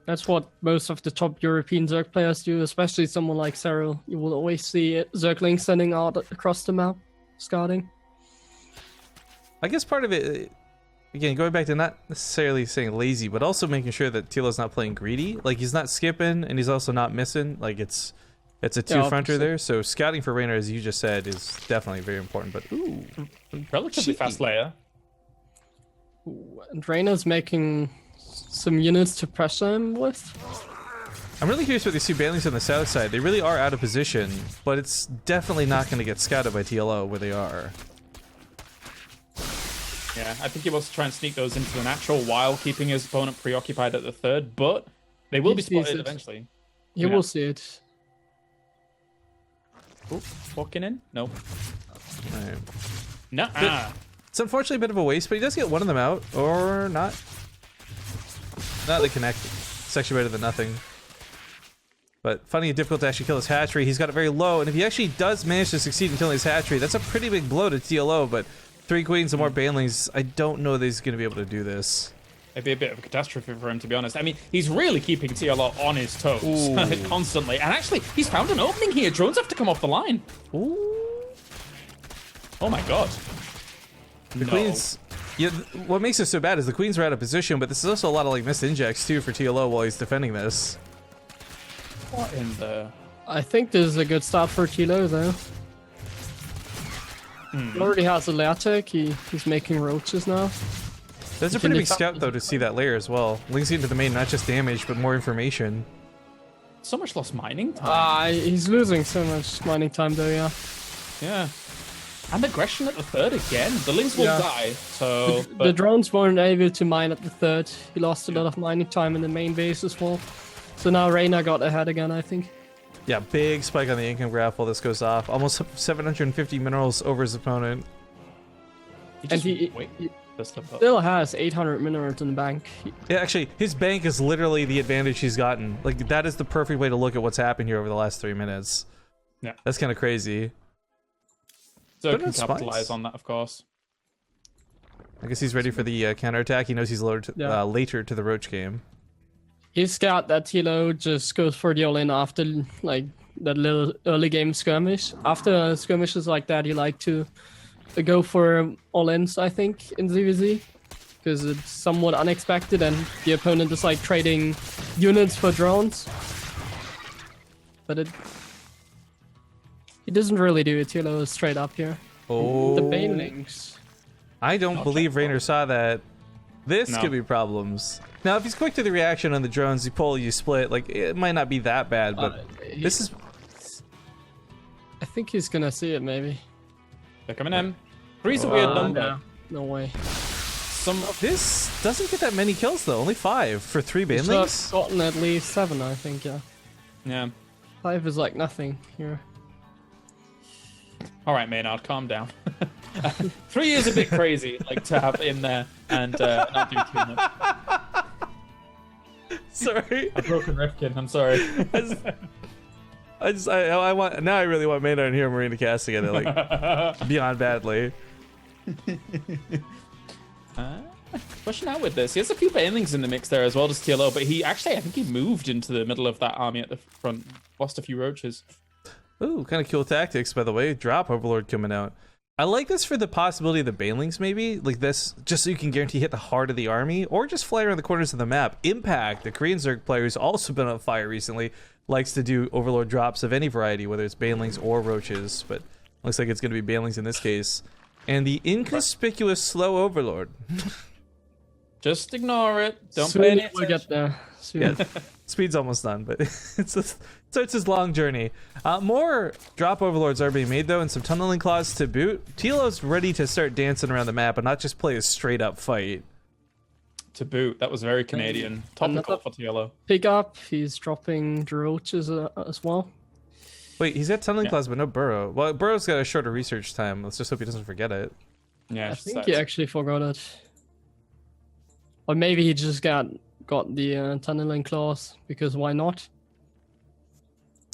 That's what most of the top European Zerg players do, especially someone like Cyril. You will always see Zerglings sending out across the map, scouting. I guess part of it, again, going back to not necessarily saying lazy, but also making sure that Tilo's not playing greedy. Like, he's not skipping, and he's also not missing. Like, it's a two-fronter there. So scouting for Raynor, as you just said, is definitely very important. But, ooh. Relatively fast layer. Ooh, and Raynor's making some units to pressure him with. I'm really curious what these 2 banelings on the south side. They really are out of position, but it's definitely not going to get scouted by TLO where they are. Yeah, I think he wants to try and sneak those into the natural while keeping his opponent preoccupied at the third, but they will be spotted eventually. You will see it. Ooh, walking in? No. Right. Nuh-uh. It's unfortunately a bit of a waste, but he does get one of them out, or not. Not they connect. It's actually better than nothing. But funny and difficult to actually kill his hatchery. He's got it very low, and if he actually does manage to succeed in killing his hatchery, that's a pretty big blow to TLO, but 3 queens and more banelings, I don't know that he's going to be able to do this. It'd be a bit of a catastrophe for him, to be honest. I mean, he's really keeping TLO on his toes constantly. And actually, he's found an opening here. Drones have to come off the line. Ooh. Oh my god. The queens... Yeah, what makes it so bad is the queens are out of position, but this is also a lot of like missed injects too for TLO while he's defending this. What in the... I think this is a good start for Tilo though. He already has a lair tech, he's making roaches now. That's a pretty big scout though to see that layer as well. Links into the main, not just damage, but more information. So much lost mining time. He's losing so much mining time though, yeah. Yeah. And aggression at the third again. The Lings will die, so... The drones weren't able to mine at the third. He lost a lot of mining time in the main base as well. So now Raynor got ahead again, I think. Yeah, big spike on the income graph while this goes off. Almost 750 minerals over his opponent. He still has 800 minerals in the bank. Yeah, actually, his bank is literally the advantage he's gotten. Like, that is the perfect way to look at what's happened here over the last 3 minutes. Yeah. That's kind of crazy. So can capitalize on that, of course. I guess he's ready for the counterattack. He knows he's later to the Roach game. He's scared that Tilo just goes for the all-in after like that little early game skirmish. After skirmishes like that, you like to go for all-ins, I think, in ZVZ. Because it's somewhat unexpected and the opponent is like trading units for drones. but it doesn't really do it. TLO is straight up here. Oh, The banelings. I don't believe Raynor saw that. This No. could be problems. Now, if he's quick to the reaction on the drones, you pull, you split. Like, it might not be that bad, but this is. I think he's gonna see it maybe. They're coming in. 3's a weird number. No way. This doesn't get that many kills though. Only 5 for 3 He's banelings. gotten at least 7, I think. Yeah. Yeah. 5 is like nothing here. All right, Maynard, calm down. 3 is a bit crazy, like to have in there and not do too much. Sorry. I've broken Rifkin. I'm sorry. I want now. I really want Maynard and here Marine to cast together, like beyond badly. Pushing out with this. He has a few banelings in the mix there as well, just TLO, but he actually, I think he moved into the middle of that army at the front, lost a few roaches. Ooh, kind of cool tactics, by the way. Drop Overlord coming out. I like this for the possibility of the banelings, maybe like this, just so you can guarantee hit the heart of the army, or just fly around the corners of the map. Impact, the Korean Zerg player who's also been on fire recently, likes to do Overlord drops of any variety, whether it's banelings or roaches, but looks like it's going to be banelings in this case. And the inconspicuous slow Overlord. Just ignore it. Don't Soon pay any we'll attention. get there. Soon. Yeah, speed's almost done, but starts his long journey. More drop overlords are being made though, and some tunneling claws to boot. Tilo's ready to start dancing around the map and not just play a straight up fight. To boot, that was very Canadian. Topical for TLO. Pick up. He's dropping the roaches as well. Wait, he's got tunneling claws, but no burrow. Well, burrow's got a shorter research time. Let's just hope he doesn't forget it. Yeah, I think he actually forgot it. Or maybe he just got the tunneling claws, because why not?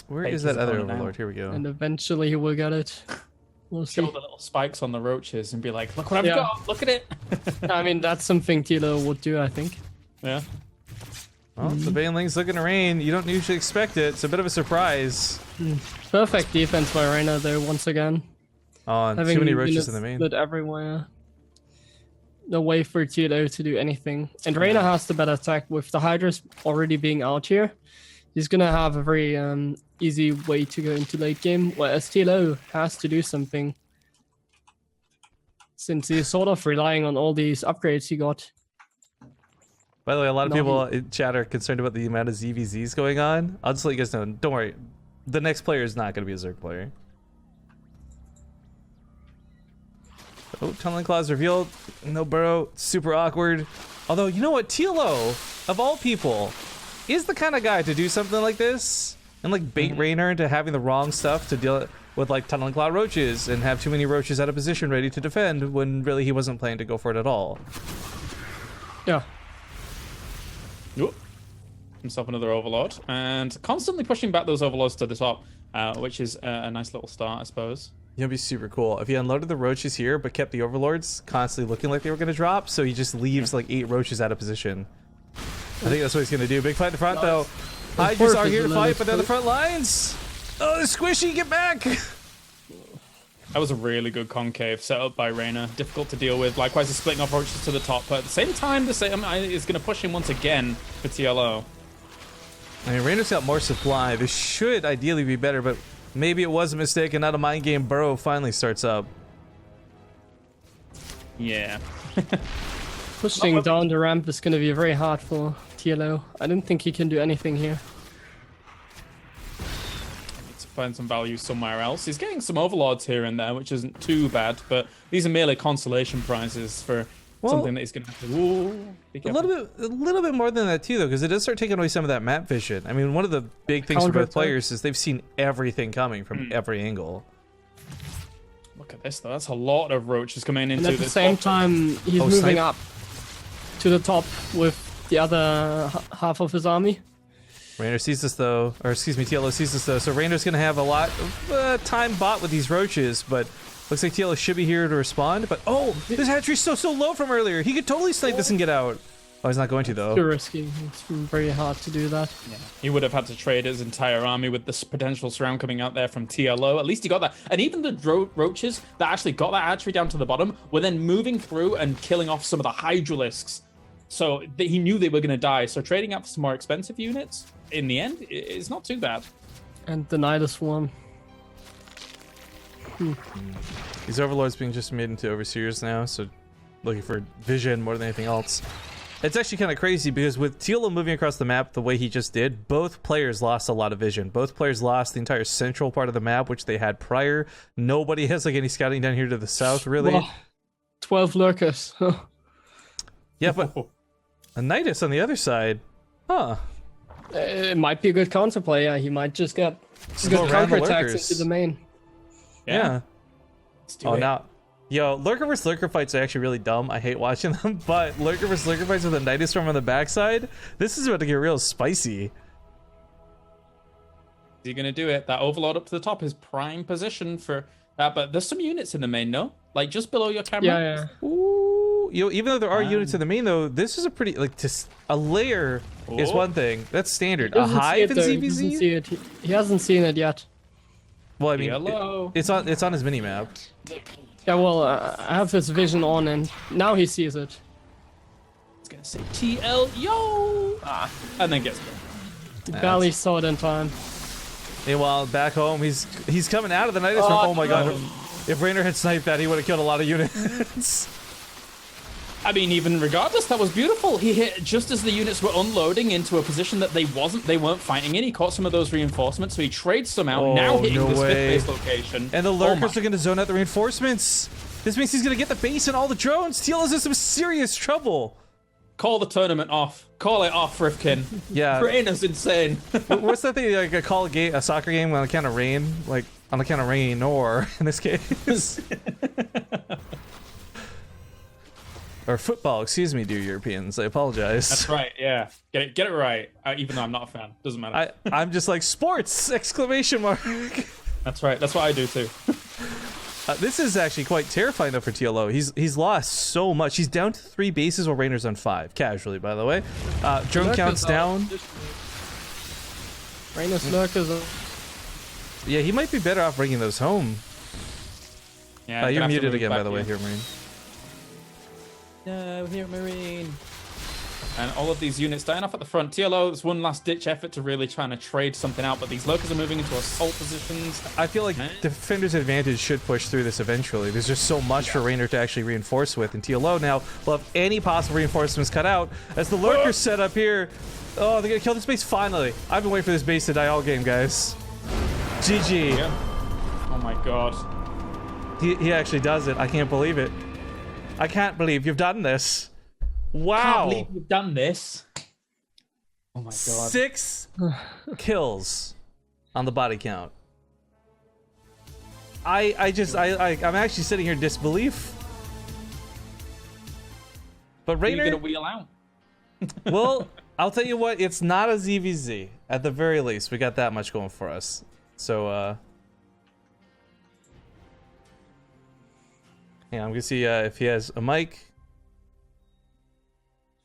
Where Hey, is he's that other going now. overlord? Here we go. And eventually he will get it. We'll see. show the little spikes on the roaches and be like, look what I've Yeah. got, look at it. I mean, that's something Tilo would do, I think. Yeah. Well, the banelings looking to rain. You don't usually expect it. It's a bit of a surprise. Perfect defense by Raynor there once again. Oh, and Having too many roaches units in the main. split everywhere. No way for Tilo to do anything. And Raynor has the better attack with the Hydras already being out here. He's gonna have a very easy way to go into late game, whereas Tilo has to do something. Since he's sort of relying on all these upgrades he got. By the way, a lot of No, people in chat are concerned about the amount of ZVZs going on. I'll just let you guys know. Don't worry. The next player is not going to be a Zerg player. Oh, tunneling claws revealed. No burrow. Super awkward. Although, you know what? TLO, of all people, is the kind of guy to do something like this and like bait Raynor into having the wrong stuff to deal with like tunneling claw roaches and have too many roaches out of position ready to defend when really he wasn't planning to go for it at all. Yeah. Oop. Himself another overlord and constantly pushing back those overlords to the top, which is a nice little start, I suppose. It'd be super cool if he unloaded the roaches here, but kept the overlords constantly looking like they were gonna drop. So he just leaves like 8 roaches out of position. I think that's what he's gonna do. Big fight in the front though. Hydras are here to fight, but they're the front lines. Oh, they're squishy! Get back! That was a really good concave set up by Raynor. Difficult to deal with. Likewise, he's splitting off roaches to the top, but at the same time, the same is going to push him once again for TLO. I mean, Raynor's got more supply. This should ideally be better, but maybe it was a mistake and not a mind game. Burrow finally starts up. Yeah. Pushing down the ramp is going to be very hard for TLO. I don't think he can do anything here. Needs to find some value somewhere else. He's getting some overlords here and there, which isn't too bad, but these are merely consolation prizes for something that he's going to have to... Ooh, be A careful. little bit more than that too, though, because it does start taking away some of that map vision. I mean, one of the big things for both Counter-attack. players is they've seen everything coming from every angle. Look at this, though. That's a lot of roaches coming into And at the this. same time, he's Oh, moving snipe. up to the top with the other half of his army. Raynor sees this though, or excuse me, TLO sees this though, so Raynor's gonna have a lot of time bought with these roaches, but looks like TLO should be here to respond, but oh, this hatchery's so low from earlier. He could totally snipe this and get out. Oh, he's not going to though. Too risky. It's very hard to do that. He would have had to trade his entire army with this potential surround coming out there from TLO. At least he got that. And even the roaches that actually got that archery down to the bottom were then moving through and killing off some of the hydralisks. So he knew they were going to die. So trading out for some more expensive units, in the end, is not too bad. And the Night is one. These overlords being just made into overseers now, so looking for vision more than anything else. It's actually kind of crazy because with Tealo moving across the map the way he just did, both players lost a lot of vision. Both players lost the entire central part of the map, which they had prior. Nobody has like any scouting down here to the south, really. Well, 12 lurkers. Yeah, but a Nidus on the other side, huh? It might be a good counterplay. Yeah, he might just get Slow good down the counterattacks lurkers. into the main. Yeah. Let's do Oh, it. now, yo, lurker versus lurker fights are actually really dumb. I hate watching them, but lurker versus lurker fights with a Nidus storm on the backside, this is about to get real spicy. Is he gonna do it? That overlord up to the top is prime position for that, but there's some units in the main, no? Like just below your camera. Yeah, yeah. Ooh, yo, even though there are units in the main, though, this is a pretty like a layer is Oh. one thing. That's standard. He A doesn't see hive it, in though. He doesn't ZVZ. see it. He hasn't seen it yet. Well, I mean, Hello. it's on his mini map. Yeah, well, I have his vision on, and now he sees it. It's gonna say TL yo, and then gets killed. He barely saw it in time. Meanwhile, back home, he's coming out of the Nidus storm. Oh my god! If Raynor had sniped that, he would have killed a lot of units. I mean, even regardless, that was beautiful. He hit just as the units were unloading into a position that they weren't fighting in. He caught some of those reinforcements, so he trades some out. Oh, now hitting no this way. fifth base location. And the Oh lurkers my. are going to zone out the reinforcements. This means he's going to get the base and all the drones. Teal is in some serious trouble. Call the tournament off. Call it off, Rifkin. Yeah. Raynor's insane. What's that thing, like a soccer game on account of rain? Like, on account of Raynor, in this case. Or football, excuse me, dear Europeans. I apologize. That's right. Yeah, get it right. Even though I'm not a fan, doesn't matter. I'm just like, sports! Exclamation mark! That's right. That's what I do too. This is actually quite terrifying though for TLO. He's lost so much. He's down to 3 bases while Raynor's on 5. Casually, by the way. Drone Lurkers count's are- down. Raynor's lurkers are... Yeah, he might be better off bringing those home. Yeah, You're gonna have to muted move again, back by the way, here. here, Marine. No, here, Marine. And all of these units dying off at the front. TLO, it's one last ditch effort to really trying to trade something out, but these lurkers are moving into assault positions. I feel like Defender's Advantage should push through this eventually. There's just so much for Raynor to actually reinforce with, and TLO now will have any possible reinforcements cut out as the lurkers set up here. Oh, they're gonna kill this base finally. I've been waiting for this base to die all game, guys. GG. Yeah. Oh my god. He actually does it. I can't believe it. I can't believe you've done this. Wow. Can't believe you've done this. Oh my god. 6 kills on the body count. I'm actually sitting here in disbelief. But Who are you Raynor, gonna wheel out? well, I'll tell you what, it's not a ZVZ. At the very least, we got that much going for us. So, yeah, I'm gonna see if he has a mic.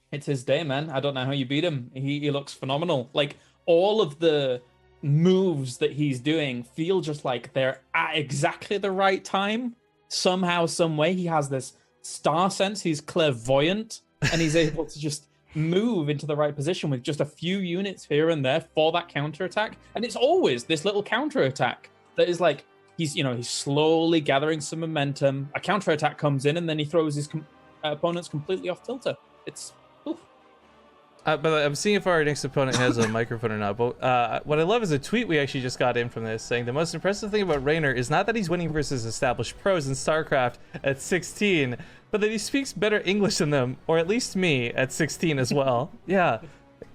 It's his day, man. I don't know how you beat him. He looks phenomenal. Like, all of the moves that he's doing feel just like they're at exactly the right time. Somehow, some way, he has this star sense. He's clairvoyant, and he's able to just move into the right position with just a few units here and there for that counterattack. And it's always this little counterattack that is like, he's slowly gathering some momentum. A counterattack comes in, and then he throws his opponents completely off tilter. It's But I'm seeing if our next opponent has a microphone or not. But what I love is a tweet we actually just got in from this saying the most impressive thing about Raynor is not that he's winning versus established pros in StarCraft at 16, but that he speaks better English than them, or at least me at 16 as well. Yeah.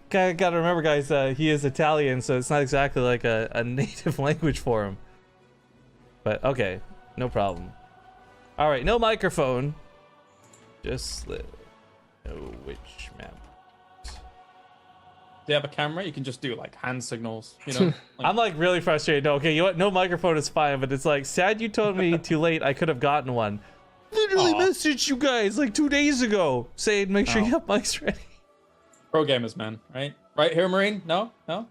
Gotta remember, guys, he is Italian, so it's not exactly like a native language for him. But okay, no problem. All right, no microphone. Just know which map. Do you have a camera? You can just do like hand signals, you know? Like, I'm like really frustrated. No, okay, you know what? No microphone is fine, but it's like, sad you told me too late. I could have gotten one. Literally messaged you guys like 2 days ago saying make sure you have mics ready. pro gamers, man, right? Right here, Marine? No? Yeah.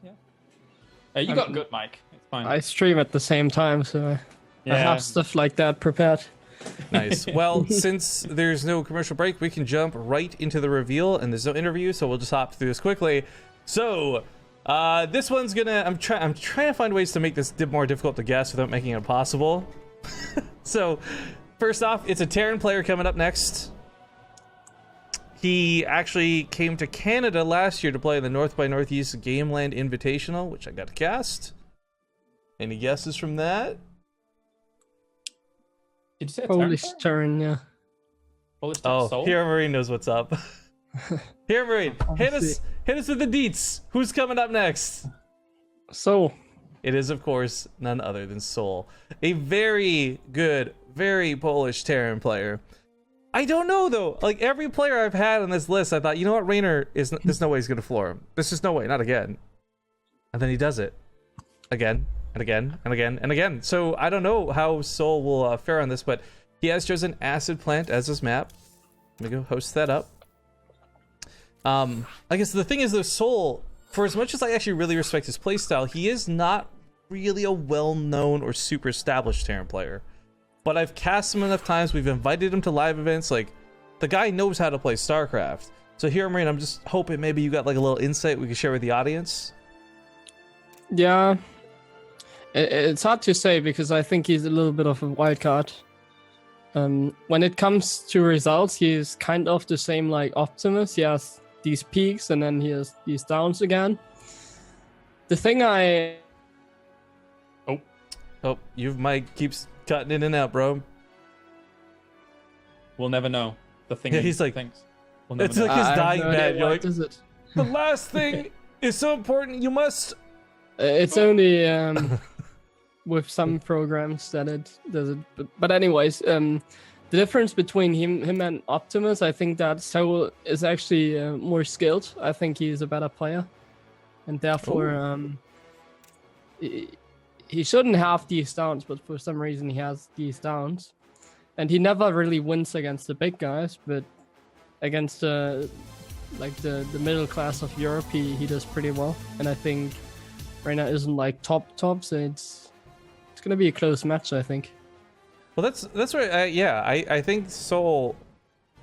Hey, you got a good mic. It's fine. I stream at the same time, so I have stuff like that prepared. Nice. Well, since there's no commercial break, we can jump right into the reveal, and there's no interview, so we'll just hop through this quickly. So, This one's gonna. I'm trying to find ways to make this more difficult to guess without making it impossible. So, first off, it's a Terran player coming up next. He actually came to Canada last year to play in the North by Northeast Gameland Invitational, which I got to cast. Any guesses from that? Did you say a Polish Terran, yeah. Polish Oh, Soul? Hero Marine knows what's up. Hero Marine, hit us with the deets. Who's coming up next? So, It is, of course, none other than Soul. A very good, very Polish Terran player. I don't know, though. Like, every player I've had on this list, I thought, you know what, Raynor, there's no way he's going to floor him. There's just no way, not again. And then he does it. Again, and again, and again, and again. So, I don't know how Soul will fare on this, but he has chosen Acid Plant as his map. Let me go host that up. I guess the thing is, though, Soul, for as much as I actually really respect his playstyle, he is not really a well-known or super established Terran player. But I've cast him enough times, we've invited him to live events, like, the guy knows how to play StarCraft. So here, Marine, I'm just hoping maybe you got like a little insight we can share with the audience. yeah. It's hard to say because I think he's a little bit of a wild card. When it comes to results, he's kind of the same like Optimus. He has these peaks and then he has these downs again. The thing Oh, your mic keeps cutting in and out, bro. We'll never know. The thing Yeah, he's like, thinks. We'll never it's know. like his I have dying no idea bed. You're what like, is it? the last thing is so important, you must. It's only with some programs that it does it. But anyways, the difference between him and Optimus, I think that Soul is actually more skilled. I think he's a better player, and therefore he shouldn't have these downs. But for some reason, he has these downs, and he never really wins against the big guys. But against the middle class of Europe, he does pretty well. And I think Raynor isn't like top, so it's gonna be a close match, I think. Well, that's right. I think Soul.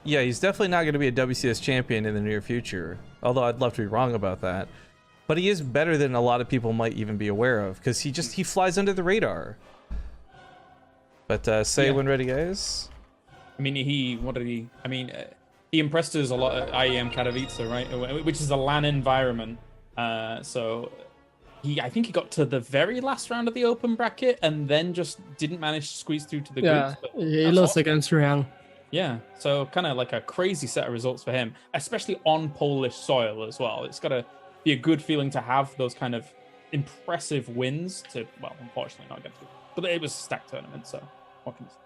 Yeah, he's definitely not going to be a WCS champion in the near future. Although I'd love to be wrong about that. But he is better than a lot of people might even be aware of because he flies under the radar. But say when ready, guys. I mean, he impressed us a lot at IEM Katowice, right? Which is a LAN environment. So I think he got to the very last round of the open bracket and then just didn't manage to squeeze through to the groups. But he lost against Real. Yeah, so kind of like a crazy set of results for him, especially on Polish soil as well. It's got to be a good feeling to have those kind of impressive wins to, well, unfortunately not against it. But it was a stacked tournament, so what can you say?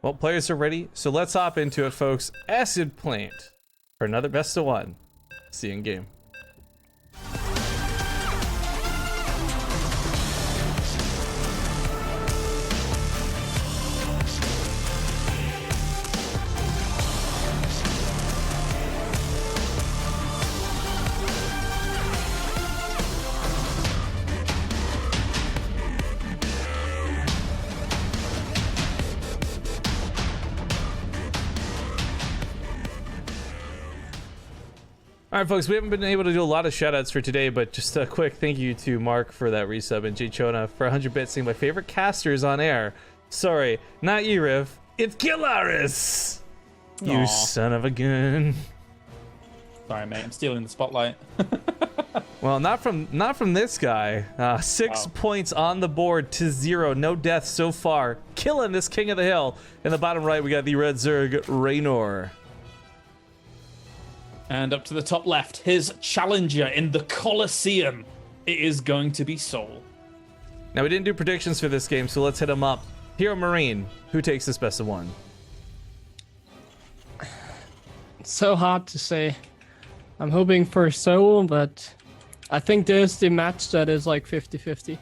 Well, players are ready, so let's hop into it, folks. Acid Plant for another best of one. See you in game. All right, folks, we haven't been able to do a lot of shoutouts for today, but just a quick thank you to Mark for that resub and Jay Chona for 100 bits saying my favorite casters on air. Sorry, not you, Riv. It's Killaris! You Aw. son of a gun. Sorry, mate, I'm stealing the spotlight. Well, not from this guy. 6 points on the board to 0. No deaths so far. Killing this king of the hill. In the bottom right, we got the red Zerg, Raynor. And up to the top left, his challenger in the Colosseum. It is going to be Soul. Now, we didn't do predictions for this game, so let's hit them up. Hero Marine, who takes this best of one? It's so hard to say. I'm hoping for Soul, but I think there's the match that is like 50-50.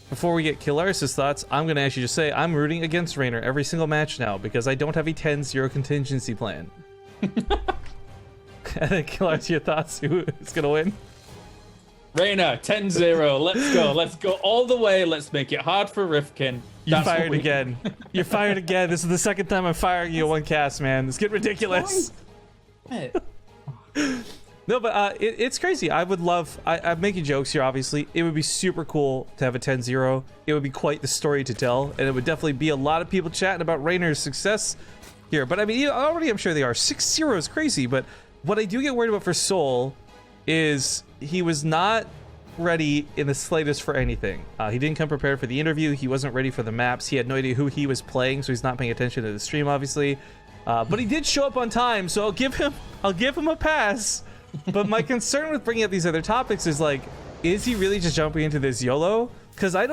Before we get Killaris' thoughts, I'm going to actually just say I'm rooting against Raynor every single match now because I don't have a 10-0 contingency plan. I think Killaris, your thoughts? Who is going to win? Raynor, 10-0. Let's go all the way. Let's make it hard for Rifkin. You're fired again. You're fired again. This is the second time I'm firing you at one cast, man. It's getting ridiculous. No, but it's crazy. I would love... I'm making jokes here, obviously. It would be super cool to have a 10-0. It would be quite the story to tell, and it would definitely be a lot of people chatting about Raynor's success here. But I mean, already I'm sure they are. 6-0 is crazy, but what I do get worried about for Soul is he was not ready in the slightest for anything. He didn't come prepared for the interview. He wasn't ready for the maps. He had no idea who he was playing, so he's not paying attention to the stream, obviously. But he did show up on time, so I'll give him a pass. But my concern with bringing up these other topics is like, is he really just jumping into this YOLO? Because I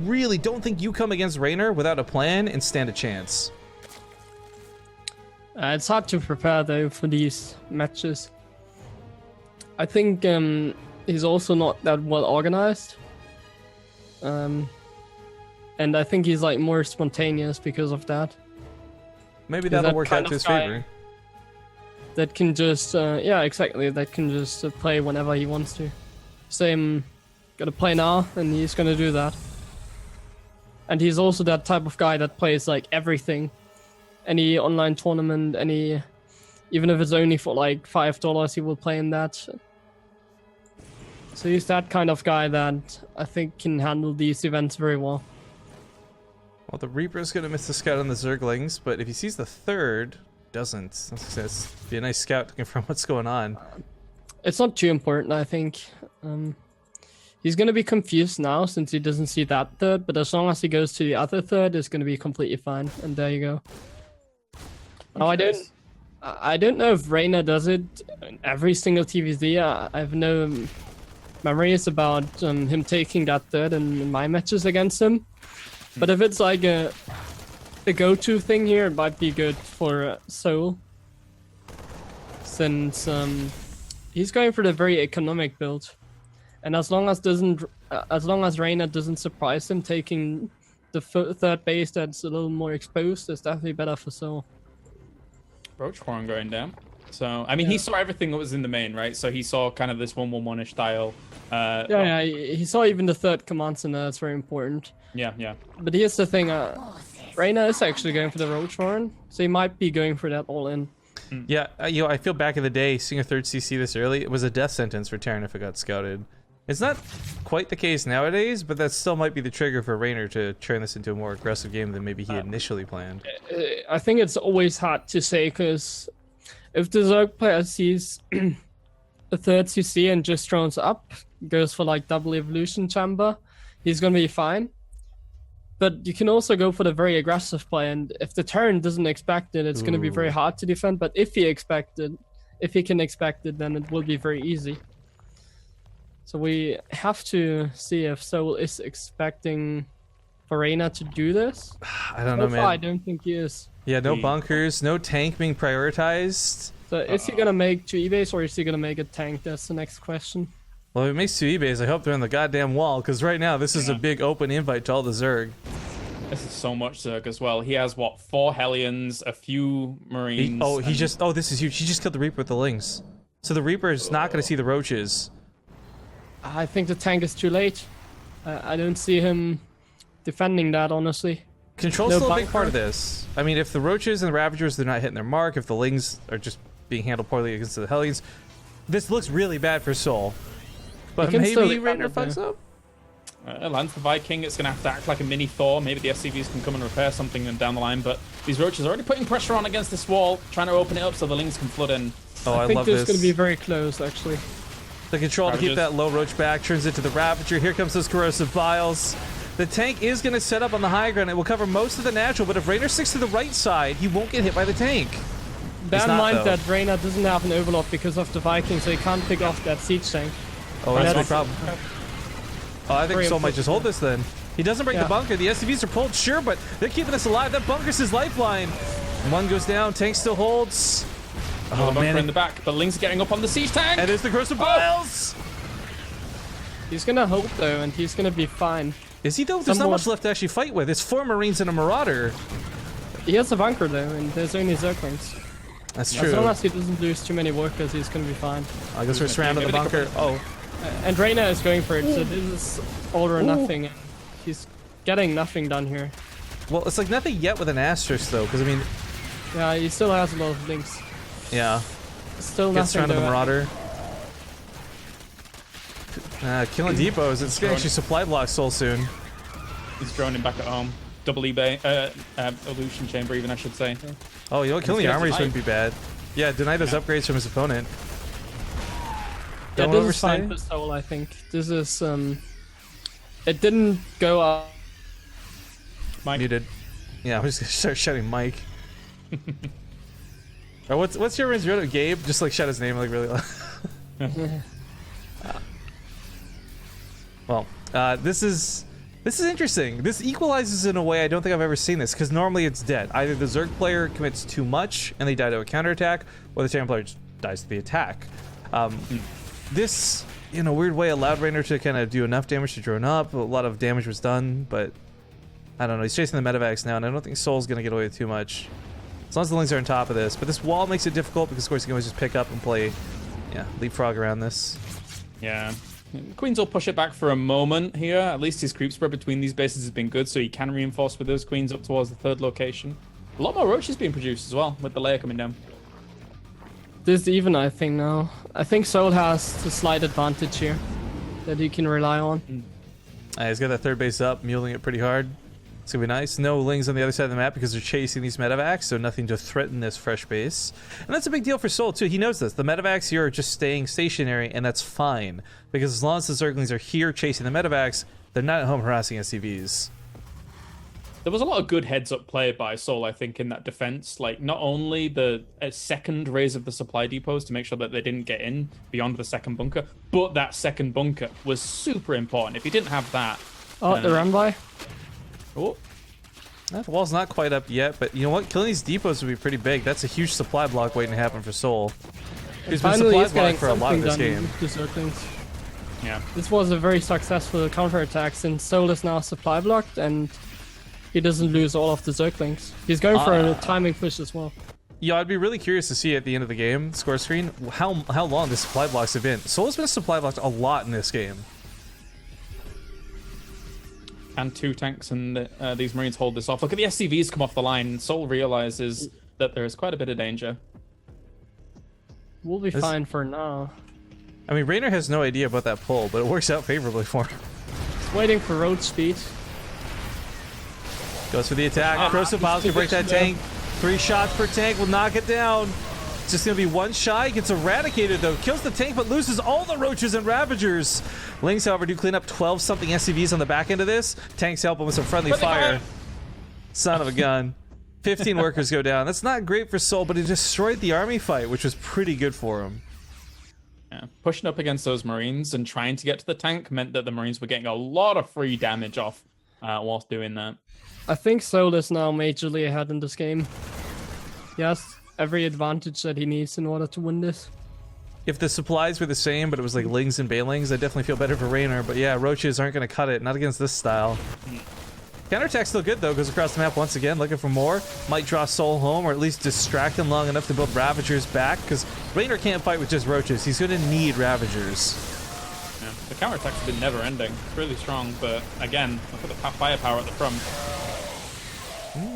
really don't think you come against Raynor without a plan and stand a chance. It's hard to prepare though for these matches. I think he's also not that well organized. And I think he's like more spontaneous because of that. Maybe that'll work out to his favor. That can just, yeah, exactly. That can just play whenever he wants to. Same, gotta play now, and he's gonna do that. And he's also that type of guy that plays like everything. Any online tournament, even if it's only for like $5, he will play in that. So he's that kind of guy that I think can handle these events very well. Well, the Reaper's gonna miss the scout on the Zerglings, but if he sees the third, doesn't. That's be a nice scout to confirm what's going on. It's not too important, I think. He's gonna be confused now since he doesn't see that third, but as long as he goes to the other third, it's gonna be completely fine. And there you go. Now I don't know if Raynor does it in every single TVZ. I have no memories about him taking that third in my matches against him. But if it's like a go-to thing here, it might be good for Soul, since he's going for the very economic build, and as long as Raynor doesn't surprise him taking the third base that's a little more exposed, it's definitely better for Soul. Roach Horn going down. So I mean, he saw everything that was in the main, right? So he saw kind of this 1-1-1-ish style. Yeah, he saw even the third command center. That's very important. Yeah. But here's the thing. Raynor is actually going for the Roach Horn, so he might be going for that all in. Yeah, I feel back in the day, seeing a third CC this early, it was a death sentence for Terran if it got scouted. It's not quite the case nowadays, but that still might be the trigger for Raynor to turn this into a more aggressive game than maybe he initially planned. I think it's always hard to say, because if the Zerg player sees a third CC and just drones up, goes for like double evolution chamber, he's gonna be fine. But you can also go for the very aggressive play, and if the Terran doesn't expect it, it's going to be very hard to defend. But if he can expect it, then it will be very easy. So we have to see if Soul is expecting Raynor to do this. I don't know, man. I don't think he is. Yeah, no bunkers, no tank being prioritized. So is he going to make 2 eBays, or is he going to make a tank? That's the next question. Well, if it makes 2 eBays, I hope they're on the goddamn wall, because right now this is a big open invite to all the Zerg. This is so much Zerg as well. He has, what, 4 Hellions, a few Marines. This is huge. He just killed the Reaper with the Lings. So the Reaper is not going to see the Roaches. I think the tank is too late. I don't see him defending that, honestly. Control's still a big part of this. I mean, if the Roaches and the Ravagers, they're not hitting their mark, if the Lings are just being handled poorly against the Hellions, this looks really bad for Soul. But maybe Raynor fucks up? Lands the Viking, it's going to have to act like a mini Thor. Maybe the SCVs can come and repair something down the line, but these Roaches are already putting pressure on against this wall, trying to open it up so the Lings can flood in. Oh, I love this. I think this is going to be very close, actually. The Control to keep that low Roach back turns into the Ravager. Here comes those Corrosive Vials. The tank is going to set up on the high ground. It will cover most of the natural, but if Raynor sticks to the right side, he won't get hit by the tank. Bear in mind that Raynor doesn't have an overlord because of the Viking, so he can't pick off that siege tank. Oh, that's no problem. Oh, I think Soul might just hold this then. He doesn't break the bunker. The SCVs are pulled, sure, but they're keeping us alive. That bunker's his lifeline. One goes down, tank still holds. Oh, man. In the back, but Ling's getting up on the siege tank. And there's the Corrosive Vials. He's gonna hope though, and he's gonna be fine. Is he though? There's not much left to actually fight with. It's 4 Marines and a Marauder. He has a bunker though, and there's only Zerglings. That's true. As long as he doesn't lose too many workers, he's gonna be fine. I guess we're surrounding the bunker. Oh. And Raynor is going for it, so this is all or nothing. He's getting nothing done here. Well, it's like nothing yet with an asterisk though, because I mean... Yeah, he still has a lot of links. Yeah. Still Gets nothing. around to the though. Marauder. Killing depots. It's gonna actually supply block Soul soon. He's droning back at home. Double eBay, illusion chamber even, I should say. Oh, you know, killing the gonna armories deny. wouldn't be bad. Yeah, deny those upgrades from his opponent. Yeah, Don't this is overstay. fine for Soul, I think. This is it didn't go up. Muted. Yeah, I'm just gonna start shouting Mike. Oh, what's your range? Gabe? Just like shout his name like really loud. Well, this is interesting. This equalizes in a way I don't think I've ever seen this, because normally it's dead. Either the Zerg player commits too much and they die to a counterattack, or the Terran player just dies to the attack. This, in a weird way, allowed Raynor to kind of do enough damage to drone up. A lot of damage was done, but I don't know. He's chasing the medevacs now, and I don't think Soul's going to get away with too much. As long as the Lings are on top of this. But this wall makes it difficult because, of course, you can always just pick up and play, leapfrog around this. Yeah. Queens will push it back for a moment here. At least his creep spread between these bases has been good, so he can reinforce with those Queens up towards the third location. A lot more roaches being produced as well, with the layer coming down. This is even, I think, now. I think Soul has the slight advantage here that he can rely on. He's got that third base up, muling it pretty hard. It's gonna be nice. No Lings on the other side of the map because they're chasing these medevacs, so nothing to threaten this fresh base. And that's a big deal for Soul too. He knows this. The medevacs here are just staying stationary, and that's fine. Because as long as the Zerglings are here chasing the medevacs, they're not at home harassing SCVs. There was a lot of good heads-up play by Soul, I think, in that defense. Like, not only the second raise of the supply depots to make sure that they didn't get in beyond the second bunker, but that second bunker was super important. If he didn't have that... Oh, the run by. Oh. That wall's not quite up yet, but you know what? Killing these depots would be pretty big. That's a huge supply block waiting to happen for Soul. He's been Finally, supply he's getting blocked for a lot of this something game. done with the Zerglings. Yeah. This was a very successful counterattack since Soul is now supply blocked and he doesn't lose all of the Zerglings. He's going for a timing push as well. Yeah, I'd be really curious to see at the end of the game, score screen, how long the supply blocks have been. Soul's been supply blocked a lot in this game. And 2 tanks and these Marines hold this off. Look at the SCVs come off the line. Soul realizes that there is quite a bit of danger. We'll be fine for now. I mean, Raynor has no idea about that pull, but it works out favorably for him. He's waiting for road speed. Goes for the attack. Corrosive Piles can break that tank. 3 shots per tank will knock it down. It's just going to be 1 shy. Gets eradicated, though. Kills the tank, but loses all the Roaches and Ravagers. Lings, however, do clean up 12-something SCVs on the back end of this. Tanks help him with some friendly fire. Son of a gun. 15 workers go down. That's not great for Soul, but he destroyed the army fight, which was pretty good for him. Yeah. Pushing up against those Marines and trying to get to the tank meant that the Marines were getting a lot of free damage off whilst doing that. I think Soul is now majorly ahead in this game. He has every advantage that he needs in order to win this. If the supplies were the same, but it was like Lings and Banelings, I'd definitely feel better for Raynor. But yeah, Roaches aren't going to cut it. Not against this style. Counterattack's still good, though. Goes across the map once again, looking for more. Might draw Soul home, or at least distract him long enough to build Ravagers back, because Raynor can't fight with just Roaches. He's going to need Ravagers. Yeah. The counterattacks have been never-ending. It's really strong, but again, look at the firepower at the front.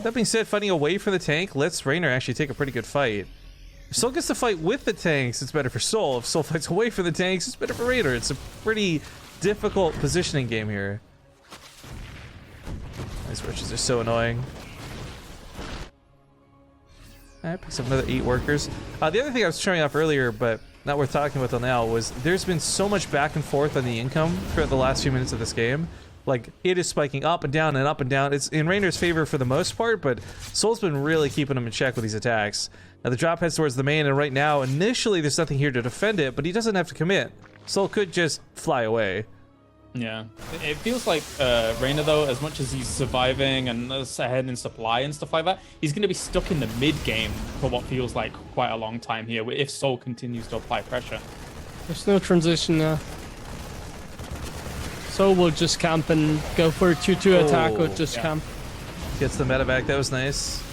That being said, fighting away from the tank lets Raynor actually take a pretty good fight. If Soul gets to fight with the tanks, it's better for Soul. If Soul fights away from the tanks, it's better for Raynor. It's a pretty difficult positioning game here. These Roaches are so annoying. Alright, picks up another 8 workers. The other thing I was showing off earlier, but not worth talking about till now, was there's been so much back and forth on the income throughout the last few minutes of this game. Like, it is spiking up and down and up and down. It's in Raynor's favor for the most part, but Soul's been really keeping him in check with these attacks. Now, the drop heads towards the main, and right now, initially, there's nothing here to defend it, but he doesn't have to commit. Soul could just fly away. Yeah. It feels like Raynor, though, as much as he's surviving and ahead in supply and stuff like that, he's going to be stuck in the mid-game for what feels like quite a long time here, if Soul continues to apply pressure. There's no transition now. Soul will just camp and go for a 2-2 attack or just camp. Gets the medevac. That was nice.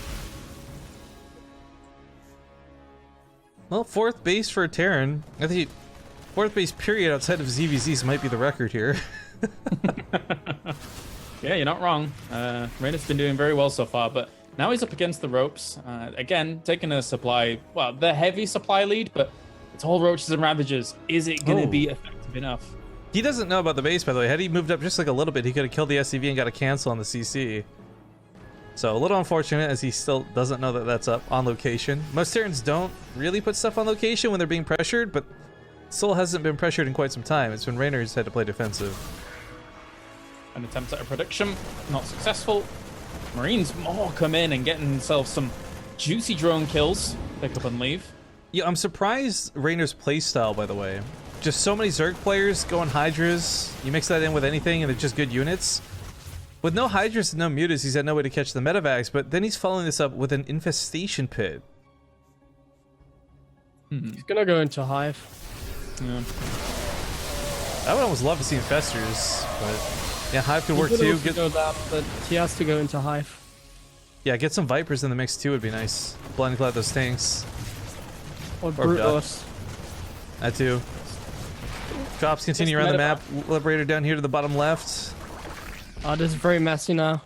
Well, 4th base for a Terran. I think 4th base period outside of ZVZs might be the record here. Yeah, you're not wrong. Raynor's been doing very well so far, but Now he's up against the ropes. Again, taking a supply, well, the heavy supply lead, but it's all roaches and ravagers. Is it going to be effective enough? He doesn't know about the base, by the way. Had he moved up just like a little bit, he could have killed the SCV and got a cancel on the CC. So a little unfortunate, as he still doesn't know that that's up on location. Most Terrans don't really put stuff on location when they're being pressured, but Soul hasn't been pressured in quite some time. It's when Raynor's had to play defensive. An attempt at a prediction, not successful. Marines more come in and getting themselves some juicy drone kills. Pick up and leave. Yeah, I'm surprised Raynor's playstyle, by the way. Just so many Zerg players going Hydras. You mix that in with anything and they're just good units. With no Hydras and no Mutas, he's had no way to catch the medevacs, but then he's following this up with an infestation pit. He's gonna go into Hive. Yeah. I would almost love to see Infestors, but yeah, Hive could work He could too. also go that, but he has to go into Hive. Yeah, get some Vipers in the mix too would be nice. Blinding Cloud those tanks. Or Brutus. That too. Drops continue around the map. Liberator down here to the bottom left. This is very messy now.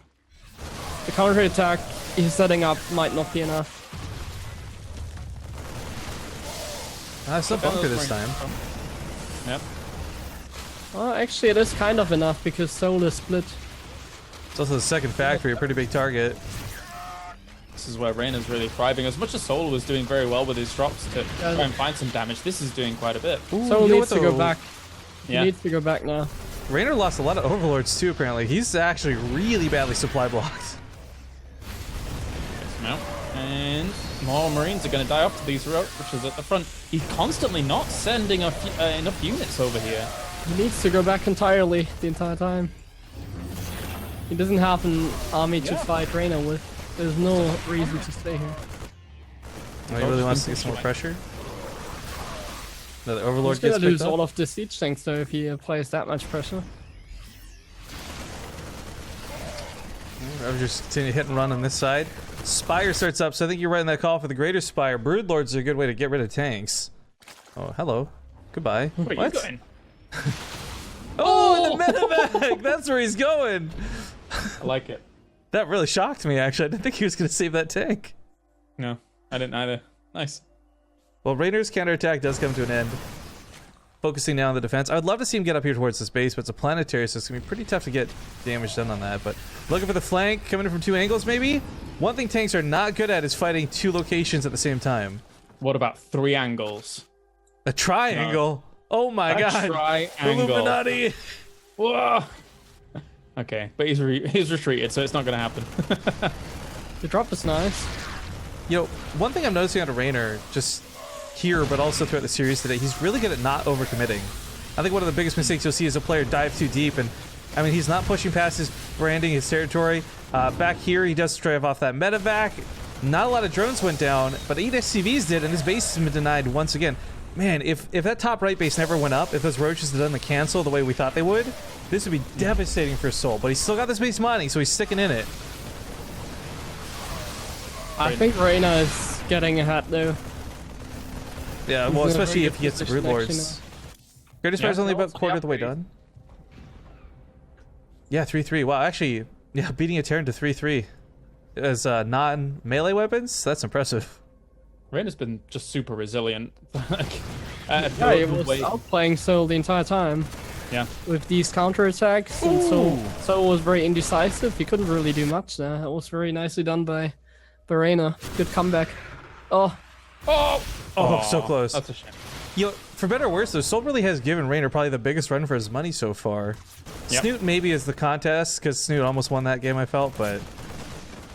The counter attack he's setting up might not be enough. It's not bunker this time. Yep. Well, actually, it is kind of enough because Soul is split. It's also the second factory, a pretty big target. This is where Raynor's really thriving. As much as Soul was doing very well with his drops to try and find some damage, this is doing quite a bit. Soul needs to go back. He Yeah. needs to go back now. Raynor lost a lot of Overlords too, apparently. He's actually really badly supply blocked. Mount. And more Marines are going to die off to these roaches at the front. He's constantly not sending enough units over here. He needs to go back entirely the entire time. He doesn't have an army to fight Raynor with. There's no reason to stay here. Oh, he really wants to get some more pressure. Another Overlord He's gonna gets lose picked up. all of the siege tanks though if he applies that much pressure. Ravagers continue to hit and run on this side. Spire starts up, so I think you're right in that call for the Greater Spire. Broodlords are a good way to get rid of tanks. Oh, hello. Goodbye. Where are you going? Oh, the medevac! That's where he's going! I like it. That really shocked me, actually. I didn't think he was going to save that tank. No, I didn't either. Nice. Well, Raynor's counterattack does come to an end. Focusing now on the defense. I would love to see him get up here towards this base, but it's a planetary, so it's going to be pretty tough to get damage done on that. But looking for the flank, coming in from two angles, maybe? One thing tanks are not good at is fighting two locations at the same time. What about three angles? A triangle? Oh my god. Triangle. Illuminati! Whoa. Okay, but he's retreated, so it's not going to happen. The drop is nice. Yo, one thing I'm noticing out of Raynor, just here, but also throughout the series today, he's really good at not overcommitting. I think one of the biggest mistakes you'll see is a player dive too deep, and I mean, he's not pushing past his branding, his territory. Back here, he does drive off that medevac. Not a lot of drones went down, but 8 SCVs did, and his base has been denied once again. Man, if that top right base never went up, if those roaches had done the cancel the way we thought they would, this would be devastating for Soul. But he's still got this base mining, so he's sticking in it. I think Raynor is getting ahead though. Yeah, well, especially if he gets the Broodlords. Greater Spire's only about a quarter of the way done. Yeah, 3-3. Wow, actually, yeah, beating a Terran to 3-3 as non-melee weapons, that's impressive. Raynor's been just super resilient. Yeah, he was outplaying Soul the entire time. Yeah. With these counterattacks, and Soul was very indecisive. He couldn't really do much there. That was very nicely done by Raynor. Good comeback. Oh, so close. That's a shame. Yo, for better or worse, though, Soul really has given Raynor probably the biggest run for his money so far. Yep. Snoot maybe is the contest, because Snoot almost won that game, I felt, but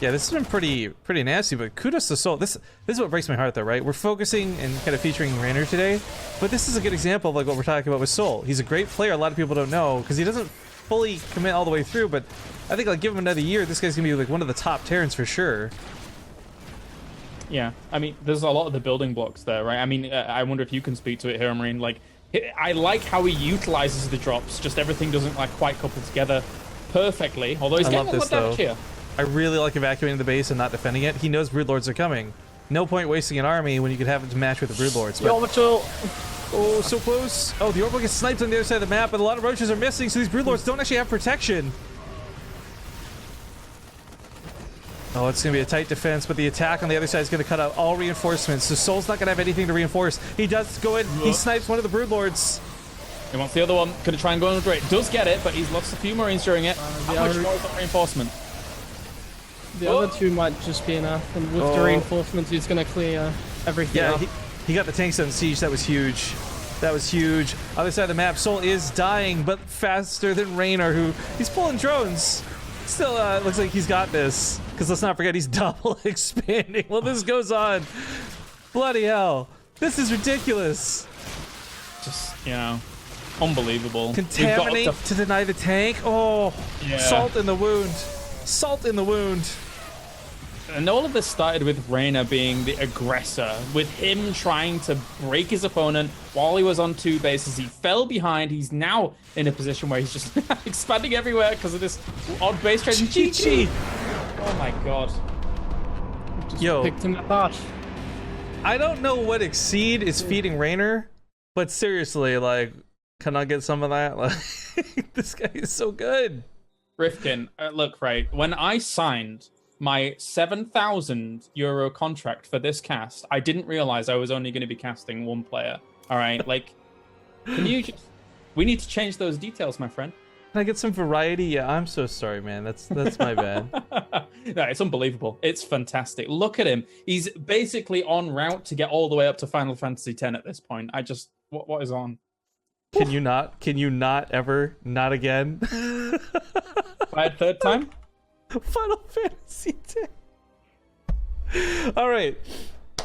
yeah, this has been pretty nasty, but kudos to Soul. This is what breaks my heart, though, right? We're focusing and kind of featuring Raynor today, but this is a good example of like what we're talking about with Soul. He's a great player. A lot of people don't know, because he doesn't fully commit all the way through, but I think, like, give him another year, this guy's going to be like one of the top Terrans for sure. Yeah, I mean, there's a lot of the building blocks there, right? I mean, I wonder if you can speak to it here, Marine. Like, I like how he utilizes the drops. Just everything doesn't like quite couple together perfectly. Although he's getting a lot of damage here. I really like evacuating the base and not defending it. He knows Broodlords are coming. No point wasting an army when you could have it to match with the Broodlords. the orbital. Oh, so close. Oh, the orbital gets sniped on the other side of the map, but a lot of roaches are missing, so these Broodlords don't actually have protection. Oh, it's going to be a tight defense, but the attack on the other side is going to cut out all reinforcements. So Soul's not going to have anything to reinforce. He does go in. He snipes one of the Broodlords. He wants the other one. Could have tried and gone under it. Does get it, but he's lost a few Marines during it. How much more is that reinforcement? The other two might just be enough, and with the reinforcements, he's going to clear everything up. He got the tanks on siege. That was huge. That was huge. Other side of the map, Soul is dying, but faster than Raynor, who he's pulling drones. Still looks like he's got this, because let's not forget he's double expanding. Well, this goes on. Bloody hell. This is ridiculous. Just, you know, unbelievable. Contaminate to deny the tank. Oh, yeah. Salt in the wound. Salt in the wound. And all of this started with Raynor being the aggressor, with him trying to break his opponent while he was on 2 bases. He fell behind. He's now in a position where he's just expanding everywhere because of this odd base trade. GG! Oh my god. Just picked him apart. I don't know what Exceed is feeding Raynor, but seriously, like, can I get some of that? Like, this guy is so good. Rifkin, look, right, when I signed my €7,000 contract for this cast, I didn't realize I was only going to be casting 1 player. All right, like, can you just... We need to change those details, my friend. Can I get some variety? Yeah, I'm so sorry, man. That's my bad. No, it's unbelievable. It's fantastic. Look at him. He's basically on route to get all the way up to Final Fantasy X at this point. I just... What is on? Can you not? Can you not ever? Not again? By a 3rd time? Final Fantasy X. All right.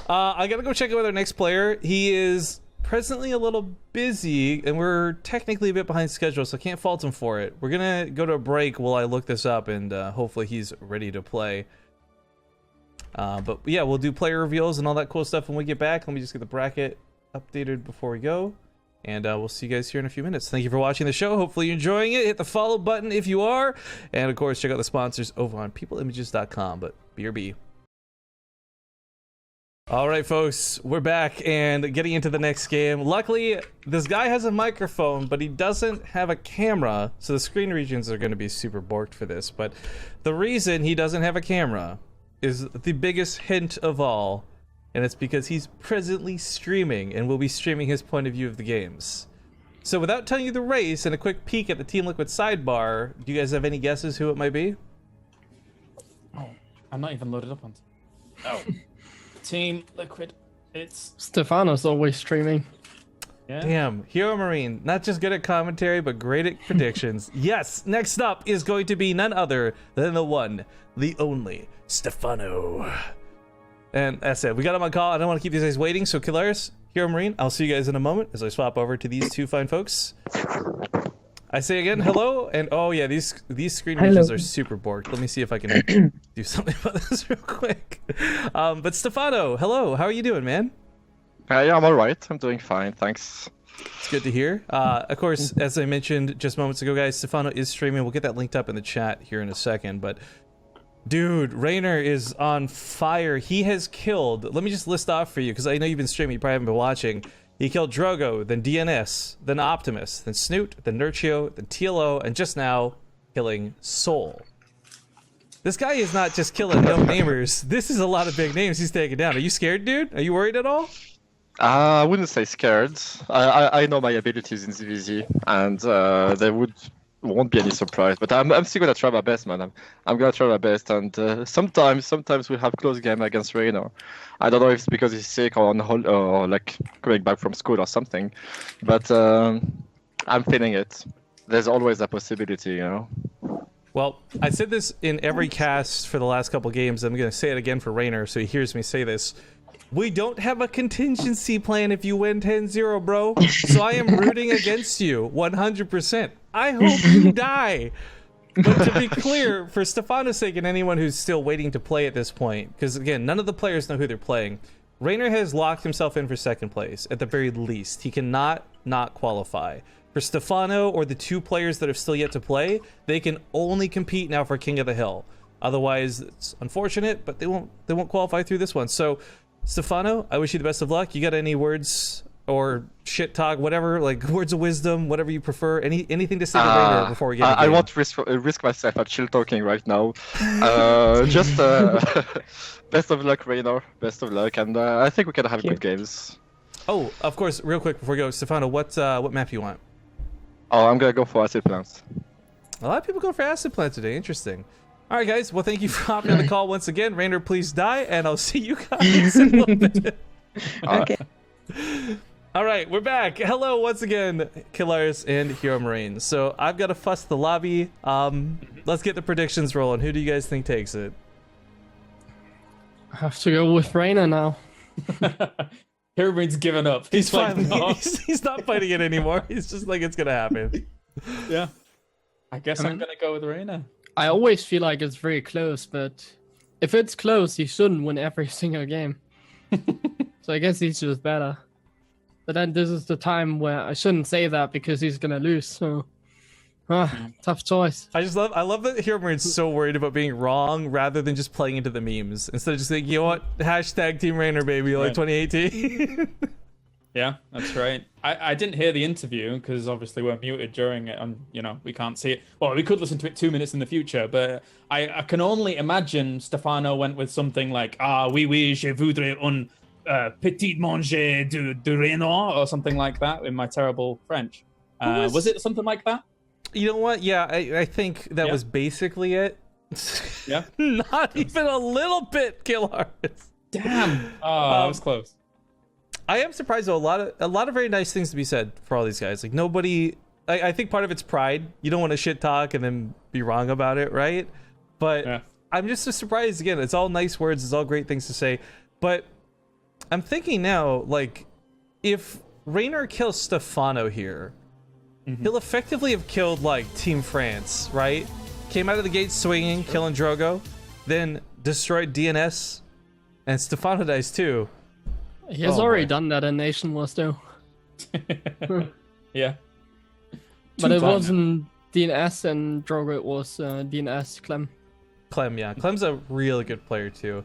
I gotta go check out with our next player. He is presently a little busy, and we're technically a bit behind schedule, so I can't fault him for it. We're gonna go to a break while I look this up, and hopefully he's ready to play. But yeah, we'll do player reveals and all that cool stuff when we get back. Let me just get the bracket updated before we go. And we'll see you guys here in a few minutes. Thank you for watching the show. Hopefully you're enjoying it. Hit the follow button if you are. And of course, check out the sponsors over on PeopleImages.com. But BRB. All right, folks, we're back and getting into the next game. Luckily, this guy has a microphone, but he doesn't have a camera. So the screen regions are going to be super borked for this. But the reason he doesn't have a camera is the biggest hint of all. And it's because he's presently streaming and will be streaming his point of view of the games. So without telling you the race and a quick peek at the Team Liquid sidebar, do you guys have any guesses who it might be? Oh, I'm not even loaded up on. Oh, Team Liquid. It's Stephano's always streaming. Yeah. Damn, Hero Marine, not just good at commentary, but great at predictions. Yes, next up is going to be none other than the one, the only, Stephano. And that's it. We got him on call. I don't want to keep these guys waiting. So, Killaris, Hero Marine, I'll see you guys in a moment as I swap over to these 2 fine folks. I say again, hello. And oh, yeah, these screen regions are super borked. Let me see if I can do something about this real quick. But Stephano, hello. How are you doing, man? Yeah, I'm all right. I'm doing fine. Thanks. It's good to hear. Of course, as I mentioned just moments ago, guys, Stephano is streaming. We'll get that linked up in the chat here in a second. But dude, Raynor is on fire. He has killed, let me just list off for you, because I know you've been streaming, you probably haven't been watching. He killed Drogo, then DNS, then Optimus, then Snoot, then Nerchio, then TLO, and just now, killing Soul. This guy is not just killing no-namers. This is a lot of big names he's taking down. Are you scared, dude? Are you worried at all? I wouldn't say scared. I know my abilities in ZVZ, and they won't be any surprise, but I'm still gonna try my best, man. I'm gonna try my best, and sometimes we have close game against Raynor. I don't know if it's because he's sick or like coming back from school or something, but I'm feeling it. There's always a possibility, you know. Well, I said this in every cast for the last couple games. I'm gonna say it again for Raynor, so he hears me say this. We don't have a contingency plan if you win 10-0, bro. So I am rooting against you 100%. I hope you die. But to be clear, for Stephano's sake and anyone who's still waiting to play at this point, because again, none of the players know who they're playing, Raynor has locked himself in for 2nd place, at the very least. He cannot not qualify. For Stephano or the 2 players that have still yet to play, they can only compete now for King of the Hill. Otherwise, it's unfortunate, but they won't qualify through this one. So, Stephano, I wish you the best of luck. You got any words or shit talk, whatever, like words of wisdom, whatever you prefer. Anything to say to Raynor before we get into I game? won't risk myself at chill talking right now. Just best of luck, Raynor. Best of luck, and I think we can have good games. Oh, of course, real quick before we go, Stephano, what map you want? Oh, I'm gonna go for acid plants. A lot of people go for acid plant today. Interesting. All right, guys. Well, thank you for hopping on the call once again. Raynor, please die, and I'll see you guys in a little bit. Okay. All right, we're back. Hello once again, Killers and Hero Marines. So I've got to fuss the lobby. Let's get the predictions rolling. Who do you guys think takes it? I have to go with Raynor now. Everybody's given up. He's like, finally, no. he's not fighting it anymore. He's just like, it's gonna happen. Yeah. I guess I'm gonna go with Raynor. I always feel like it's very close, but if it's close, he shouldn't win every single game. So I guess he's just better. But then this is the time where I shouldn't say that because he's gonna lose. So, tough choice. I love that Hero Marine's so worried about being wrong rather than just playing into the memes. Instead of just saying, you know what, hashtag Team Raynor, baby, like 2018. Yeah, that's right. I didn't hear the interview because obviously we're muted during it, and we can't see it. Well, we could listen to it 2 minutes in the future, but I can only imagine Stephano went with something like oui, je voudrais un petit manger de Raynor or something like that in my terrible French. Was it something like that? You know what? Yeah, I think that was basically it. Yeah. Not even a little bit, Killers. Damn. Oh, that was close. I am surprised though. A lot of very nice things to be said for all these guys. Like nobody. I think part of it's pride. You don't want to shit talk and then be wrong about it, right? But I'm just so surprised again. It's all nice words. It's all great things to say. But I'm thinking now, like, if Raynor kills Stephano here, he'll effectively have killed like Team France, right? Came out of the gate swinging, killing Drogo, then destroyed DNS, and Stephano dies too. He has already done that in Nation Wars, though. Yeah. But it wasn't DNS and Drogo, it was DNS Clem. Clem, yeah. Clem's a really good player, too.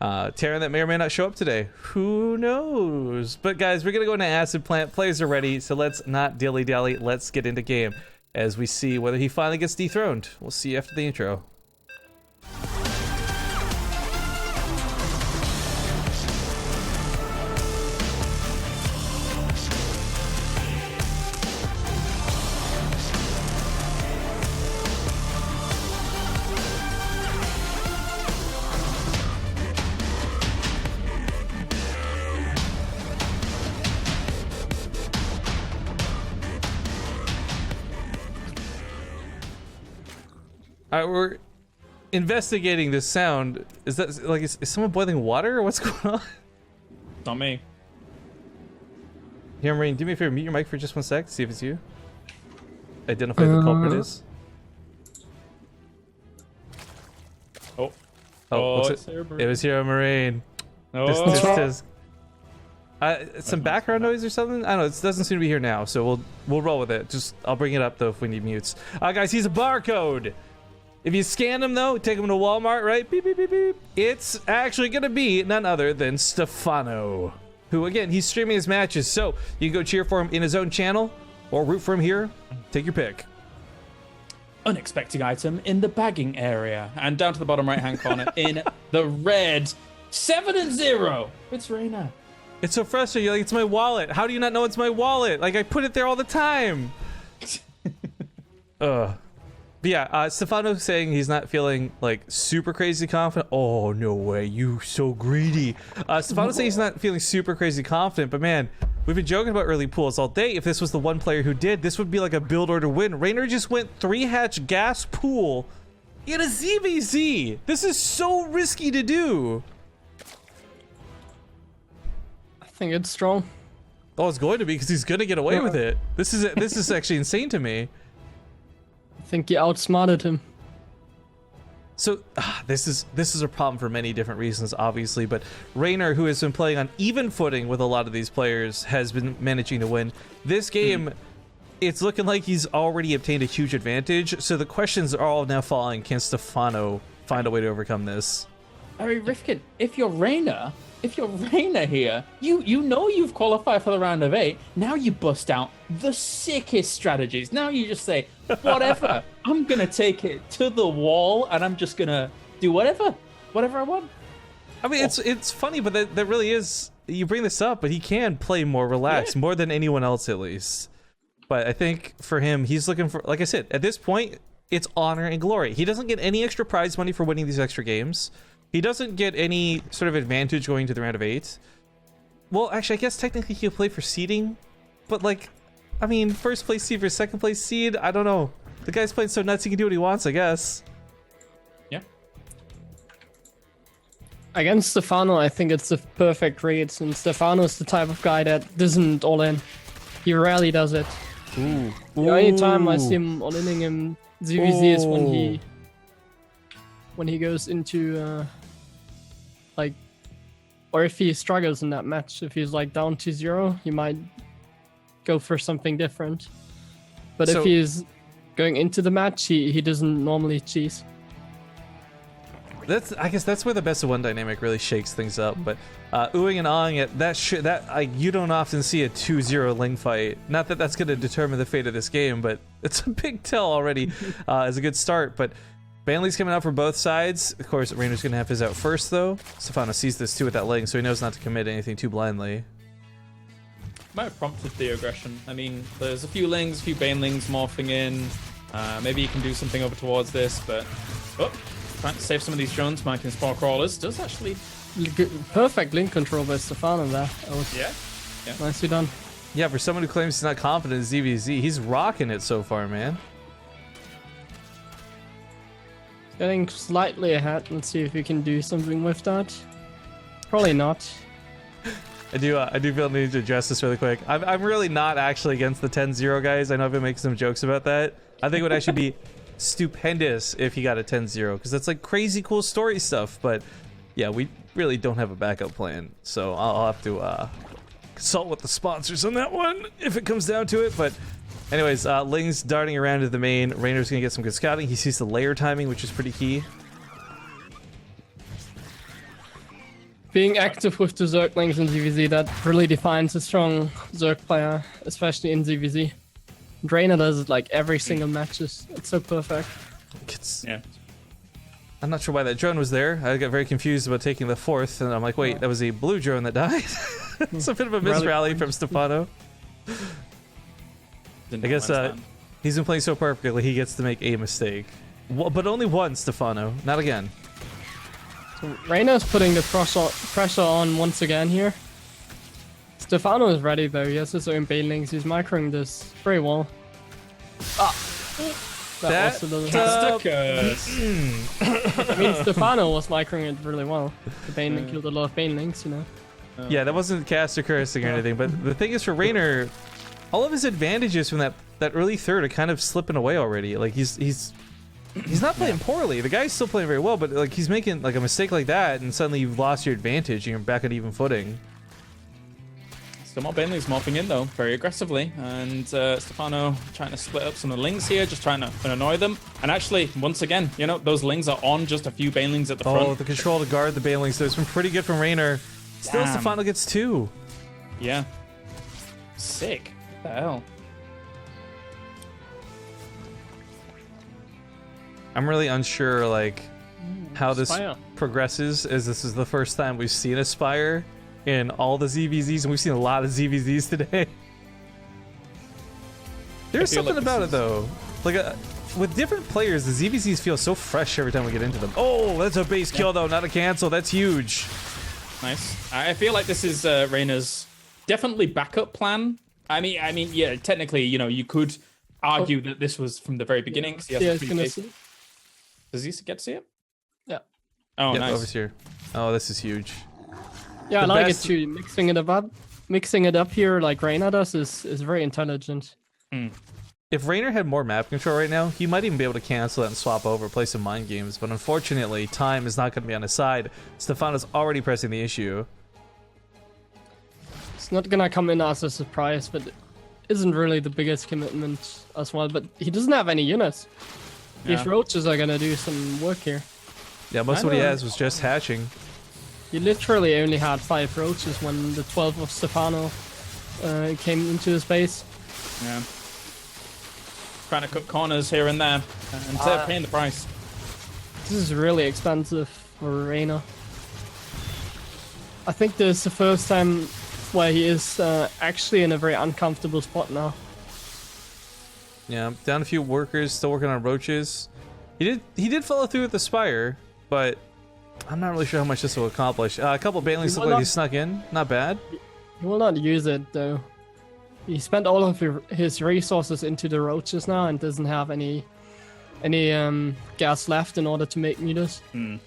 Terran that may or may not show up today. Who knows? But, guys, we're going to go into Acid Plant. Players are ready, so let's not dilly-dally. Let's get into game as we see whether he finally gets dethroned. We'll see you after the intro. All right, we're investigating this sound. Is that like is someone boiling water or what's going on? Not me. Here, Marine, do me a favor, mute your mic for just 1 sec. See if it's you. Identify who the culprit is. It was Hero Marine. Some background noise or something? I don't know. It doesn't seem to be here now, so we'll roll with it. I'll bring it up though if we need mutes. Guys, he's a barcode. If you scan him though, take him to Walmart, right? Beep beep beep beep. It's actually gonna be none other than Stephano, who again he's streaming his matches, so you can go cheer for him in his own channel or root for him here. Take your pick. Unexpected item in the bagging area, and down to the bottom right hand corner in the red 7-0. It's Raynor. It's so frustrating. You're like, it's my wallet. How do you not know it's my wallet? Like I put it there all the time. Ugh. But yeah, Stephano saying he's not feeling like super crazy confident. Oh no way, you so greedy. Stephano saying he's not feeling super crazy confident, but man, we've been joking about early pools all day. If this was the one player who did, this would be like a build or to win. Raynor just went 3-hatch gas pool in a ZVZ. This is so risky to do. I think it's strong. Oh, it's going to be because he's gonna get away with it. This is actually insane to me. I think you outsmarted him. So this is a problem for many different reasons, obviously. But Raynor, who has been playing on even footing with a lot of these players, has been managing to win this game. It's looking like he's already obtained a huge advantage. So the questions are all now falling: can Stephano find a way to overcome this? Harry Rifkin, if you're Raynor here, you know you've qualified for the round of 8. Now you bust out the sickest strategies. Now you just say, whatever, I'm gonna take it to the wall, and I'm just gonna do whatever I want. I mean, it's funny, but that really is. You bring this up, but he can play more relaxed, more than anyone else at least. But I think for him, he's looking for, like I said, at this point, it's honor and glory. He doesn't get any extra prize money for winning these extra games. He doesn't get any sort of advantage going to the round of 8. Well, actually, I guess technically he'll play for seeding, but like, I mean, first place seed versus second place seed, I don't know. The guy's playing so nuts he can do what he wants, I guess. Yeah. Against Stephano, I think it's the perfect read, and Stephano's the type of guy that doesn't all in. He rarely does it. Ooh. The only time I see him all inning him ZVZ is when he goes into like, or if he struggles in that match. If he's like down 2-0, he might go for something different. But if he's going into the match, he doesn't normally cheese. I guess that's where the best of one dynamic really shakes things up. But oohing and ahhing it, you don't often see a 2-0 Ling fight. Not that that's going to determine the fate of this game, but it's a big tell already as a good start. But Banley's coming out for both sides. Of course, Raynor's going to have his out first, though. Stephano sees this too with that Ling, so he knows not to commit anything too blindly. Might have prompted the aggression. I mean, there's a few Lings, a few Banelings morphing in. Maybe you can do something over towards this, but trying to save some of these drones, marking Spore Crawlers does actually. Perfect link control by Stephano there. Yeah. Nicely done. Yeah, for someone who claims he's not confident in ZVZ, he's rocking it so far, man. Getting slightly ahead. Let's see if we can do something with that. Probably not. I do feel the need to address this really quick. I'm really not actually against the 10-0 guys. I know I've been making some jokes about that. I think it would actually be stupendous if he got a 10-0, because that's like crazy cool story stuff. But yeah, we really don't have a backup plan, so I'll have to consult with the sponsors on that one if it comes down to it. But anyways, Ling's darting around to the main. Raynor's gonna get some good scouting. He sees the layer timing, which is pretty key. Being active with the Zerglings in ZVZ, that really defines a strong Zerg player, especially in ZVZ. Raynor does it like every single match. It's so perfect. Yeah. I'm not sure why that drone was there. I got very confused about taking the 4th, and I'm like, wait, that was a blue drone that died? It's a bit of a misrally from Stephano. I guess he's been playing so perfectly, he gets to make a mistake. But only once, Stephano, not again. So Raynor's putting the pressure on once again here. Stephano is ready though, he has his own Banelings, he's microing this very well. That also doesn't I mean, Stephano was microing it really well. The Baneling killed a lot of Banelings, you know. Yeah, that wasn't caster cursing or anything, but the thing is for Raynor, all of his advantages from that early third are kind of slipping away already. Like he's not playing poorly. The guy's still playing very well, but like he's making like a mistake like that, and suddenly you've lost your advantage and you're back on even footing. Still more Banelings morphing in though, very aggressively, and Stephano trying to split up some of the Lings here, just trying to annoy them. And actually, once again, you know, those Lings are on just a few Banelings at the front. Oh, the control to guard the Banelings, so it's been pretty good from Raynor. Still, Stephano gets 2. Yeah. Sick. What the hell? I'm really unsure, like, how this progresses, as this is the first time we've seen a Spire in all the ZVZs, and we've seen a lot of ZVZs today. There's something like about it, though. Like, with different players, the ZVZs feel so fresh every time we get into them. Oh, that's a base kill, though, not a cancel. That's huge. Nice. I feel like this is Raynor's definitely backup plan. I mean, yeah, technically, you know, you could argue that this was from the very beginning. Because he has Does he get to see it? Yeah. Oh, yep, nice. Over here. Oh, this is huge. Yeah, I like it too. Mixing it up here like Raynor does is very intelligent. If Raynor had more map control right now, he might even be able to cancel that and swap over, play some mind games. But unfortunately, time is not going to be on his side. Stephano's already pressing the issue. It's not going to come in as a surprise, but it isn't really the biggest commitment as well. But he doesn't have any units. These roaches are going to do some work here. Yeah, most of what he has was just hatching. He literally only had 5 roaches when the 12 of Stephano came into his base. Yeah. Trying to cut corners here and there, and paying the price. This is really expensive for Raynor. I think this is the first time where he is actually in a very uncomfortable spot now. Yeah, down a few workers, still working on roaches. He did follow through with the Spire, but I'm not really sure how much this will accomplish. A couple of banelings look like he snuck in. Not bad. He will not use it though. He spent all of his resources into the roaches now and doesn't have any gas left in order to make meters. And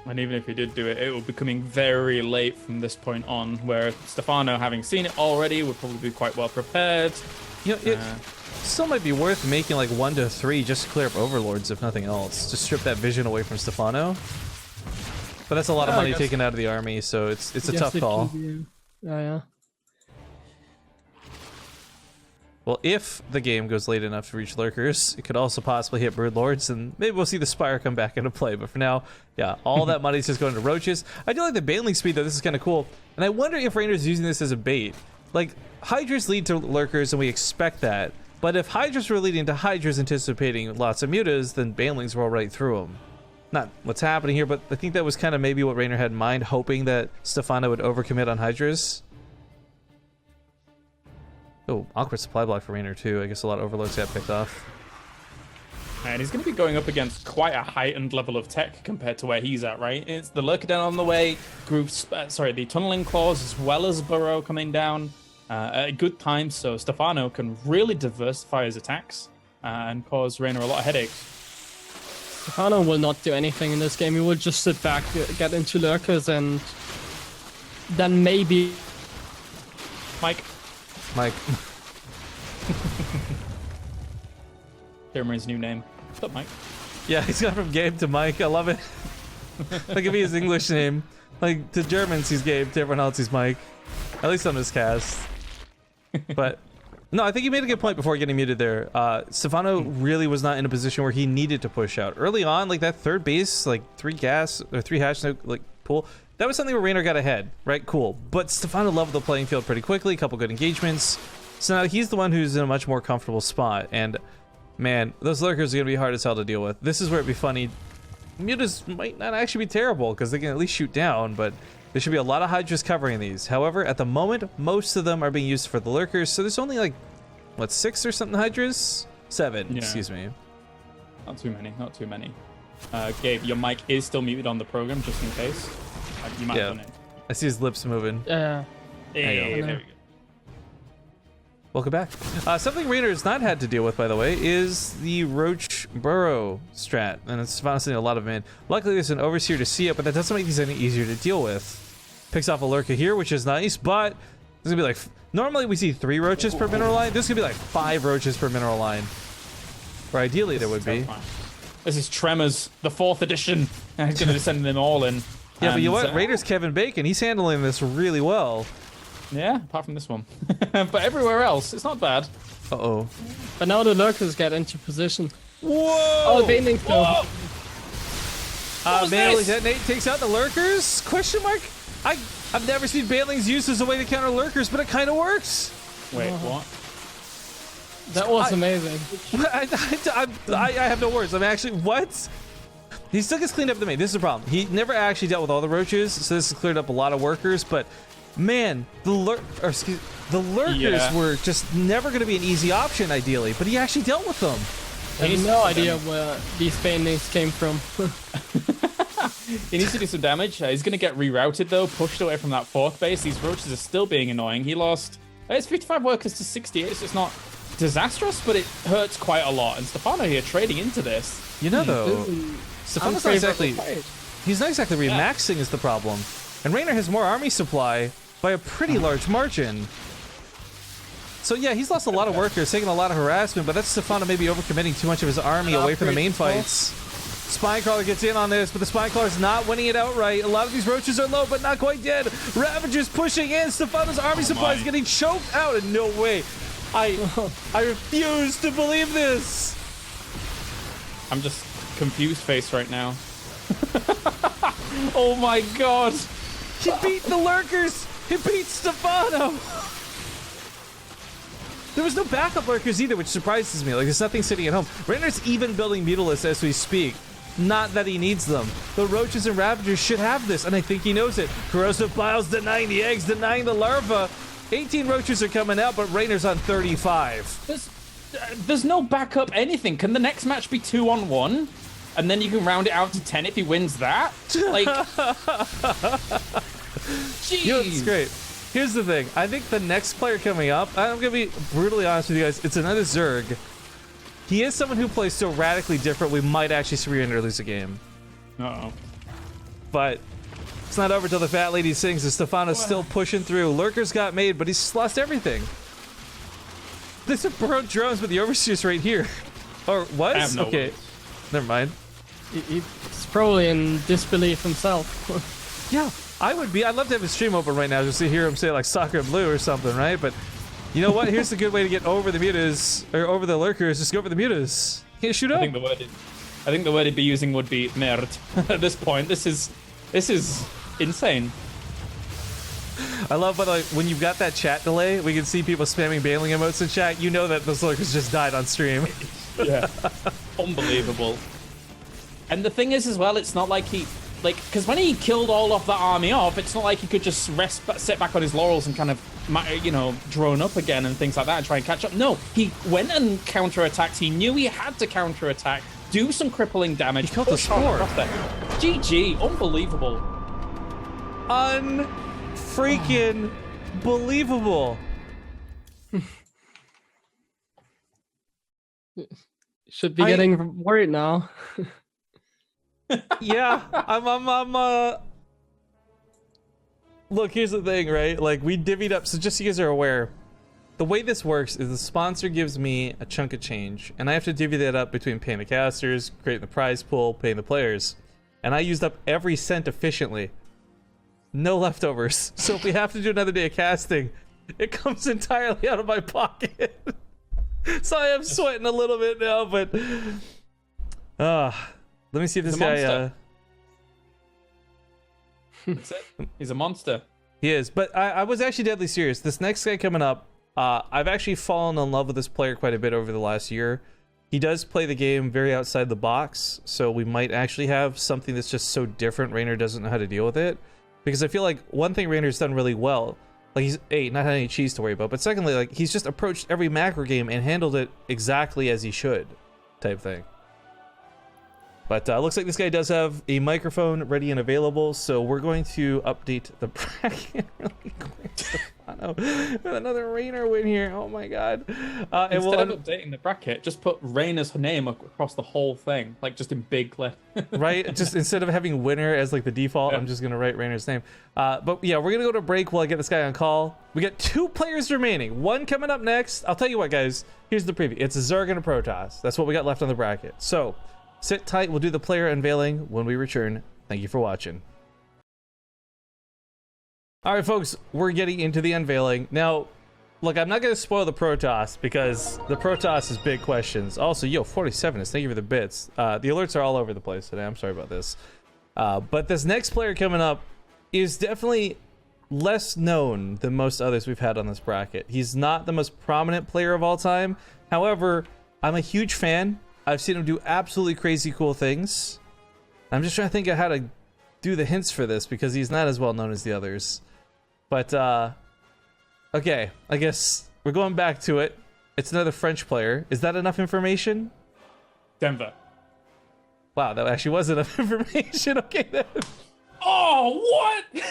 even if he did do it, it will be coming very late from this point on, where Stephano, having seen it already, would probably be quite well prepared. You know, it still might be worth making like 1 to 3 just to clear up overlords, if nothing else. Just strip that vision away from Stephano. But that's a lot of money taken out of the army, so it's a tough call. Yeah. Well, if the game goes late enough to reach lurkers, it could also possibly hit broodlords, and maybe we'll see the Spire come back into play. But for now, yeah, all that money's just going to roaches. I do like the baneling speed, though. This is kind of cool. And I wonder if Raynor's using this as a bait. Like, Hydras lead to lurkers, and we expect that. But if Hydras were leading to Hydras anticipating lots of mutas, then banelings roll right through them. Not what's happening here, but I think that was kind of maybe what Raynor had in mind, hoping that Stephano would overcommit on Hydras. Oh, awkward supply block for Raynor too. I guess a lot of overloads got picked off. And he's going to be going up against quite a heightened level of tech compared to where he's at, right? It's the Lurker down on the way, the Tunneling Claws as well as Burrow coming down at a good time, so Stephano can really diversify his attacks and cause Raynor a lot of headaches. Stephano will not do anything in this game. He will just sit back, get into Lurkers, and then maybe... Mike. Jeremy's new name. What's up, Mike? Yeah, he's gone from Gabe to Mike. I love it. That could be his English name. Like, to Germans, he's Gabe. To everyone else, he's Mike. At least on this cast. But, no, I think he made a good point before getting muted there. Stephano really was not in a position where he needed to push out. Early on, like, that third base, like, 3 gas, or 3 hatch, like, pool, that was something where Raynor got ahead, right? Cool. But Stephano leveled the playing field pretty quickly, a couple good engagements. So now he's the one who's in a much more comfortable spot. And, man, those lurkers are going to be hard as hell to deal with. This is where it'd be funny. Mutas might not actually be terrible, because they can at least shoot down, but there should be a lot of Hydras covering these. However, at the moment, most of them are being used for the lurkers, so there's only like, what, 6 or something Hydras? 7, excuse me. Not too many. Gabe, your mic is still muted on the program, just in case. You might have done it. I see his lips moving. There we go. Welcome back. Something Raynor has not had to deal with, by the way, is the Roach Burrow strat, and it's honestly a lot of in. Luckily, there's an Overseer to see it, but that doesn't make these any easier to deal with. Picks off a Lurker here, which is nice, but there's gonna be like, normally we see 3 roaches per mineral line. This is gonna be like 5 roaches per mineral line. Or ideally there would be. This is Tremors, the 4th edition, and he's gonna be sending them all in. Yeah, but you know what? Raider's Kevin Bacon. He's handling this really well. Yeah, apart from this one. But everywhere else, it's not bad. Uh-oh. But now the Lurkers get into position. Whoa! Oh, the Banelings go. Banelings detonate takes out the Lurkers? Question mark? I've never seen Banelings used as a way to counter Lurkers, but it kind of works. Wait, what? That was amazing. I have no words. I'm actually, what? He still gets cleaned up the main. This is the problem. He never actually dealt with all the roaches, so this has cleared up a lot of workers, but man, the lurkers were just never going to be an easy option, ideally, but he actually dealt with them. I have no idea where these banelings came from. He needs to do some damage. He's going to get rerouted, though, pushed away from that 4th base. These roaches are still being annoying. He lost... It's 55 workers to 68. It's just not disastrous, but it hurts quite a lot. And Stephano here trading into this. You know, though, Stephano's not exactly... He's not exactly remaxing is the problem. And Raynor has more army supply by a pretty large margin. So yeah, he's lost a lot of workers, taking a lot of harassment, but that's Stephano maybe overcommitting too much of his army away from the main fights. Spinecrawler gets in on this, but the Spinecrawler's not winning it outright. A lot of these roaches are low, but not quite dead. Ravager's pushing in. Stephano's army supply is getting choked out. In no way. I refuse to believe this. I'm just confused face right now. Oh my god! He beat the lurkers! He beat Stephano! There was no backup lurkers either, which surprises me. Like, there's nothing sitting at home. Raynor's even building Mutalisks as we speak. Not that he needs them. The roaches and ravagers should have this, and I think he knows it. Corrosive Piles denying the eggs, denying the larva. 18 roaches are coming out, but Raynor's on 35. There's no backup anything. Can the next match be 2-on-1? And then you can round it out to 10 if he wins that? Like... Jeez. You know, it's great. Here's the thing. I think the next player coming up, I'm going to be brutally honest with you guys, it's another Zerg. He is someone who plays so radically different, we might actually see Raynor lose a game. Uh-oh. But it's not over till the fat lady sings, and Stephano's still pushing through. Lurkers got made, but he's lost everything. There's a burrowed drones, but the Overseer's right here. Or was? I have no okay. words. Never mind. He's probably in disbelief himself. Yeah, I would be. I'd love to have his stream open right now just to hear him say like soccer blue or something, right? But you know what? Here's the good way to get over the mutas, or over the lurkers. Just go over the mutas. Can't shoot up. I think the word he'd be using would be nerd at this point. This is insane. I love, by the way, when you've got that chat delay, we can see people spamming bailing emotes in chat. You know that those lurkers just died on stream. Yeah. Unbelievable. And the thing is, as well, it's not like he... Like, because when he killed all of the army off, it's not like he could just sit back on his laurels and kind of, you know, drone up again and things like that and try and catch up. No, he went and counter-attacked. He knew he had to counter-attack, do some crippling damage. He killed the sport. GG. Unbelievable. Freaking believable. Should be getting worried now. Yeah, Look, here's the thing, right? Like, we divvied up, so just so you guys are aware, the way this works is the sponsor gives me a chunk of change, and I have to divvy that up between paying the casters, creating the prize pool, paying the players. And I used up every cent efficiently. No leftovers. So if we have to do another day of casting, it comes entirely out of my pocket. So I am sweating a little bit now, but... let me see if this guy... That's it. He's a monster. He is, but I was actually deadly serious. This next guy coming up, I've actually fallen in love with this player quite a bit over the last year. He does play the game very outside the box, so we might actually have something that's just so different Raynor doesn't know how to deal with it. Because I feel like one thing Raynor's done really well, like he's, not had any cheese to worry about, but secondly, like he's just approached every macro game and handled it exactly as he should, type thing. But looks like this guy does have a microphone ready and available, so we're going to update the bracket really quick. Stephano with another Raynor win here. Oh my god. Instead of updating the bracket, just put Raynor's name across the whole thing, like just in big letters. Right? Just instead of having winner as like the default, I'm just going to write Raynor's name. But yeah, we're going to go to break while I get this guy on call. We got 2 players remaining. One coming up next. I'll tell you what, guys. Here's the preview. It's a Zerg and a Protoss. That's what we got left on the bracket. So... sit tight, we'll do the player unveiling when we return. Thank you for watching. Alright folks, we're getting into the unveiling. Now, look, I'm not going to spoil the Protoss because the Protoss is big questions. Also, yo, 47 is, thank you for the bits. The alerts are all over the place today, I'm sorry about this. But this next player coming up is definitely less known than most others we've had on this bracket. He's not the most prominent player of all time. However, I'm a huge fan. I've seen him do absolutely crazy cool things. I'm just trying to think of how to do the hints for this because he's not as well known as the others. But, okay, I guess we're going back to it. It's another French player. Is that enough information? Denver. Wow, that actually was enough information. Okay, then. Oh, what?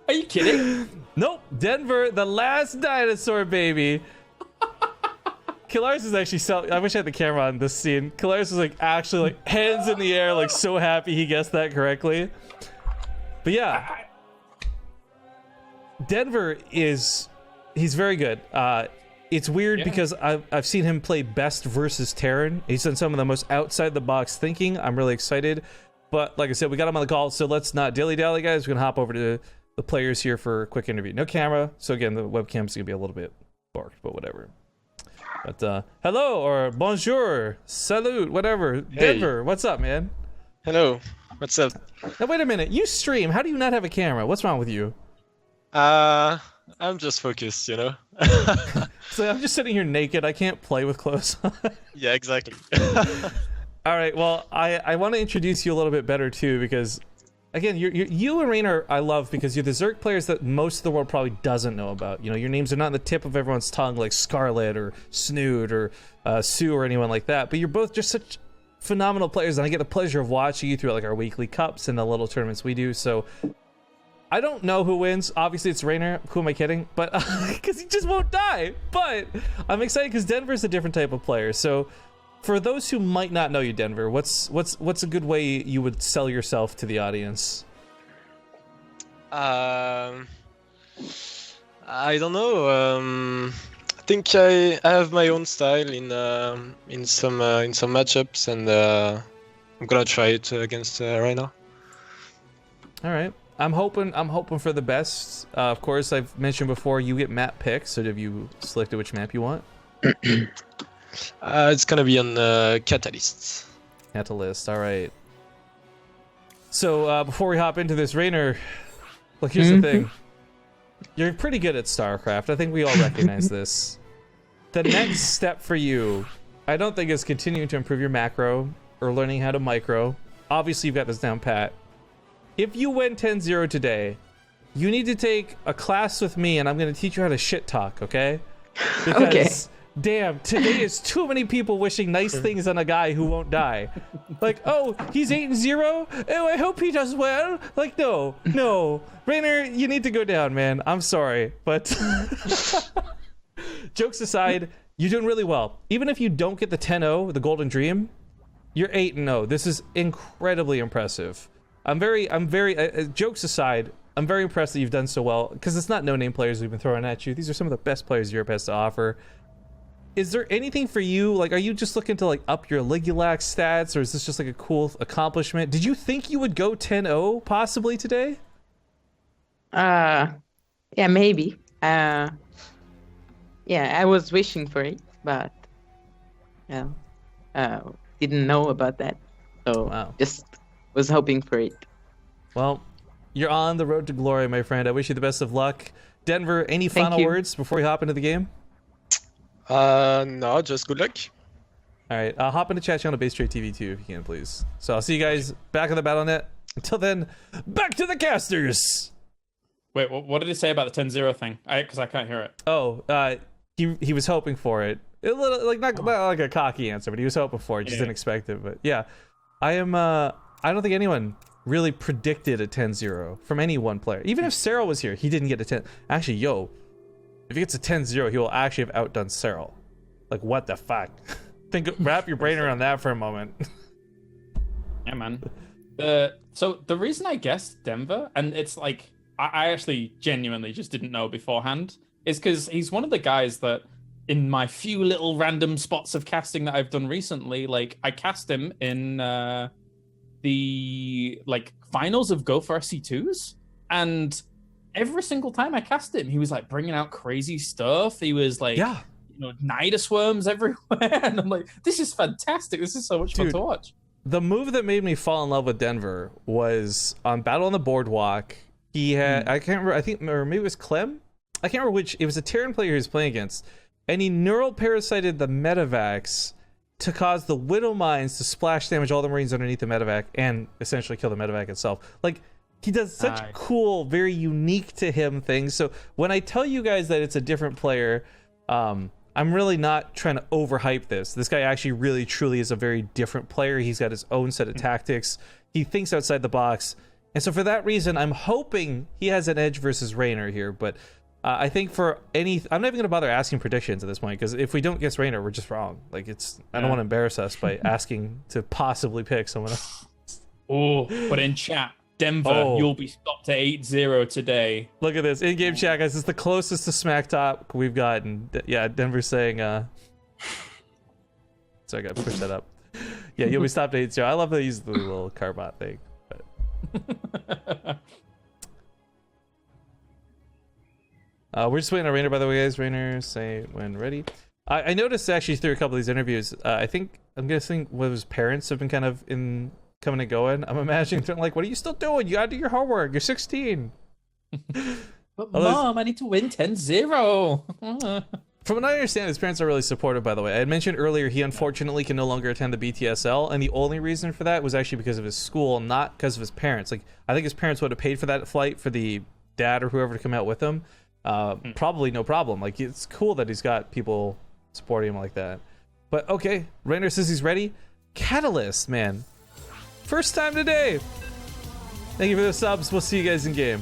Are you kidding? Nope, Denver, the last dinosaur, baby. Killaris is actually I wish I had the camera on this scene. Killaris is like actually like hands in the air, like so happy he guessed that correctly. But yeah, Denver he's very good. It's weird because I've seen him play best versus Terran. He's done some of the most outside the box thinking. I'm really excited. But like I said, we got him on the call, so let's not dilly-dally, guys. We're gonna hop over to the players here for a quick interview. No camera, so again, the webcam's gonna be a little bit barked, but whatever. But hello or bonjour, salut, whatever. Denver, what's up, man? Hello. What's up? Now wait a minute. You stream. How do you not have a camera? What's wrong with you? I'm just focused, you know. So I'm just sitting here naked. I can't play with clothes on. Yeah, exactly. All right. Well, I want to introduce you a little bit better too, because again, you and Raynor I love because you're the Zerg players that most of the world probably doesn't know about. You know, your names are not on the tip of everyone's tongue like Scarlet or Snoot or Sue or anyone like that. But you're both just such phenomenal players, and I get the pleasure of watching you through like our weekly cups and the little tournaments we do. So I don't know who wins. Obviously, it's Raynor. Who am I kidding? But because he just won't die. But I'm excited because Denver's a different type of player. So for those who might not know you, Denver, what's a good way you would sell yourself to the audience? I don't know. I think I have my own style in some matchups, and I'm gonna try it against Raynor. All right. I'm hoping for the best. Of course, I've mentioned before you get map picks. So have you selected which map you want? It's gonna be on Catalyst. Catalyst. All right. So before we hop into this, Raynor, look, here's the thing. You're pretty good at StarCraft. I think we all recognize this. The next step for you, I don't think is continuing to improve your macro or learning how to micro. Obviously, you've got this down pat. If you win 10-0 today, you need to take a class with me, and I'm going to teach you how to shit talk, okay? Because, damn, today is too many people wishing nice things on a guy who won't die. Like, oh, he's 8-0? Oh, I hope he does well. Like, no. Raynor, you need to go down, man. I'm sorry, but jokes aside, you're doing really well. Even if you don't get the 10-0, the Golden Dream, you're 8-0. This is incredibly impressive. I'm very, jokes aside, I'm very impressed that you've done so well, because it's not no-name players we've been throwing at you. These are some of the best players Europe has to offer. Is there anything for you, like, are you just looking to, like, up your Ligulac stats, or is this just, like, a cool accomplishment? Did you think you would go 10-0, possibly, today? Yeah, maybe. Yeah, I was wishing for it, but, didn't know about that. So, just was hoping for it. Well, you're on the road to glory, my friend. I wish you the best of luck. Denver, any final words before we hop into the game? No, just good luck. All right, hop into chat channel BaseTradeTV too, if you can, please. So I'll see you guys back on the BattleNet. Until then, back to the casters. Wait, what did he say about the 10-0 thing? Because I can't hear it. Oh, he was hoping for it. A little, like not like a cocky answer, but he was hoping for it. Just didn't expect it. But yeah, I don't think anyone really predicted a 10-0 from any one player. Even if Cyril was here, he didn't get a 10. Actually, if he gets a 10-0, he will actually have outdone Cyril. Like, what the fuck? Wrap your brain around that for a moment. Yeah, man. So the reason I guessed Denver, and it's like, I actually genuinely just didn't know beforehand, is because he's one of the guys that, in my few little random spots of casting that I've done recently, like, I cast him in the like finals of Go for SC2s, and every single time I cast him, he was like bringing out crazy stuff. He was like, Nida swarms everywhere, and I'm like, this is fantastic. This is so much fun to watch. The move that made me fall in love with Denver was on Battle on the Boardwalk. He had, I can't remember, I think, or maybe it was Clem? I can't remember which. It was a Terran player he was playing against, and he neural parasited the Medivacs to cause the Widow Mines to splash damage all the Marines underneath the Medivac and essentially kill the Medivac itself. Like, he does such cool, very unique to him things. So when I tell you guys that it's a different player, I'm really not trying to overhype this. This guy actually really truly is a very different player. He's got his own set of tactics. He thinks outside the box. And so for that reason, I'm hoping he has an edge versus Raynor here. But I think for any, I'm not even gonna bother asking predictions at this point, because if we don't guess Raynor, we're just wrong. Like, it's, I don't want to embarrass us by asking to possibly pick someone else. Oh, but in chat, Denver, you'll be stopped at 8-0 today. Look at this in-game chat, guys. It's the closest to smack talk we've gotten. Yeah, Denver's saying, sorry, I gotta push that up. Yeah, you'll be stopped at 8-0. I love that he's the little Carbot thing. But... we're just waiting on Raynor, by the way, guys. Raynor, say when ready. I noticed actually through a couple of these interviews, I'm guessing one of his parents have been kind of coming and going. I'm imagining they're like, what are you still doing? You gotta do your homework. You're 16. But Mom, I need to win 10-0. From what I understand, his parents are really supportive, by the way. I had mentioned earlier he unfortunately can no longer attend the BTSL, and the only reason for that was actually because of his school, not because of his parents. Like, I think his parents would have paid for that flight for the dad or whoever to come out with him. Probably no problem. Like, it's cool that he's got people supporting him like that. But okay, Raynor says he's ready. Catalyst, man. First time today. Thank you for the subs. We'll see you guys in game.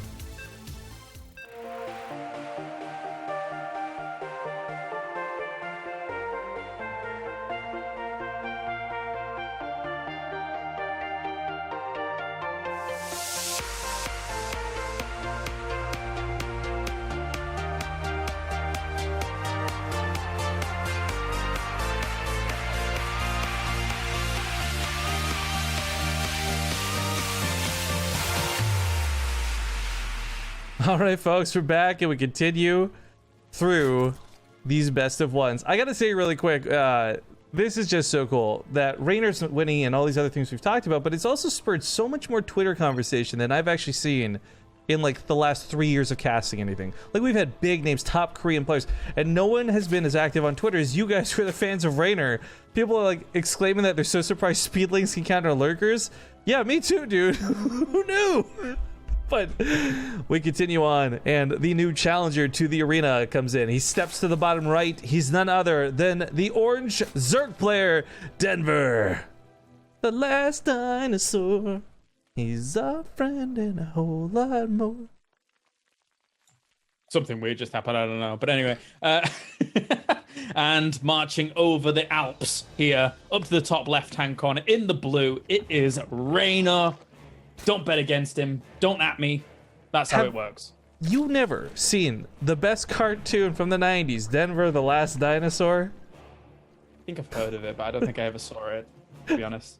All right, folks, we're back and we continue through these best of ones. I gotta say really quick, this is just so cool that Raynor's winning and all these other things we've talked about, but it's also spurred so much more Twitter conversation than I've actually seen in like the last 3 years of casting anything. Like, we've had big names, top Korean players, and no one has been as active on Twitter as you guys who are the fans of Raynor. People are like exclaiming that they're so surprised speedlings can counter lurkers. Yeah, me too, dude. Who knew? But we continue on, and the new challenger to the arena comes in. He steps to the bottom right. He's none other than the orange Zerg player, Denver. The last dinosaur. He's our friend and a whole lot more. Something weird just happened, I don't know. But anyway, and marching over the Alps here, up to the top left-hand corner, in the blue, it is Raynor. Don't bet against him. Don't at me. That's how it works. You never seen the best cartoon from the 90s, Denver the Last Dinosaur? I think I've heard of it, but I don't think I ever saw it, to be honest.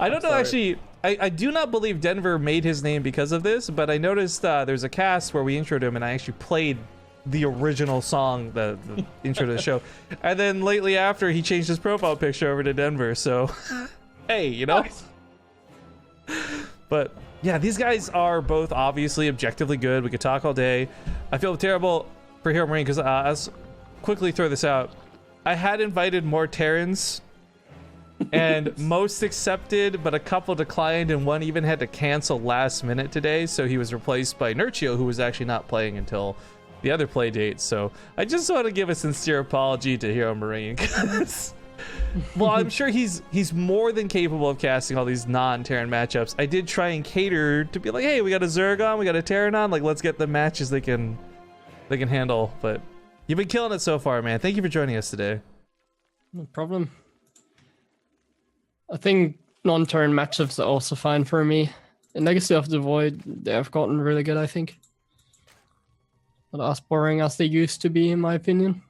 I don't know, actually. I do not believe Denver made his name because of this, but I noticed there's a cast where we introed him and I actually played the original song, the intro to the show. And then lately after, he changed his profile picture over to Denver, so hey, you know? Nice. But yeah, these guys are both obviously objectively good. We could talk all day. I feel terrible for Hero Marine because I'll quickly throw this out. I had invited more Terrans and most accepted, but a couple declined, and one even had to cancel last minute today. So he was replaced by Nerchio, who was actually not playing until the other play date. So I just want to give a sincere apology to Hero Marine. Well, I'm sure he's more than capable of casting all these non-Terran matchups. I did try and cater to be like, hey, we got a Zerg on, we got a Terran on, like, let's get the matches they can handle. But you've been killing it so far, man. Thank you for joining us today. No problem. I think non-Terran matchups are also fine for me. In Legacy of the Void, they have gotten really good, I think. Not as boring as they used to be, in my opinion.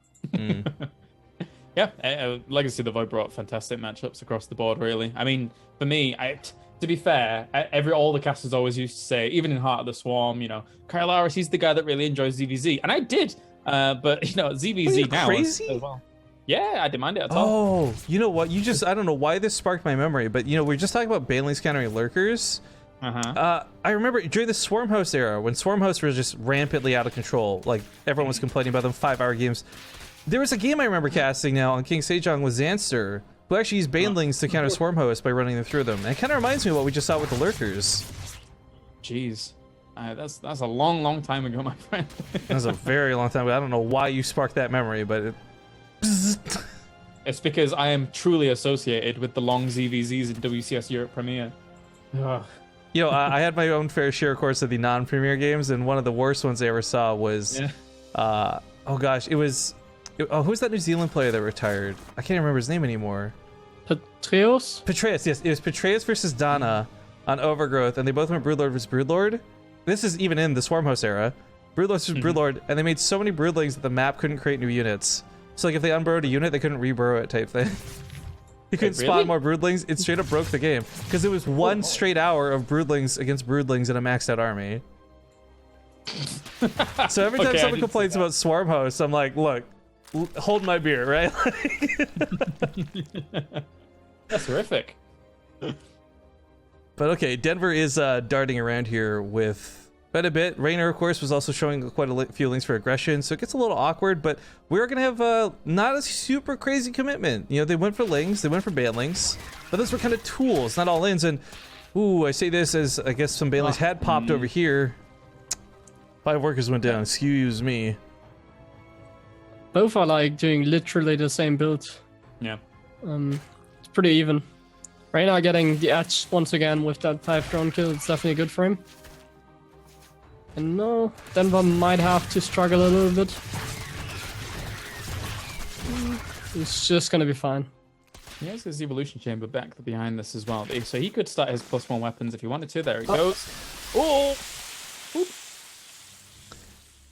Yeah, Legacy of the Void brought fantastic matchups across the board, really. I mean, for me, to be fair, all the casters always used to say, even in Heart of the Swarm, you know, Kylaris, he's the guy that really enjoys ZVZ. And I did, but, you know, ZVZ now crazy? As well. Yeah, I demand it at all. Oh, you know what? I don't know why this sparked my memory, but, you know, we were just talking about banelings countering lurkers. I remember during the Swarm Host era, when Swarm Hosts were just rampantly out of control, like, everyone was complaining about them, 5-hour games. There was a game I remember casting now on King Sejong with Xanster, who actually used banelings to counter Swarm Hosts by running them through them. And it kind of reminds me of what we just saw with the lurkers. Jeez. That's a long, long time ago, my friend. That was a very long time ago. I don't know why you sparked that memory, but it's because I am truly associated with the long ZVZs in WCS Europe Premier. Ugh. You know, I had my own fair share, of course, of the non-Premier games, and one of the worst ones I ever saw was, oh gosh, it was... who's that New Zealand player that retired? I can't remember his name anymore. Patreus? Patreus, yes. It was Patreus versus Dana on Overgrowth, and they both went Broodlord versus Broodlord. This is even in the Swarm Host era. Broodlord versus Broodlord, and they made so many Broodlings that the map couldn't create new units. So like if they unburrowed a unit, they couldn't reburrow it type thing. You couldn't spawn more Broodlings. It straight up broke the game. Because it was one straight hour of Broodlings against Broodlings in a maxed out army. So every time someone complains about Swarm Hosts, I'm like, look, hold my beer, right? That's horrific. But okay, Denver is darting around here with quite a bit. Raynor, of course, was also showing quite a few links for aggression, so it gets a little awkward, but we're going to have not a super crazy commitment. You know, they went for lings, they went for banelings, but those were kind of tools, not all ins, and ooh, I say this as I guess some banelings had popped over here. 5 workers went down, excuse me. Both are like doing literally the same build. Yeah. It's pretty even. Raynor getting the edge once again with that 5 drone kill. It's definitely good for him. And no, Denver might have to struggle a little bit. It's just gonna be fine. He has his evolution chamber back behind this as well, so he could start his +1 weapons if he wanted to. There he goes. Oh! Oop.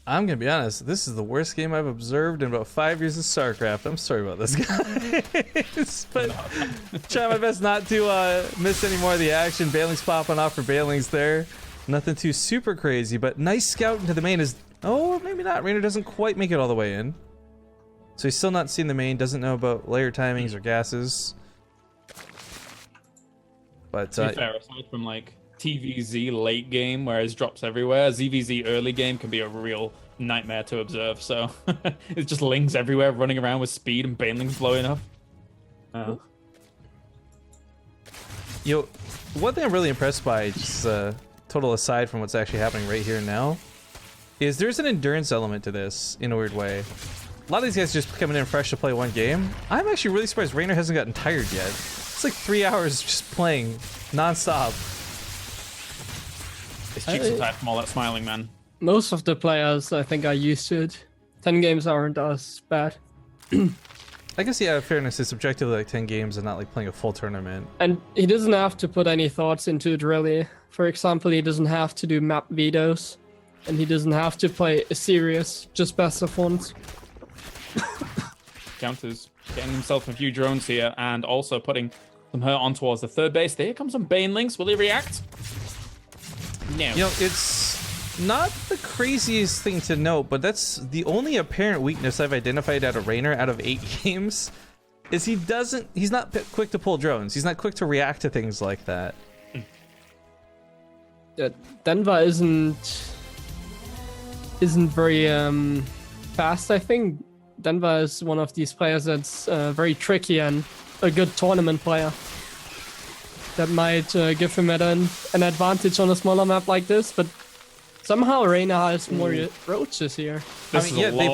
I'm gonna be honest, this is the worst game I've observed in about 5 years of StarCraft. I'm sorry about this, guys. But trying my best not to miss any more of the action. Banelings popping off for Banelings there. Nothing too super crazy, but nice scout into the main is... Oh, or maybe not. Raynor doesn't quite make it all the way in. So he's still not seen the main, doesn't know about layer timings or gases. But to be fair, aside from like TVZ late game, where his drops everywhere, ZVZ early game can be a real nightmare to observe. So it's just lings everywhere running around with speed and banelings blowing up. Yo, one thing I'm really impressed by, just total aside from what's actually happening right here and now, is there's an endurance element to this in a weird way. A lot of these guys just coming in fresh to play one game. I'm actually really surprised Raynor hasn't gotten tired yet. It's like 3 hours just playing non-stop. His cheeks are tired from all that smiling, man. Most of the players, I think, are used to it. 10 games aren't as bad. I guess, yeah, fairness, it's objectively like 10 games and not like playing a full tournament. And he doesn't have to put any thoughts into it, really. For example, he doesn't have to do map vetoes. And he doesn't have to play a serious, just best of ones. Counters, getting himself a few drones here, and also putting some hurt on towards the third base. There comes some banelings. Will he react? No. You know, it's not the craziest thing to note, but that's the only apparent weakness I've identified out of Raynor out of 8 games, is he's not quick to pull drones. He's not quick to react to things like that. Denver isn't very fast, I think. Denver is one of these players that's very tricky and a good tournament player. That might give him an advantage on a smaller map like this, but somehow Raynor has more roaches here. I mean, yeah, they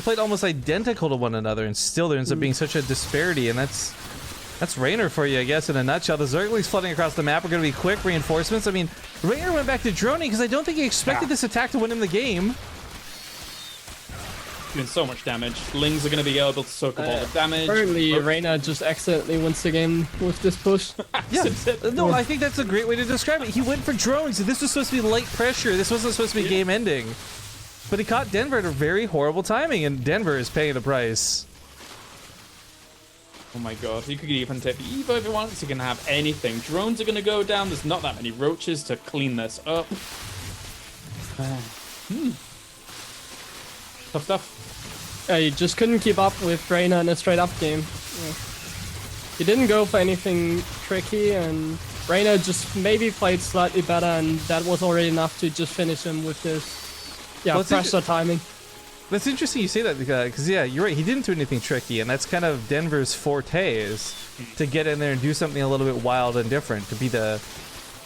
played almost identical to one another, and still there ends up being such a disparity, and that's Raynor for you, I guess, in a nutshell. The Zerglings flooding across the map are going to be quick reinforcements. I mean, Raynor went back to droning because I don't think he expected this attack to win him the game. Doing so much damage. Lings are going to be able to soak up all the damage. Apparently, Raynor just accidentally wins the game with this push. Yeah, no, I think that's a great way to describe it. He went for drones. This was supposed to be light pressure. This wasn't supposed to be game ending. But he caught Denver at a very horrible timing, and Denver is paying the price. Oh my god, he could even take the Evo if he wants. He can have anything. Drones are going to go down. There's not that many roaches to clean this up. Tough stuff. He just couldn't keep up with Raynor in a straight-up game. He didn't go for anything tricky, and Raynor just maybe played slightly better, and that was already enough to just finish him with this pressure timing. That's interesting you say that, because yeah, you're right, he didn't do anything tricky, and that's kind of Denver's forte, is to get in there and do something a little bit wild and different, to be the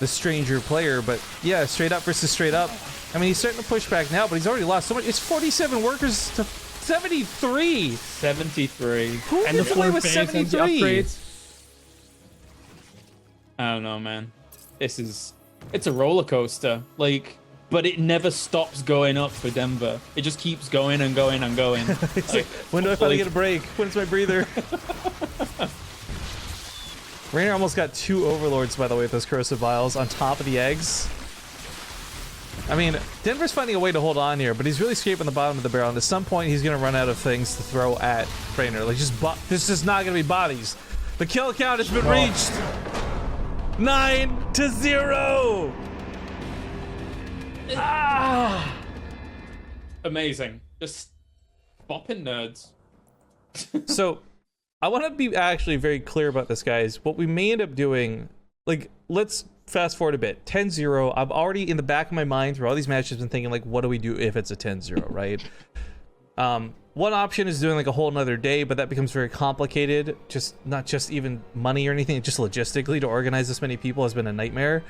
stranger player. But yeah, straight up versus straight up. I mean, he's starting to push back now, but he's already lost so much. It's 47 workers to 73. 73. Who and the gets away with base and the 73? upgrades. I don't know, man. It's a roller coaster. Like, but it never stops going up for Denver. It just keeps going and going and going. Like, when do I finally get a break? When's my breather? Raynor almost got 2 overlords, by the way, with those corrosive vials on top of the eggs. I mean, Denver's finding a way to hold on here, but he's really scraping the bottom of the barrel, and at some point he's going to run out of things to throw at Raynor. Like, this is not going to be bodies. The kill count has been reached. 9-0. Amazing. Just bopping nerds. So, I want to be actually very clear about this, guys. What we may end up doing, like, let's fast forward a bit. 10-0, I'm already in the back of my mind through all these matches been thinking, like, what do we do if it's a 10-0, right? One option is doing like a whole nother day, but that becomes very complicated. Just not just even money or anything, just logistically to organize this many people has been a nightmare.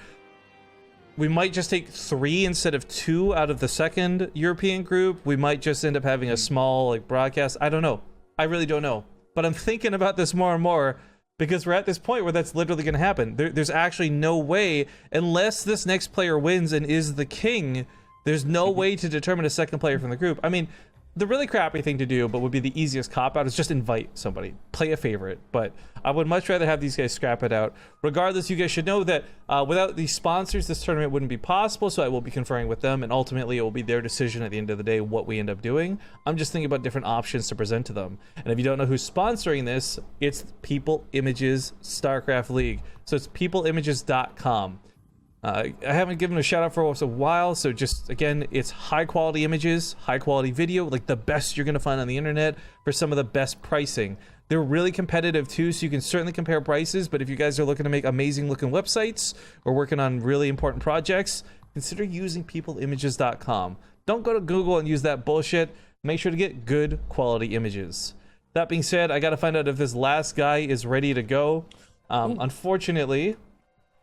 We might just take 3 instead of 2 out of the second European group. We might just end up having a small like broadcast. I don't know. I really don't know. But I'm thinking about this more and more because we're at this point where that's literally going to happen. There's actually no way, unless this next player wins and is the king, there's no way to determine a second player from the group. I mean, the really crappy thing to do, but would be the easiest cop-out, is just invite somebody. Play a favorite. But I would much rather have these guys scrap it out. Regardless, you guys should know that without these sponsors, this tournament wouldn't be possible, so I will be conferring with them, and ultimately it will be their decision at the end of the day what we end up doing. I'm just thinking about different options to present to them. And if you don't know who's sponsoring this, it's PeopleImages StarCraft League. So it's peopleimages.com. I haven't given a shout out for a while, so just again, it's high quality images, high quality video, like the best you're gonna find on the internet for some of the best pricing. They're really competitive too, so you can certainly compare prices, but if you guys are looking to make amazing looking websites or working on really important projects, consider using peopleimages.com. Don't go to Google and use that bullshit. Make sure to get good quality images. That being said, I gotta find out if this last guy is ready to go. Unfortunately,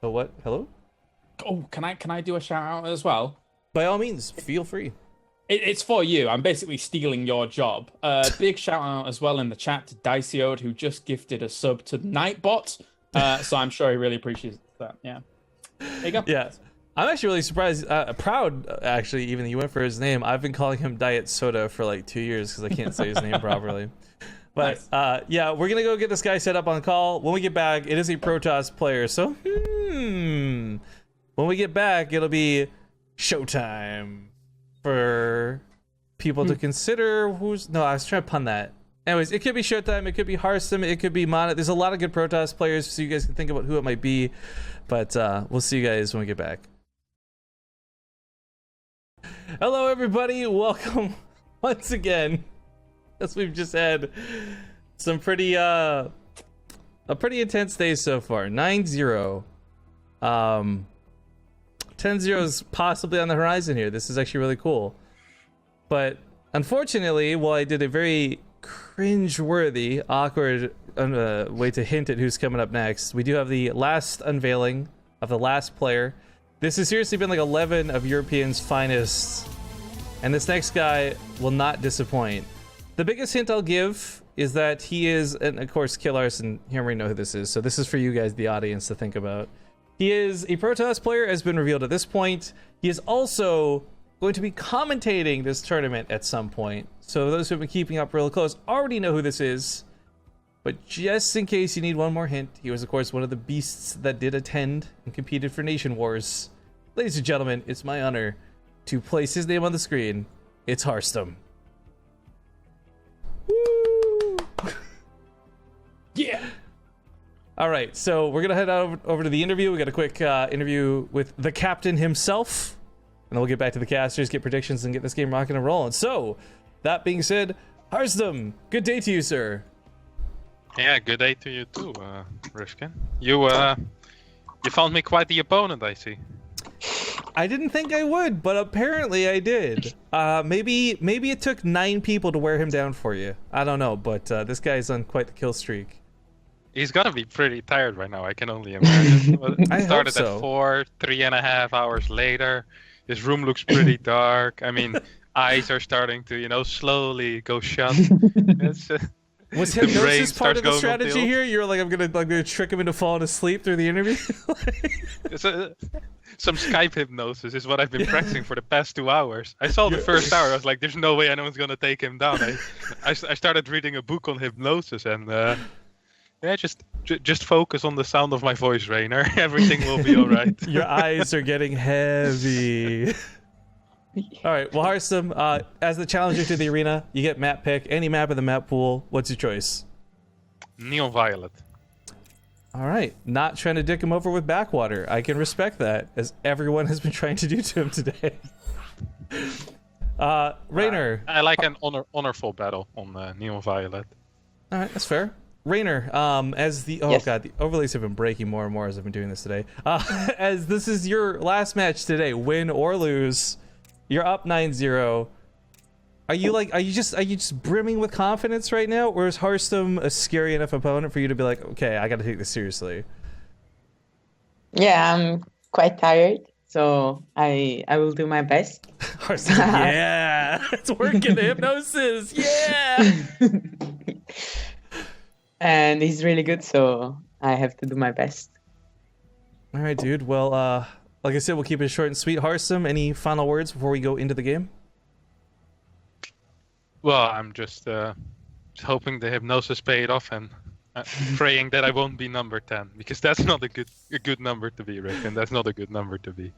oh, what? Hello? Oh, can I do a shout out as well? By all means, feel free. It's for you. I'm basically stealing your job. Big shout out as well in the chat to Dicioed, who just gifted a sub to Nightbot. So I'm sure he really appreciates that. Yeah. There you go. Yeah. I'm actually really surprised, proud actually, even that you went for his name. I've been calling him Diet Soda for like 2 years because I can't say his name properly. But nice. Yeah, we're going to go get this guy set up on call. When we get back, it is a Protoss player. So, when we get back, it'll be showtime for people to consider who's... No, I was trying to pun that. Anyways, it could be showtime, it could be Harstem, it could be Mana. There's a lot of good Protoss players, so you guys can think about who it might be. But we'll see you guys when we get back. Hello, everybody. Welcome once again. As we've just had some pretty... a pretty intense day so far. 9-0. 10-0 is possibly on the horizon here. This is actually really cool. But unfortunately, while I did a very cringe-worthy, awkward way to hint at who's coming up next, we do have the last unveiling of the last player. This has seriously been like 11 of Europeans' finest, and this next guy will not disappoint. The biggest hint I'll give is that he is, and of course, Killarson, you already know who this is, so this is for you guys, the audience, to think about. He is a Protoss player, as been revealed at this point. He is also going to be commentating this tournament at some point. So those who have been keeping up real close already know who this is. But just in case you need one more hint, he was, of course, one of the beasts that did attend and competed for Nation Wars. Ladies and gentlemen, it's my honor to place his name on the screen. It's Harstem. Woo! Yeah! All right, so we're going to head over to the interview. We got a quick interview with the captain himself. And then we'll get back to the casters, get predictions, and get this game rocking and rolling. So, that being said, Harstem, good day to you, sir. Yeah, good day to you too, Rifkin. You found me quite the opponent, I see. I didn't think I would, but apparently I did. Maybe it took 9 people to wear him down for you. I don't know, but this guy's on quite the kill streak. He's gonna be pretty tired right now, I can only imagine. I started hope so. at 4, 3.5 hours later. His room looks pretty dark. I mean, eyes are starting to, slowly go shut. Was hypnosis part of the strategy here? You're like, I'm gonna trick him into falling asleep through the interview? Some Skype hypnosis is what I've been practicing for the past 2 hours. I saw the first hour, I was like, there's no way anyone's gonna take him down. I started reading a book on hypnosis and just focus on the sound of my voice, Raynor. Everything will be all right. Your eyes are getting heavy. All right, well, Harstem, as the challenger to the arena, you get map pick. Any map in the map pool. What's your choice? Neon Violet. All right, not trying to dick him over with backwater. I can respect that, as everyone has been trying to do to him today. Raynor. I like an honorful battle on Neon Violet. All right, that's fair. Raynor, as the Yes. god, the overlays have been breaking more and more as I've been doing this today. As this is your last match today, win or lose, you're up 9-0. Are you just brimming with confidence right now, or is Harstem a scary enough opponent for you to be like, okay, I got to take this seriously? Yeah, I'm quite tired, so I will do my best. Harstem, yeah, it's working. The hypnosis, yeah. And he's really good, so I have to do my best. All right, dude. Well, like I said, we'll keep it short and sweet. Harstem, any final words before we go into the game? Well, I'm just hoping the hypnosis paid off and praying that I won't be number 10, because that's not a good number to be, Rick, and that's not a good number to be.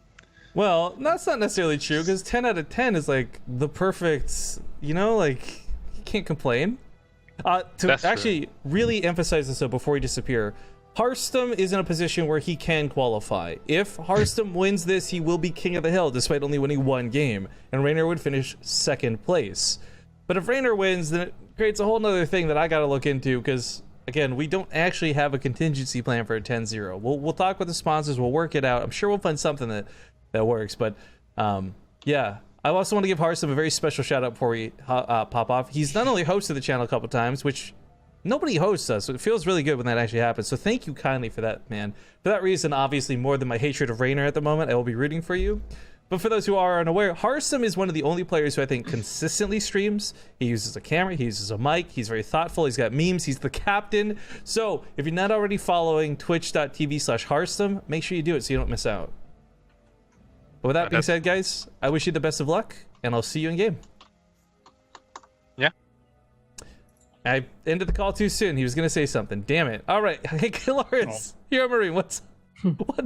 Well, that's not necessarily true, because 10 out of 10 is like the perfect, you know, like, you can't complain. To That's actually really emphasize this though before we disappear, Harstem is in a position where he can qualify. If Harstem wins this, he will be king of the hill despite only winning one game, and Raynor would finish second place. But if Raynor wins, then it creates a whole nother thing that I gotta look into, because again, we don't actually have a contingency plan for a 10-0. We'll talk with the sponsors, we'll work it out. I'm sure we'll find something that works, but yeah. I also want to give Harstem a very special shout out before we pop off. He's not only hosted the channel a couple times, which nobody hosts us, so it feels really good when that actually happens. So thank you kindly for that, man. For that reason, obviously, more than my hatred of Raynor at the moment, I will be rooting for you. But for those who are unaware, Harstem is one of the only players who I think consistently streams. He uses a camera, he uses a mic, he's very thoughtful, he's got memes, he's the captain. So if you're not already following twitch.tv/Harstem, make sure you do it so you don't miss out. But with that being said, guys, I wish you the best of luck, and I'll see you in game. Yeah. I ended the call too soon. He was going to say something. Damn it. All right. Hey, Lawrence. Hero Marine, what's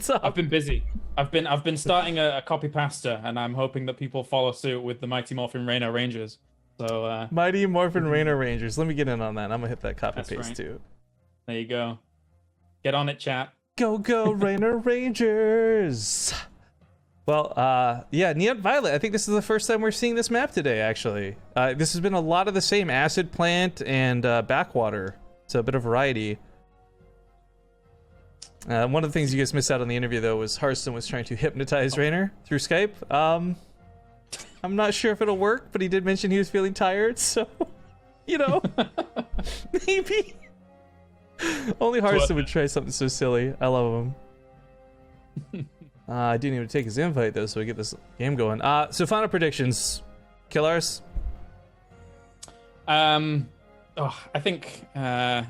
up? I've been busy. I've been starting a copy pasta, and I'm hoping that people follow suit with the Mighty Morphin Raynor Rangers. So Mighty Morphin Raynor Rangers. Let me get in on that. I'm going to hit that copy paste right. too. There you go. Get on it, chat. Go, Raynor Rangers. Well, yeah, Neon Violet. I think this is the first time we're seeing this map today, actually. This has been a lot of the same acid plant and backwater. So a bit of variety. One of the things you guys missed out on the interview, though, was Harstem was trying to hypnotize Raynor through Skype. I'm not sure if it'll work, but he did mention he was feeling tired, so, you know, maybe. Only Harstem would try something so silly. I love him. I didn't even take his invite though, so we get this game going. So final predictions, Killars. I think I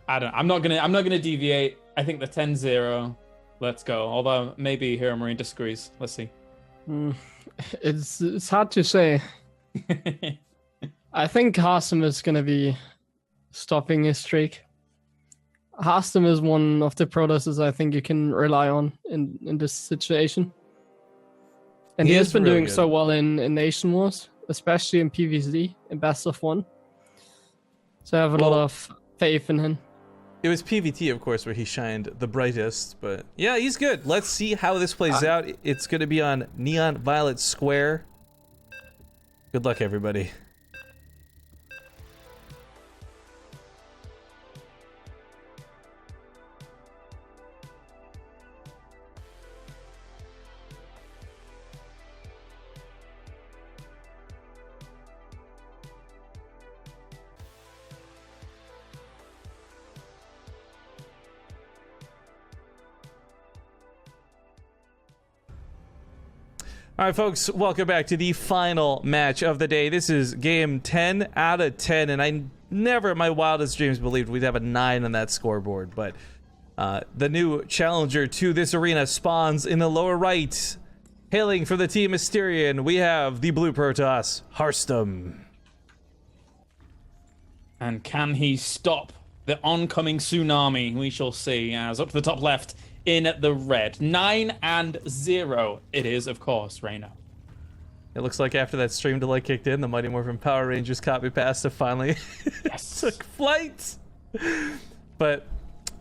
don't. I'm not gonna deviate. I think the 10-0. Let's go. Although maybe Hero Marine disagrees. Let's see. It's hard to say. I think Harstem is gonna be stopping his streak. Harstem is one of the protosses I think you can rely on in this situation. And he has been doing so well in Nation Wars, especially in PvZ, in Best of 1. So I have a lot of faith in him. It was PvT, of course, where he shined the brightest, but yeah, he's good. Let's see how this plays out. It's going to be on Neon Violet Square. Good luck, everybody. All right, folks, welcome back to the final match of the day. This is game 10 out of 10, and I never in my wildest dreams believed we'd have a 9 on that scoreboard, but the new challenger to this arena spawns in the lower right. Hailing from the team Mysterian, we have the blue Protoss, Harstem. And can he stop the oncoming tsunami? We shall see, as up to the top left, in the red. 9-0. It is, of course, Raynor. It looks like after that stream delay kicked in, the Mighty Morphin Power Rangers copy pasta finally took flight. But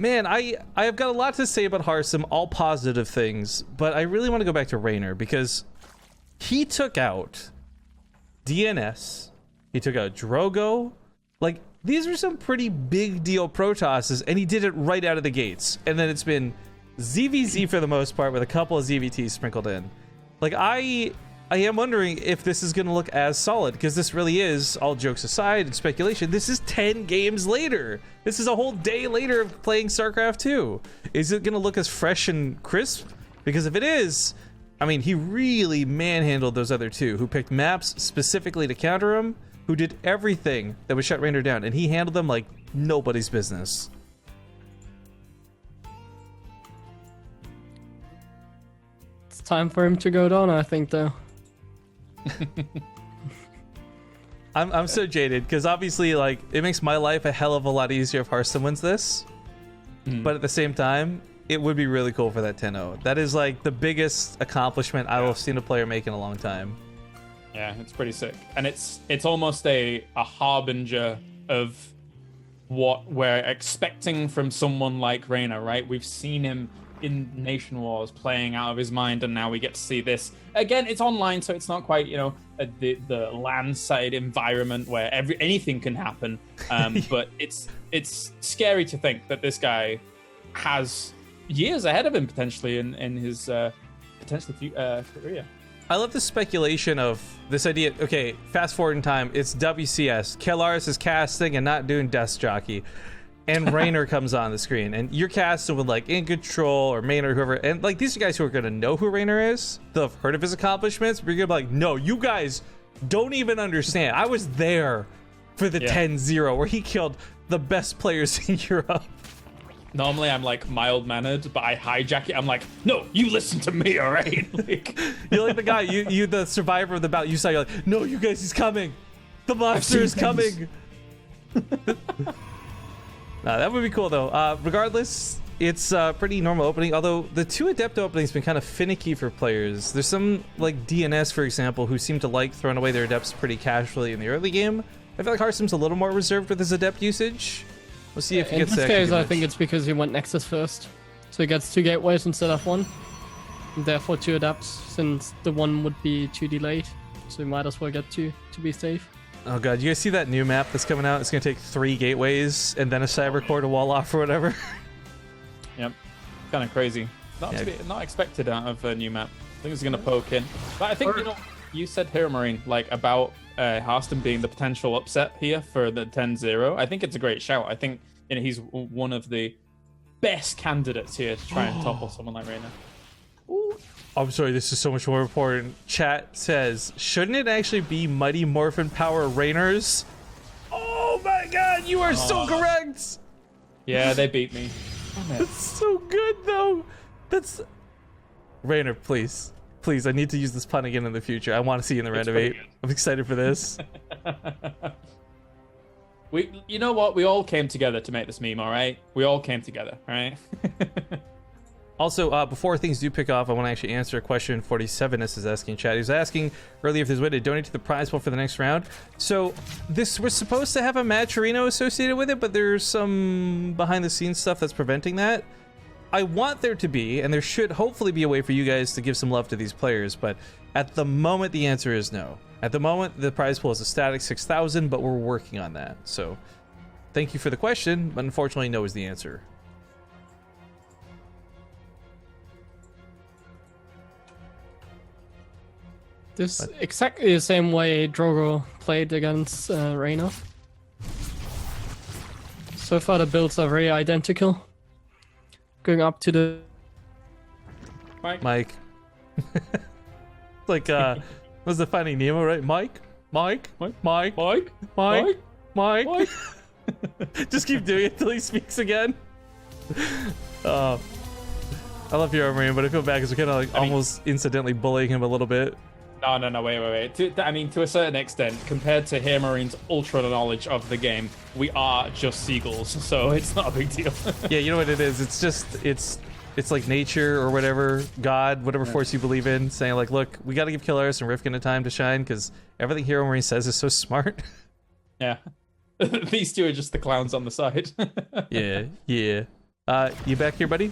man, I have got a lot to say about Harstem, all positive things, but I really want to go back to Raynor because he took out DNS. He took out Drogo. Like, these are some pretty big deal Protosses, and he did it right out of the gates. And then it's been ZVZ for the most part, with a couple of ZVTs sprinkled in. Like, I am wondering if this is going to look as solid, because this really is, all jokes aside and speculation, this is 10 games later. This is a whole day later of playing StarCraft 2. Is it going to look as fresh and crisp? Because if it is, I mean, he really manhandled those other two, who picked maps specifically to counter him, who did everything that would shut Raynor down, and he handled them like nobody's business. It's time for him to go down, I think, though. I'm so jaded, because obviously, like, it makes my life a hell of a lot easier if Harstem wins this. But at the same time, it would be really cool for that 10-0. That is, like, the biggest accomplishment I will have seen a player make in a long time. Yeah, it's pretty sick. And it's almost a harbinger of what we're expecting from someone like Raynor, right? We've seen him in Nation Wars playing out of his mind, and now we get to see this. Again, it's online, so it's not quite, you know, the LAN side environment where anything can happen. But it's scary to think that this guy has years ahead of him potentially in his career. I love the speculation of this idea. Okay, fast forward in time, it's WCS. Kelaris is casting and not doing desk jockey. And Raynor comes on the screen. And you're casting with, like, In Control or Maynard or whoever. And, like, these are guys who are going to know who Raynor is. They'll have heard of his accomplishments. But you're going to be like, no, you guys don't even understand. I was there for the 10-0 where he killed the best players in Europe. Normally I'm like mild-mannered, but I hijack it. I'm like, no, you listen to me, all right? Like, you're like the guy, you the survivor of the battle. You saw, you're like, no, you guys, he's coming. The monster is coming. That would be cool, though. Regardless, it's a pretty normal opening, although the two Adepto openings been kind of finicky for players. There's some, like DNS, for example, who seem to like throwing away their Adepts pretty casually in the early game. I feel like Harstem's a little more reserved with his Adept usage. We'll see if he gets that. In this case, I think it's because he went Nexus first. So he gets 2 gateways instead of 1. And therefore 2 adapts, since the 1 would be too delayed. So he might as well get 2 to be safe. Oh god, you guys see that new map that's coming out? It's going to take 3 gateways and then a cyber core to wall off or whatever. Yep. Kind of crazy. Not expected out of a new map. I think it's going to poke in. But I think, you know, you said here, Marine, like about Harstem being the potential upset here for the 10-0. I think it's a great shout. I think, you know, he's one of the best candidates here to try and topple someone like Raynor. I'm sorry, this is so much more important. Chat says, shouldn't it actually be Mighty Morphin Power Raynors? Oh my god, you are so correct! Yeah, they beat me. That's so good, though. That's... Raynor, please. Please, I need to use this pun again in the future. I want to see you in the round of 8. I'm excited for this. You know what? We all came together to make this meme, all right? We all came together, all right? Also, before things do pick off, I want to actually answer a question 47S is asking in chat. He was asking earlier if there's a way to donate to the prize pool for the next round. So, this we're supposed to have a Matcherino associated with it, but there's some behind-the-scenes stuff that's preventing that. I want there to be, and there should hopefully be a way for you guys to give some love to these players, but at the moment, the answer is no. At the moment, the prize pool is a static 6,000, but we're working on that. So, thank you for the question, but unfortunately, no is the answer. This exactly the same way Drogo played against Raynor. So far, the builds are very identical. Going up to the... Mike. Like, was the Finding Nemo, right? Mike? Just keep doing it till he speaks again. I love your Marine, but I feel bad because we're kind of like almost incidentally bullying him a little bit. No, wait. To a certain extent, compared to here Marine's ultra knowledge of the game, we are just seagulls, so it's not a big deal. Yeah, you know what it is? It's just, it's like nature or whatever, God, whatever force you believe in, saying like, look, we got to give Kelaris and Rifkin a time to shine because everything Hero Marine says is so smart. Yeah. These two are just the clowns on the side. Yeah. You back here, buddy?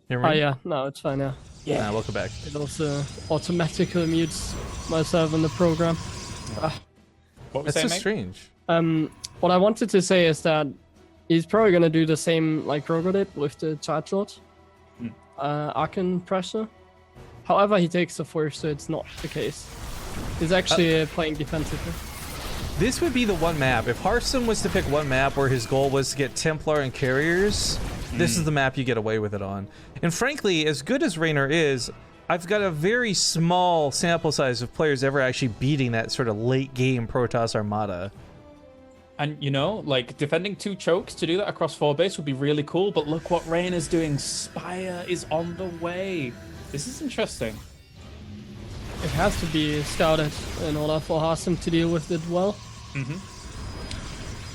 Hear me? Oh yeah, no, it's fine now. Yeah. Welcome back. It also automatically mutes myself in the program. What was That's saying, so mate? strange. What I wanted to say is that he's probably gonna do the same like Drogo did with the charge lord. Arcane pressure. However, he takes the force, so it's not the case. He's actually playing defensively. This would be the one map. If Harstem was to pick one map where his goal was to get Templar and Carriers, this is the map you get away with it on. And frankly, as good as Raynor is, I've got a very small sample size of players ever actually beating that sort of late game Protoss Armada. And you know, like defending 2 chokes to do that across 4 base would be really cool. But look what Raynor's doing. Spire is on the way. This is interesting. It has to be scouted in order for Harstem to deal with it well.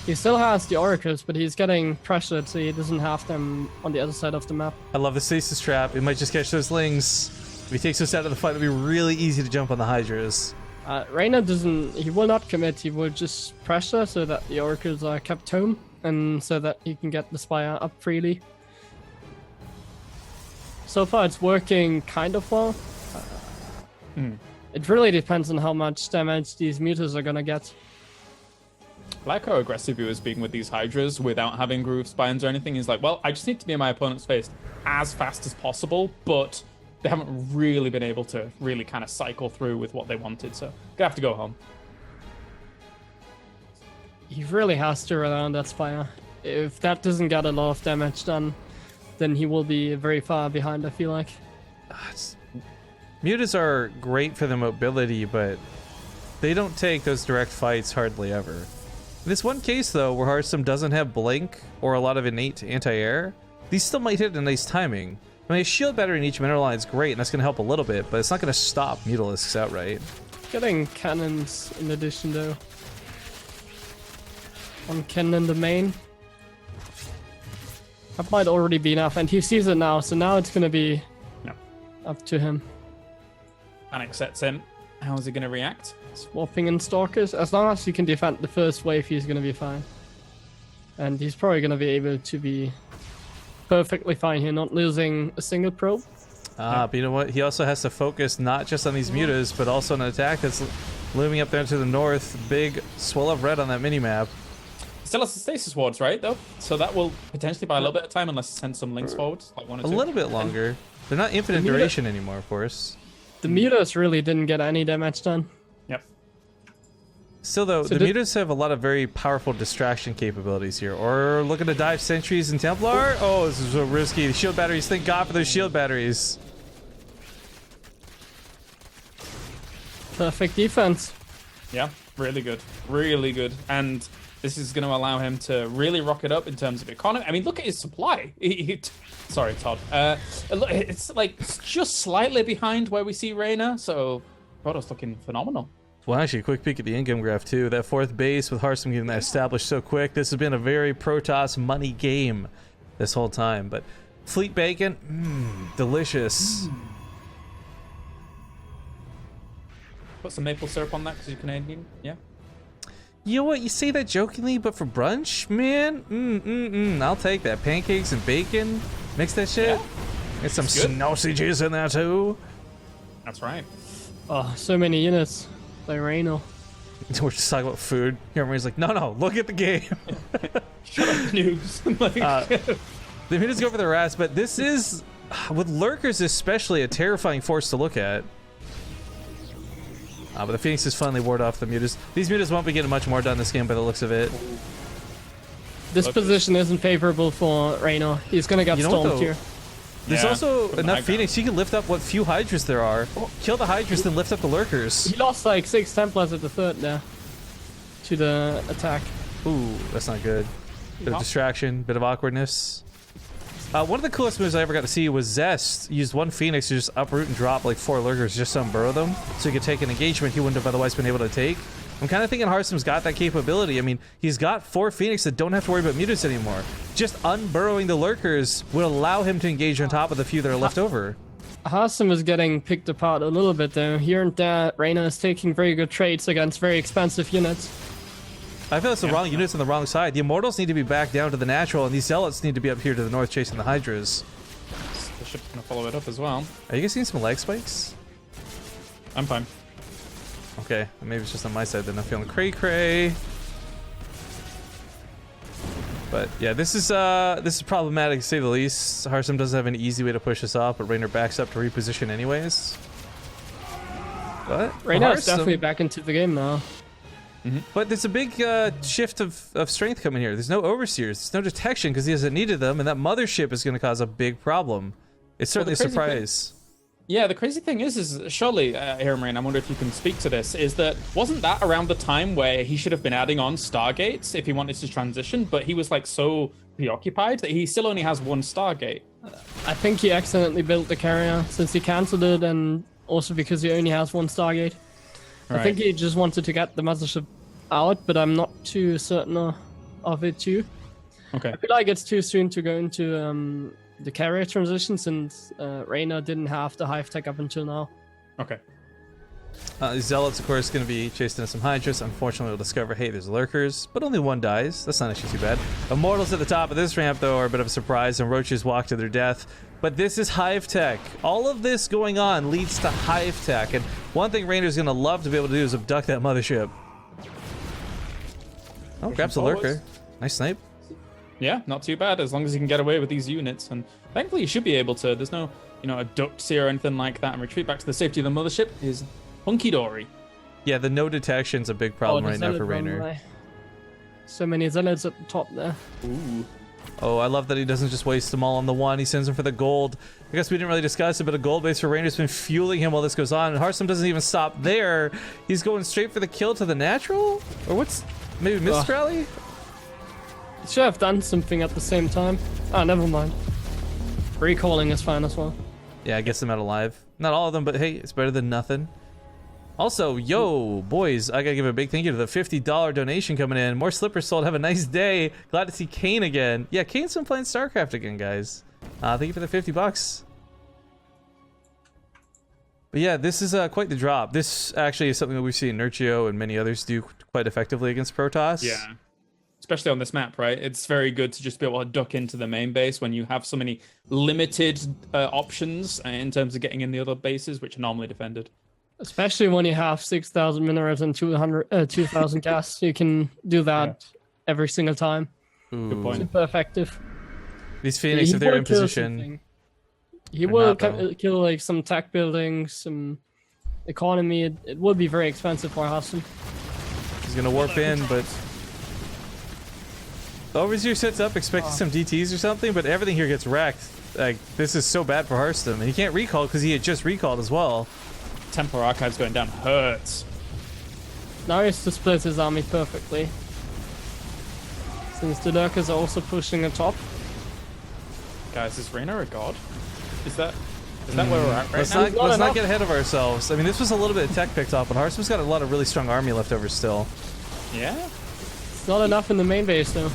He still has the oracles, but he's getting pressured, so he doesn't have them on the other side of the map. I love the stasis trap. It might just catch those lings. If he takes us out of the fight, it'll be really easy to jump on the Hydras. Raynor he will not commit, he will just pressure so that the oracles are kept home, and so that he can get the Spire up freely. So far it's working kind of well. It really depends on how much damage these mutas are gonna get. I like how aggressive he was being with these Hydras without having groove spines or anything. He's like, well, I just need to be in my opponent's face as fast as possible, but they haven't really been able to really kind of cycle through with what they wanted, so gonna have to go home. He really has to rely on that Spire. If that doesn't get a lot of damage done, then he will be very far behind, I feel like. Mutas are great for the mobility, but they don't take those direct fights hardly ever. In this one case, though, where Harstem doesn't have Blink or a lot of innate anti-air, these still might hit a nice timing. I mean, a shield battery in each mineral line is great, and that's going to help a little bit, but it's not going to stop Mutalisks outright. Getting cannons in addition, though. One cannon in the main. That might already be enough, and he sees it now, so now it's going to be up to him. Panic sets in. How is he going to react? Swapping in Stalkers. As long as he can defend the first wave, he's going to be fine. And he's probably going to be able to be perfectly fine here, not losing a single probe. But you know what? He also has to focus not just on these mutas, but also on an attack that's looming up there to the north. Big swell of red on that minimap. Still has the stasis wards, right, though? So that will potentially buy a little bit of time unless he sends some links forward, like 1 or 2. A little bit longer. They're not infinite duration anymore, of course. The mutas really didn't get any damage done. Yep. Still, though, the mutas have a lot of very powerful distraction capabilities here. Or looking to dive sentries and Templar. Oh, this is so risky. Shield batteries. Thank God for those shield batteries. Perfect defense. Yeah, really good. Really good. And this is going to allow him to really rock it up in terms of economy. I mean, look at his supply. Sorry, Todd. It's like just slightly behind where we see Raynor, so Protoss looking phenomenal. Well, actually, a quick peek at the in-game graph, too. That 4th base with Harstem getting that established so quick. This has been a very Protoss money game this whole time. But Fleet Bacon, delicious. Put some maple syrup on that because you're Canadian, yeah? You know what? You say that jokingly, but for brunch, man, I'll take that. Pancakes and bacon. Mix that shit. Yeah. Get some sausages in there, too. That's right. Oh, so many units by Raynor. We're just talking about food. Here, everybody's like, no, look at the game. Shut up, noobs. The mutas go for the rats, but this is, with lurkers especially, a terrifying force to look at. But the Phoenix is finally ward off the mutas. These mutas won't be getting much more done this game by the looks of it. This position isn't favorable for Raynor. He's gonna get stormed here. There's also enough Phoenix. You can lift up what few Hydras there are. Kill the Hydras, then lift up the lurkers. He lost like 6 Templars at the 3rd there to the attack. Ooh, that's not good. Bit of distraction, bit of awkwardness. One of the coolest moves I ever got to see was Zest used 1 Phoenix to just uproot and drop like 4 lurkers just to unburrow them, so he could take an engagement he wouldn't have otherwise been able to take. I'm kind of thinking Harstem's got that capability. I mean, he's got 4 Phoenix that don't have to worry about mutas anymore. Just unburrowing the lurkers would allow him to engage on top of the few that are left over. Harstem is getting picked apart a little bit though. Here and there, Raynor is taking very good trades against very expensive units. I feel it's the wrong units on the wrong side. The Immortals need to be back down to the natural, and these Zealots need to be up here to the north chasing the Hydras. The ship's gonna follow it up as well. Are you guys seeing some lag spikes? I'm fine. Okay, maybe it's just on my side then. I'm feeling cray. But yeah, this is problematic to say the least. Harstem doesn't have an easy way to push this off, but Raynor backs up to reposition anyways. But Raynor is definitely back into the game now. But there's a big shift of strength coming here. There's no overseers, there's no detection because he hasn't needed them, and that mothership is going to cause a big problem. It's certainly a surprise. Yeah, the crazy thing is surely, here, Marine, I wonder if you can speak to this, is that wasn't that around the time where he should have been adding on Stargates if he wanted to transition, but he was like so preoccupied that he still only has one Stargate? I think he accidentally built the carrier since he cancelled it, and also because he only has one Stargate. Right. I think he just wanted to get the mothership out, but I'm not too certain of it too. Okay. I feel like it's too soon to go into the carrier transition since Raynor didn't have the hive tech up until now. Okay. Zealots, of course, going to be chasing some Hydras. Unfortunately, we'll discover, hey, there's lurkers, but only one dies. That's not actually too bad. Immortals at the top of this ramp, though, are a bit of a surprise, and roaches walk to their death. But this is hive tech. All of this going on leads to hive tech, and one thing Raynor's going to love to be able to do is abduct that mothership. Oh, grabs a lurker. Nice snipe. Yeah, not too bad, as long as he can get away with these units. And thankfully, he should be able to. There's no, abducts here or anything like that, and retreat back to the safety of the mothership is hunky-dory. Yeah, the no detection's a big problem right now for Raynor. So many zealots at the top there. Ooh. Oh, I love that he doesn't just waste them all on the one. He sends them for the gold. I guess we didn't really discuss it, but a gold base for Raynor's been fueling him while this goes on. And Harstem doesn't even stop there. He's going straight for the kill to the natural? Or what's... Maybe Mist Rally? He should have done something at the same time. Ah, never mind. Recalling is fine as well. Yeah, gets them out alive. Not all of them, but hey, it's better than nothing. Also, yo, boys, I gotta give a big thank you to the $50 donation coming in. More slippers sold. Have a nice day. Glad to see Kane again. Yeah, Kane's been playing StarCraft again, guys. Thank you for the $50. But yeah, this is quite the drop. This actually is something that we've seen Nerchio and many others do quite effectively against Protoss. Yeah. Especially on this map, right? It's very good to just be able to duck into the main base when you have so many limited options in terms of getting in the other bases, which are normally defended. Especially when you have 6,000 minerals and 2,000 gas. You can do that every single time. Ooh. Good point. Super effective. These Phoenix, if they're in position... He will kill like some tech buildings, some economy. It would be very expensive for Harstem. He's gonna warp in, but the Overseer sets up expecting some DTs or something, but everything here gets wrecked. Like, this is so bad for Harstem, and he can't recall because he had just recalled as well. Templar Archives going down hurts. Now he has to split his army perfectly, since the lurkers are also pushing the top. Guys, is Raynor a god? Is that where we're at right now? Let's not get ahead of ourselves. I mean, this was a little bit of tech picked off, but Harstem's got a lot of really strong army left over still. Yeah? It's not enough in the main base, though.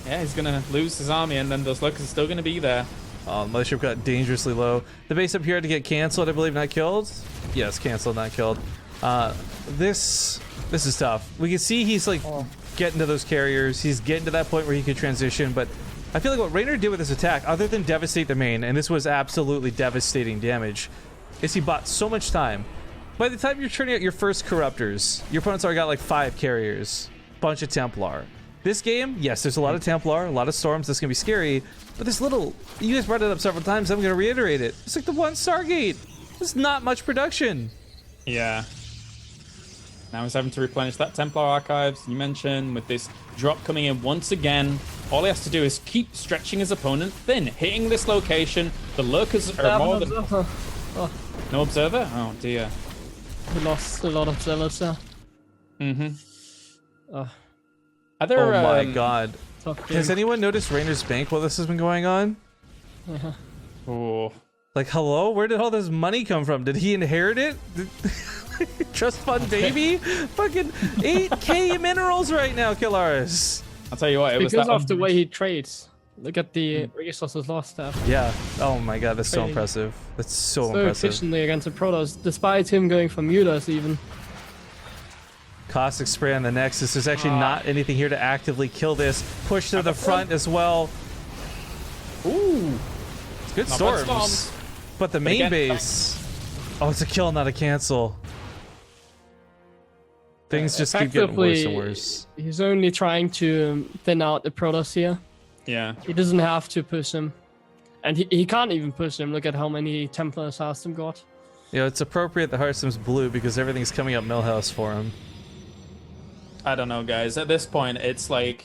Yeah, he's gonna lose his army, and then those lurkers are still gonna be there. Oh, the mothership got dangerously low. The base up here had to get canceled, I believe, not killed? Yes, canceled, not killed. This is tough. We can see he's like getting to those carriers. He's getting to that point where he could transition, but I feel like what Raynor did with this attack, other than devastate the main, and this was absolutely devastating damage, is he bought so much time. By the time you're turning out your first Corruptors, your opponent's already got like 5 carriers, bunch of Templar. This game, yes, there's a lot of Templar, a lot of Storms, that's gonna be scary, but this little, you guys brought it up several times, I'm gonna reiterate it. It's like the one Stargate. There's not much production. Yeah. Now he's having to replenish that Templar Archives you mentioned, with this drop coming in once again. All he has to do is keep stretching his opponent thin, hitting this location. The lurkers are more than... No observer? Oh dear. We lost a lot of zealots there. Mm-hmm. Are there, oh my god. Has anyone noticed Raynor's bank while this has been going on? Oh. Like, hello? Where did all this money come from? Did he inherit it? Trust fund baby? Fucking 8k minerals right now, Killaris. I'll tell you what, it was because that of the way he trades. Look at the resources lost there. Yeah. Oh my god, that's so impressive. That's so impressive. Efficiently against the Protoss, despite him going for mutas even. Caustic spray on the Nexus. There's actually not anything here to actively kill this. Push to the front as well. Ooh. It's good Not bad storms. But the main again, base... Oh, it's a kill, not a cancel. Things just keep getting worse and worse. He's only trying to thin out the Protoss here. Yeah. He doesn't have to push him. And he can't even push him. Look at how many Templars Harstem got. You know, it's appropriate that Harstem's blue because everything's coming up Millhouse for him. I don't know, guys. At this point, it's like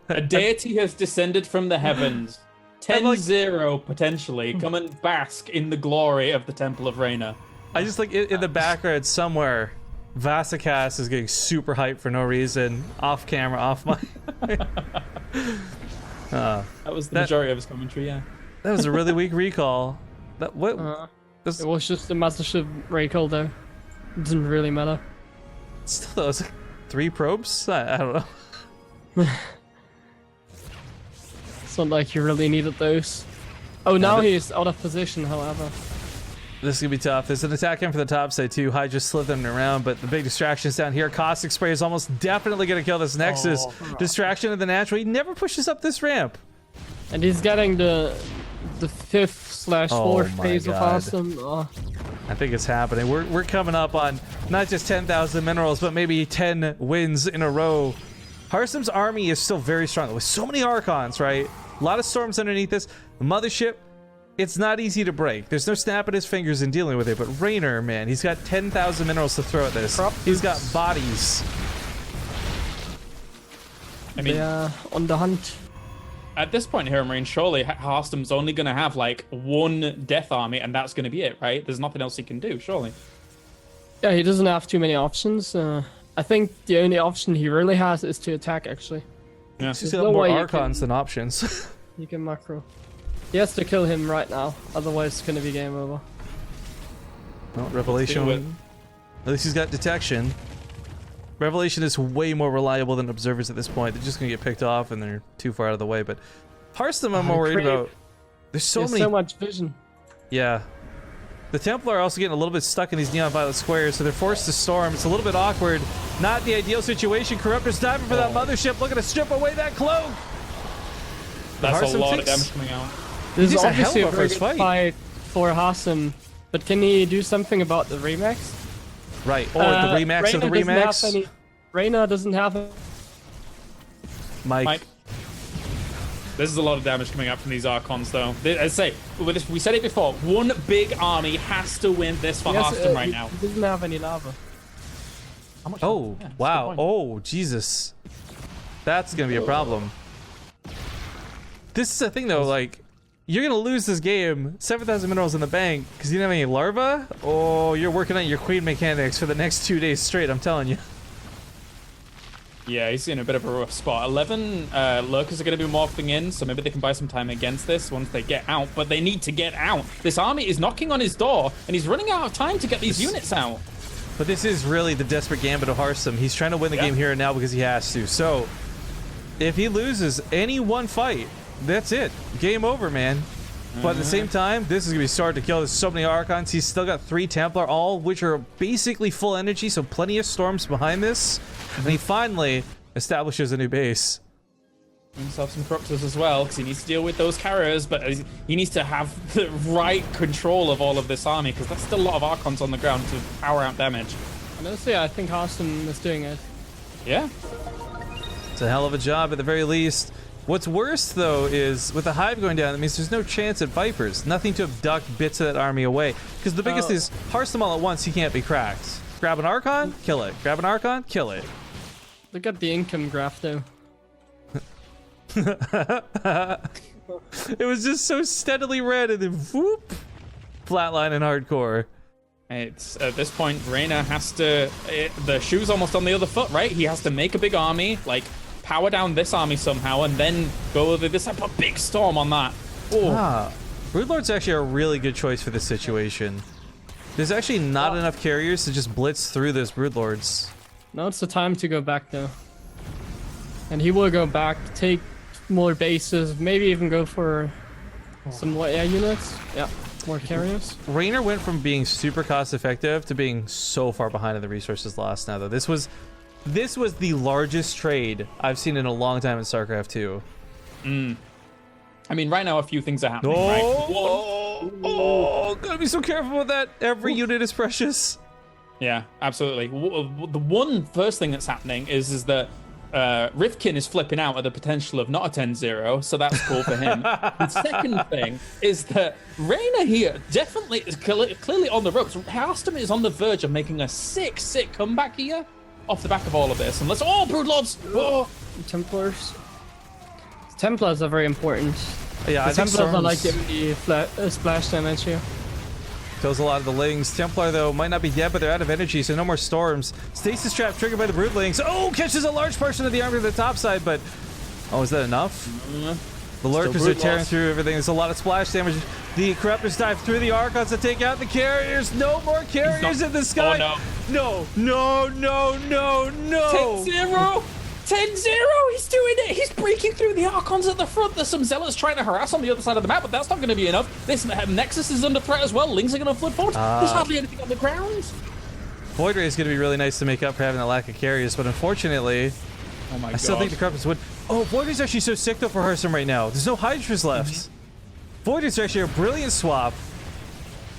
a deity has descended from the heavens. 10-0 potentially. Come and bask in the glory of the Temple of Raynor. I just like in the background somewhere, Vasikas is getting super hyped for no reason. Off camera, off mic. That was the majority of his commentary, yeah. That was a really weak recall. That what? It was just a Mastership recall though. It doesn't really matter. Still, that was like 3 probes? I don't know. It's not like you really needed those. Oh, now he's out of position, however. This is gonna be tough. There's an attack in for the top side too. Hydra slithering around, but the big distraction is down here. Caustic Spray is almost definitely gonna kill this Nexus. Distraction of the natural. He never pushes up this ramp. And he's getting the 5th/4th phase of Harstem. Oh. I think it's happening. We're coming up on not just 10,000 minerals, but maybe 10 wins in a row. Harstem's army is still very strong with so many Archons, right? A lot of storms underneath this. The mothership, it's not easy to break. There's no snapping his fingers in dealing with it, but Raynor, man, he's got 10,000 minerals to throw at this. He's got bodies. I mean, on the hunt. At this point here, Marine, surely Harstem's only going to have like 1 death army, and that's going to be it, right? There's nothing else he can do, surely. Yeah, he doesn't have too many options. I think the only option he really has is to attack, actually. Yeah. He's got more Archons than options. You can macro. He has to kill him right now, otherwise it's going to be game over. Well, Revelation. At least he's got detection. Revelation is way more reliable than observers at this point. They're just gonna get picked off and they're too far out of the way. But Harstem, I'm more worried about. There's so much vision. Yeah. The Templar are also getting a little bit stuck in these neon violet squares, so they're forced to storm. It's a little bit awkward. Not the ideal situation. Corruptor's diving for that mothership, looking to strip away that cloak. That's a lot of damage coming out. This is a obviously hell a of a very first good fight for Harstem, but can he do something about the Remax? Right, or the Remax of the Remax. Raynor doesn't have a... Mike. This is a lot of damage coming up from these Archons, though. As I say, we said it before, 1 big army has to win this for Harstem right now. He doesn't have any lava. Oh, wow. Oh, Jesus. That's going to be a problem. This is the thing, though, like, you're going to lose this game, 7,000 minerals in the bank, because you don't have any larva? Oh, you're working on your queen mechanics for the next 2 days straight, I'm telling you. Yeah, he's in a bit of a rough spot. 11 lurkers are going to be morphing in, so maybe they can buy some time against this once they get out, but they need to get out. This army is knocking on his door, and he's running out of time to get these units out. But this is really the desperate gambit of Harstem. He's trying to win the game here and now because he has to. So, if he loses any one fight, that's it. Game over, man. But at the same time, this is going to be starting to kill. There's so many Archons. He's still got 3 Templar, all which are basically full energy, so plenty of storms behind this. And he finally establishes a new base. Himself some Corruptors as well, because he needs to deal with those carriers, but he needs to have the right control of all of this army, because that's still a lot of Archons on the ground to power out damage. Honestly, I think Harstem is doing it. Yeah. It's a hell of a job at the very least. What's worse, though, is with the Hive going down, that means there's no chance at Vipers. Nothing to abduct bits of that army away. Because the biggest is, Harstem all at once, he can't be cracked. Grab an Archon, kill it. Grab an Archon, kill it. Look at the income graph, though. It was just so steadily red, and then whoop, flatline and hardcore. It's at this point, Raynor has to. The shoe's almost on the other foot, right? He has to make a big army, like power down this army somehow, and then go over this type of big storm on that. REUPLOAD's actually a really good choice for this situation. There's actually not enough carriers to just blitz through this REUPLOADs. Now it's the time to go back, though. And he will go back, take more bases, maybe even go for some more air units. Yeah, more carriers. Raynor went from being super cost effective to being so far behind in the resources lost now, though. This was the largest trade I've seen in a long time in StarCraft 2. I mean, right now a few things are happening. Right? Gotta be so careful with that. Every unit is precious. Yeah, absolutely. The one first thing that's happening is that Rifkin is flipping out at the potential of not a 10-0, so that's cool for him. The second thing is that Raynor here definitely is clearly on the ropes. Harstem is on the verge of making a sick comeback here off the back of all of this. And let's Broodlords! Whoa! Templars are very important. Yeah, I think Templars are like giving the splash damage here. Kills a lot of the Lings. Templar, though, might not be dead, but they're out of energy, so no more storms. Stasis trap triggered by the Broodlings. Oh, catches a large portion of the armor to the top side, but... Oh, is that enough? The Lurkers are tearing through everything. There's a lot of splash damage. The Corruptors dive through the Archons to take out the carriers. No more carriers in the sky. Oh, no. No. 10-0! 10-0! He's doing it! He's breaking through the Archons at the front. There's some Zealots trying to harass on the other side of the map, but that's not going to be enough. This Nexus is under threat as well. Lings are going to flood forward. There's hardly anything on the ground. Void Ray is going to be really nice to make up for having that lack of carriers, but unfortunately... Oh my God. I still think the Corruptors would... Oh, Void Ray's actually so sick, though, for Harstem right now. There's no Hydras left. Void Rays are actually a brilliant swap.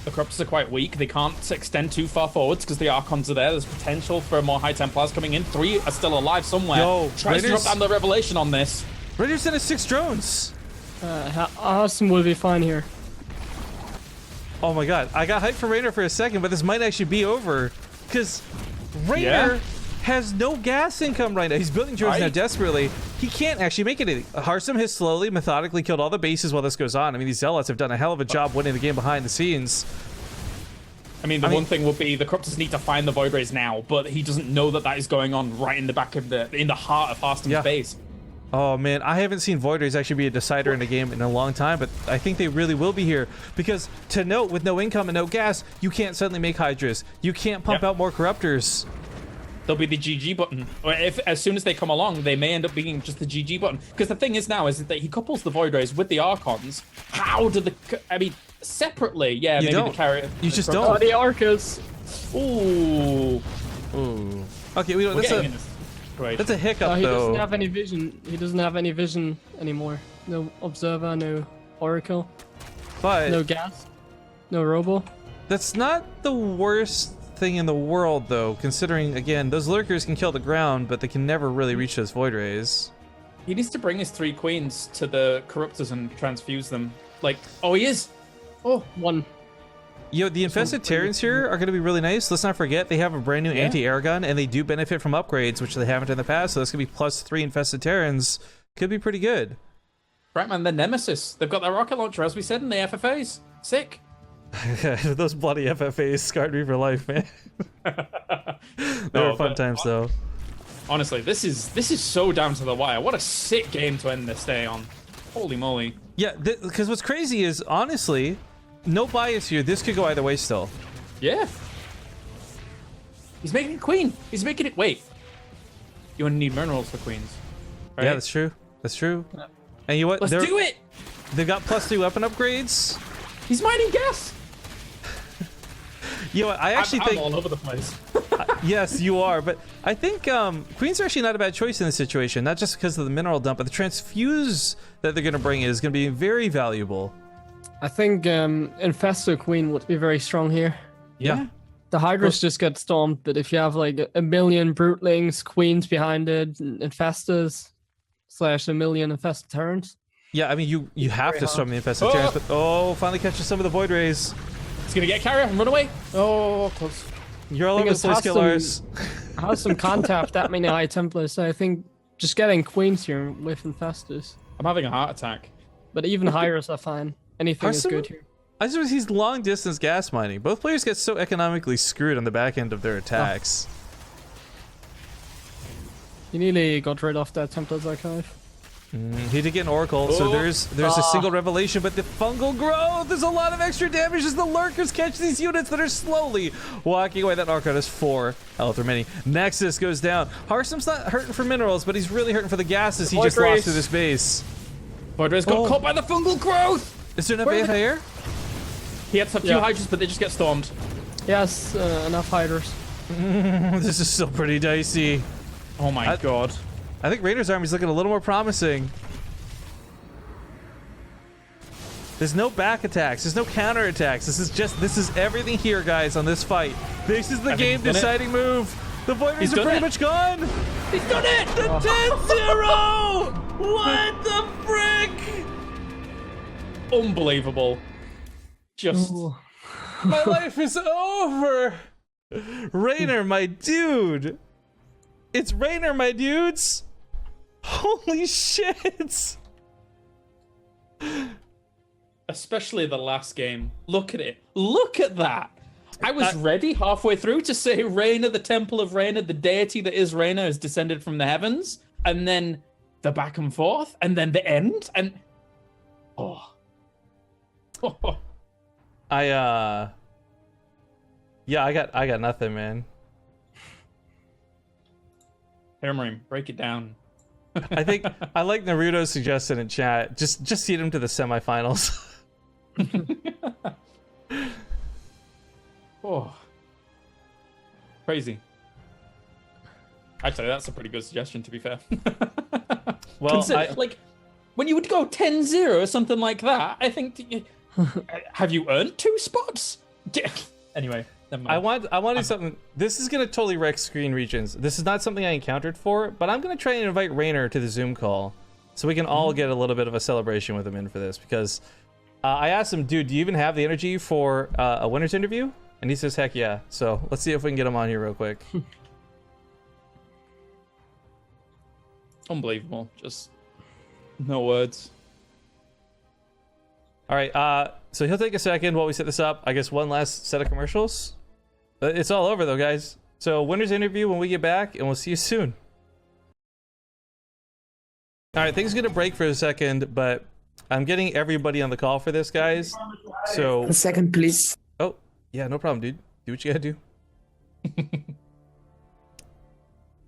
The Corruptors are quite weak. They can't extend too far forwards because the Archons are there. There's potential for more High Templars coming in. 3 are still alive somewhere. Yo, Tries to drop down the Revelation on this. Raiders sent us 6 drones. Harstem will be fine here. Oh my God, I got hyped for Raynor for a second, but this might actually be over. Because Raynor has no gas income right now. He's building drones now desperately. He can't actually make anything. Harstem has slowly, methodically killed all the bases while this goes on. I mean, these Zealots have done a hell of a job winning the game behind the scenes. I mean, one thing would be the Corruptors need to find the Void Rays now, but he doesn't know that is going on right in the back of in the heart of Harstem's base. Oh man, I haven't seen Void Rays actually be a decider in a game in a long time, but I think they really will be here. Because to note, with no income and no gas, you can't suddenly make Hydras. You can't pump out more Corruptors. There'll be the GG button. Or as soon as they come along, they may end up being just the GG button. Because the thing is now is that he couples the Void Rays with the Archons. How do separately, maybe the carrier. You just don't. Oh, the Archers. Ooh. Okay, that's a hiccup, he though. doesn't have any vision. He doesn't have any vision anymore. No Observer, no Oracle. But no gas. No Robo. That's not the worst thing in the world, though, considering, again, those Lurkers can kill the ground, but they can never really reach those Void Rays. He needs to bring his 3 Queens to the Corruptors and transfuse them. Like, oh, he is! Oh, 1. Yo, the Infested Terrans here are going to be really nice. Let's not forget, they have a brand new anti-air gun, and they do benefit from upgrades, which they haven't in the past, so that's going to be +3 Infested Terrans. Could be pretty good. Right, man, the Nemesis. They've got their rocket launcher, as we said, in the FFAs. Sick. Those bloody FFAs scarred me for life, man. They were fun times, though. Honestly, this is so down to the wire. What a sick game to end this day on. Holy moly. Yeah, because what's crazy is, honestly, no bias here. This could go either way still. Yeah. He's making it queen. He's making it... Wait. You only need minerals for queens. Right? Yeah, that's true. That's true. Yeah. And you know what? Let's do it! They've got +3 weapon upgrades. He's mining gas! You know what? I actually think... I'm all over the place. Yes, you are. But I think queens are actually not a bad choice in this situation. Not just because of the mineral dump, but the transfuse that they're going to bring is going to be very valuable. I think Infestor Queen would be very strong here. Yeah. The Hydras just get stormed, but if you have like a million Brootlings, Queens behind it, Infestors / a million Infested Terrans. Yeah, I mean, you have to storm the Infested Terrans, but finally catches some of the Void Rays. He's going to get carrier and run away. Oh, close. You're all over the place, killers. Harstem can't tap that many High Templars, so I think just getting Queens here with Infestors. I'm having a heart attack. But even Hydras are fine. Anything is good here. I suppose he's long distance gas mining. Both players get so economically screwed on the back end of their attacks. He nearly got rid of that Templar's Archive. He did get an Oracle, so there's a single revelation, but the fungal growth, there's a lot of extra damage as the Lurkers catch these units that are slowly walking away. That Archon is 4 health remaining. Nexus goes down. Harstem's not hurting for minerals, but he's really hurting for the gases he just lost to this base. Void Rays got caught by the fungal growth! Is there enough anti-air? He had a few Hydras, but they just get stormed. Yes, enough Hydras. This is still pretty dicey. Oh my god. I think Raynor's army's looking a little more promising. There's no back attacks. There's no counter attacks. This is everything here, guys, on this fight. This is the game deciding move. The Voiders are pretty much gone. He's done it! The 10-0! What the frick? Unbelievable. Just... My life is over. Raynor, my dude. It's Raynor, my dudes. Holy shit. Especially the last game. Look at it. Look at that. I was ready halfway through to say Raynor, the Temple of Raynor, the deity that is Raynor, has descended from the heavens. And then the back and forth. And then the end. And... Oh. Yeah, I got nothing, man. Here, Marine, break it down. I think I like Naruto's suggestion in chat. Just seed him to the semifinals. Oh, crazy. Actually, that's a pretty good suggestion, to be fair. Well, like when you would go 10-0 or something like that, I think have you earned 2 spots? Anyway, never mind. I want to do something. This is gonna totally wreck screen regions. This is not something I encountered for, but I'm gonna try and invite Raynor to the Zoom call so we can all get a little bit of a celebration with him in for this, because I asked him, dude, do you even have the energy for a winner's interview? And he says, heck yeah. So let's see if we can get him on here real quick. Unbelievable. Just no words. All right, so he'll take a second while we set this up. I guess one last set of commercials. It's all over though, guys. So winner's interview when we get back, and we'll see you soon. All right, things are gonna break for a second, but I'm getting everybody on the call for this, guys. So a second, please. Oh, yeah, no problem, dude. Do what you gotta do.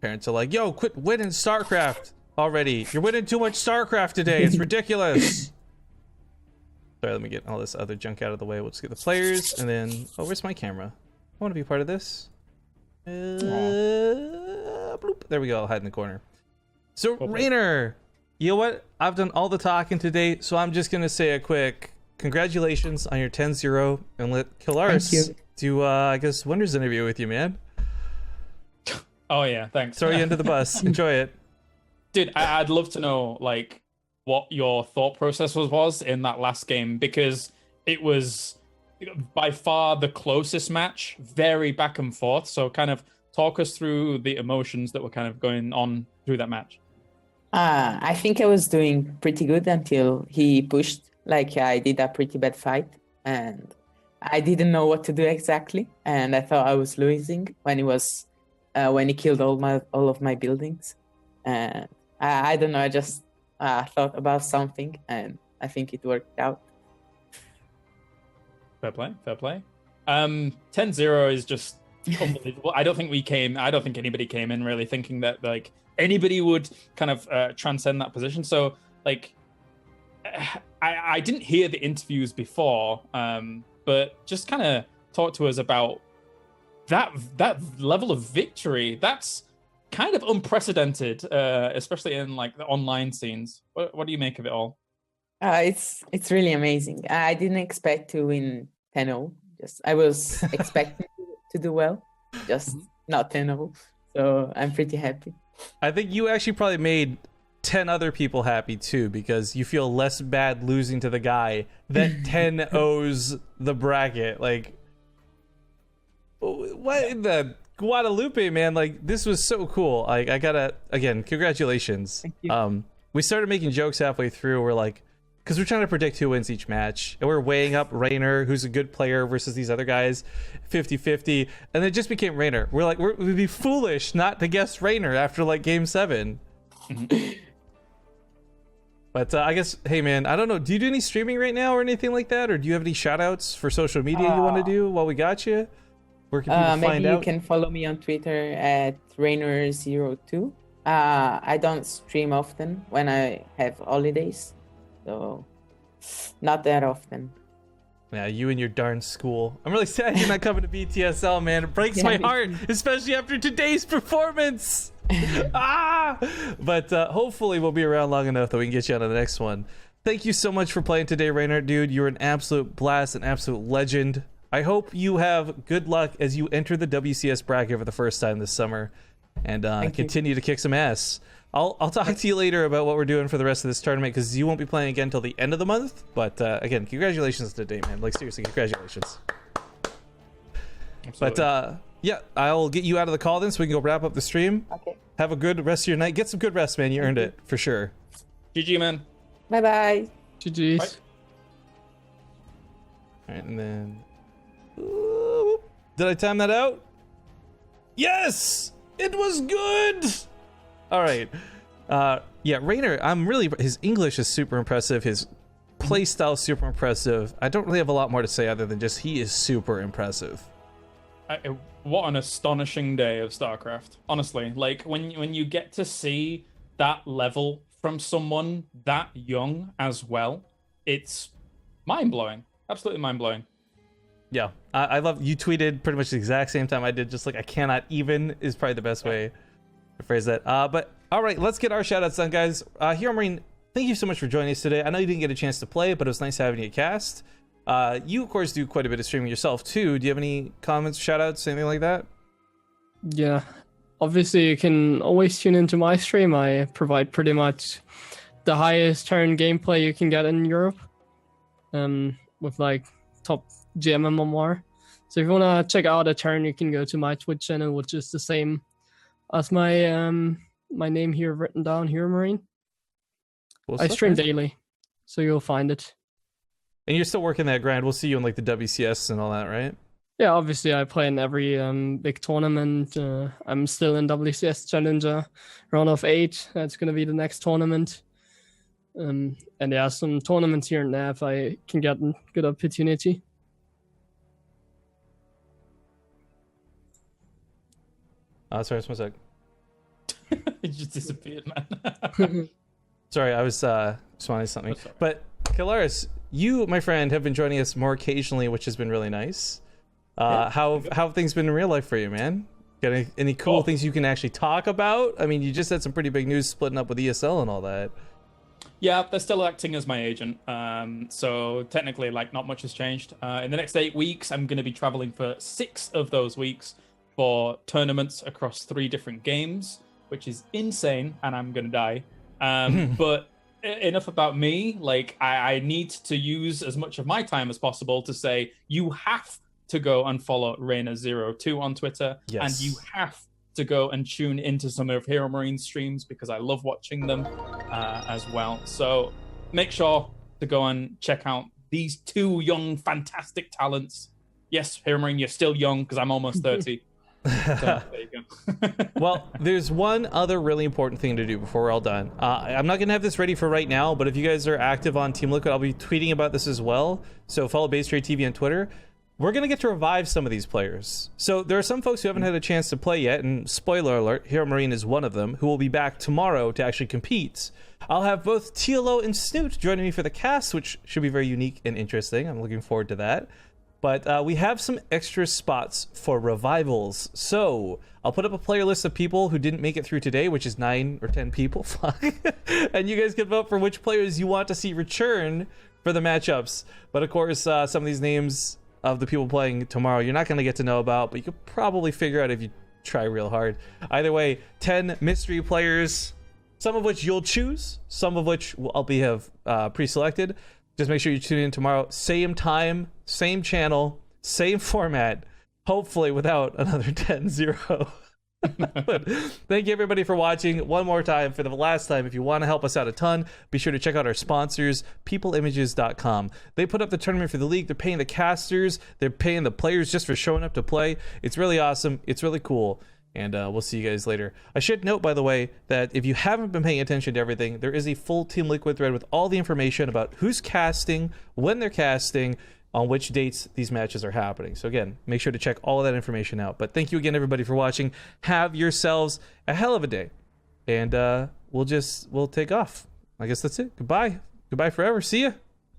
Parents are like, yo, quit winning StarCraft already. You're winning too much StarCraft today. It's ridiculous. Sorry, let me get all this other junk out of the way. We'll just get the players, and then... Oh, where's my camera? I want to be part of this. Bloop. There we go. I'll hide in the corner. So, Raynor, you know what? I've done all the talking today, so I'm just going to say a quick congratulations on your 10-0, and let Killaris do, I guess, winner's interview with you, man. Oh, yeah. Thanks. Throw you into the bus. Enjoy it. Dude, I'd love to know, like, what your thought process was in that last game, because it was by far the closest match, very back and forth. So kind of talk us through the emotions that were kind of going on through that match. I think I was doing pretty good until he pushed. Like, I did a pretty bad fight and I didn't know what to do exactly, and I thought I was losing when he killed all of my buildings. And I don't know, I just thought about something, and I think it worked out. Fair play. 10-0 is just unbelievable. I don't think anybody came in really thinking that like anybody would kind of transcend that position. So like, I didn't hear the interviews before, but just kind of talk to us about that level of victory. That's kind of unprecedented, especially in like the online scenes. What do you make of it all? It's really amazing. I didn't expect to win 10-0. I was expecting to do well, just not 10-0. So I'm pretty happy. I think you actually probably made 10 other people happy too, because you feel less bad losing to the guy that 10-0s the bracket. Like, what in the Guadalupe, man? Like, this was so cool. Like, I gotta, again, congratulations. Thank you. We started making jokes halfway through. We're like, because we're trying to predict who wins each match, and we're weighing up Raynor, who's a good player, versus these other guys, 50-50, and it just became Raynor. We're like, we'd be foolish not to guess Raynor after like game 7. But I guess, hey man, I don't know, do you do any streaming right now or anything like that, or do you have any shout outs for social media you want to do while we got you? Where can people find out? Maybe you can follow me on Twitter at Raynor02. I don't stream often when I have holidays, so not that often. Yeah, you and your darn school. I'm really sad you're not coming to BTSL, man. It breaks my heart, especially after today's performance. But hopefully we'll be around long enough that we can get you on to the next one. thank you so much for playing today, Raynor. Dude, you're an absolute blast, an absolute legend. I hope you have good luck as you enter the WCS bracket for the first time this summer, and continue to kick some ass. I'll talk to you later about what we're doing for the rest of this tournament, because you won't be playing again until the end of the month. But again, congratulations today, man. Like, seriously, congratulations. Absolutely. But yeah, I'll get you out of the call then, so we can go wrap up the stream. Okay. Have a good rest of your night. Get some good rest, man. You earned it for sure. GG, man. Bye-bye. GG's. All right, and then... Ooh, did I time that out? Yes! It was good! All right. Yeah, Raynor, his English is super impressive. His play style is super impressive. I don't really have a lot more to say other than just he is super impressive. What an astonishing day of StarCraft. Honestly, like when you get to see that level from someone that young as well, it's mind-blowing. Absolutely mind-blowing. Yeah, I love you tweeted pretty much the exact same time I did, just like I cannot even is probably the best way to phrase that. But all right, let's get our shout-outs done, guys. Hero Marine, thank you so much for joining us today. I know you didn't get a chance to play, but it was nice having you cast. You, of course, do quite a bit of streaming yourself, too. Do you have any comments, shout-outs, anything like that? Yeah. Obviously, you can always tune into my stream. I provide pretty much the highest turn gameplay you can get in Europe. With, like, top GMMR. So if you want to check out a turn, you can go to my Twitch channel, which is the same as my my name here written down, Hero Marine. I stream daily, so you'll find it. And you're still working that grind. We'll see you in like the WCS and all that, right? Yeah, obviously I play in every big tournament. I'm still in WCS Challenger, round of 8. That's going to be the next tournament. And yeah, some tournaments here and there if I can get a good opportunity. Sorry, just one sec. It just disappeared, man. Sorry, I was just wanting something. But Kalaris, you, my friend, have been joining us more occasionally, which has been really nice. How have things been in real life for you, man? Got any cool things you can actually talk about? I mean, you just had some pretty big news splitting up with ESL and all that. Yeah, they're still acting as my agent. So technically, like, not much has changed. In the next 8 weeks, I'm going to be traveling for 6 of those weeks for tournaments across 3 different games, which is insane, and I'm going to die. But enough about me. Like, I need to use as much of my time as possible to say, you have to go and follow Raynor02 on Twitter. Yes. And you have to go and tune into some of Hero Marine streams because I love watching them as well. So make sure to go and check out these 2 young, fantastic talents. Yes, Hero Marine, you're still young because I'm almost 30. So, there you go. Well, there's one other really important thing to do before we're all done. I'm not going to have this ready for right now, but if you guys are active on Team Liquid, I'll be tweeting about this as well. So follow BaseTradeTV on Twitter. We're going to get to revive some of these players. So there are some folks who haven't had a chance to play yet, and spoiler alert, Hero Marine is one of them, who will be back tomorrow to actually compete. I'll have both TLO and Snoot joining me for the cast, which should be very unique and interesting. I'm looking forward to that. But we have some extra spots for revivals. So I'll put up a player list of people who didn't make it through today, which is 9 or 10 people. And you guys can vote for which players you want to see return for the matchups. But of course, some of these names of the people playing tomorrow, you're not going to get to know about, but you could probably figure out if you try real hard. Either way, 10 mystery players, some of which you'll choose, some of which I'll have pre-selected. Just make sure you tune in tomorrow. Same time, same channel, same format, hopefully without another 10-0. But thank you everybody for watching. One more time, for the last time, if you want to help us out a ton, be sure to check out our sponsors, PeopleImages.com. They put up the tournament for the league. They're paying the casters. They're paying the players just for showing up to play. It's really awesome. It's really cool. And we'll see you guys later. I should note, by the way, that if you haven't been paying attention to everything, there is a full Team Liquid thread with all the information about who's casting, when they're casting, on which dates these matches are happening. So again, make sure to check all of that information out. But thank you again, everybody, for watching. Have yourselves a hell of a day. And we'll take off. I guess that's it. Goodbye. Goodbye forever. See ya.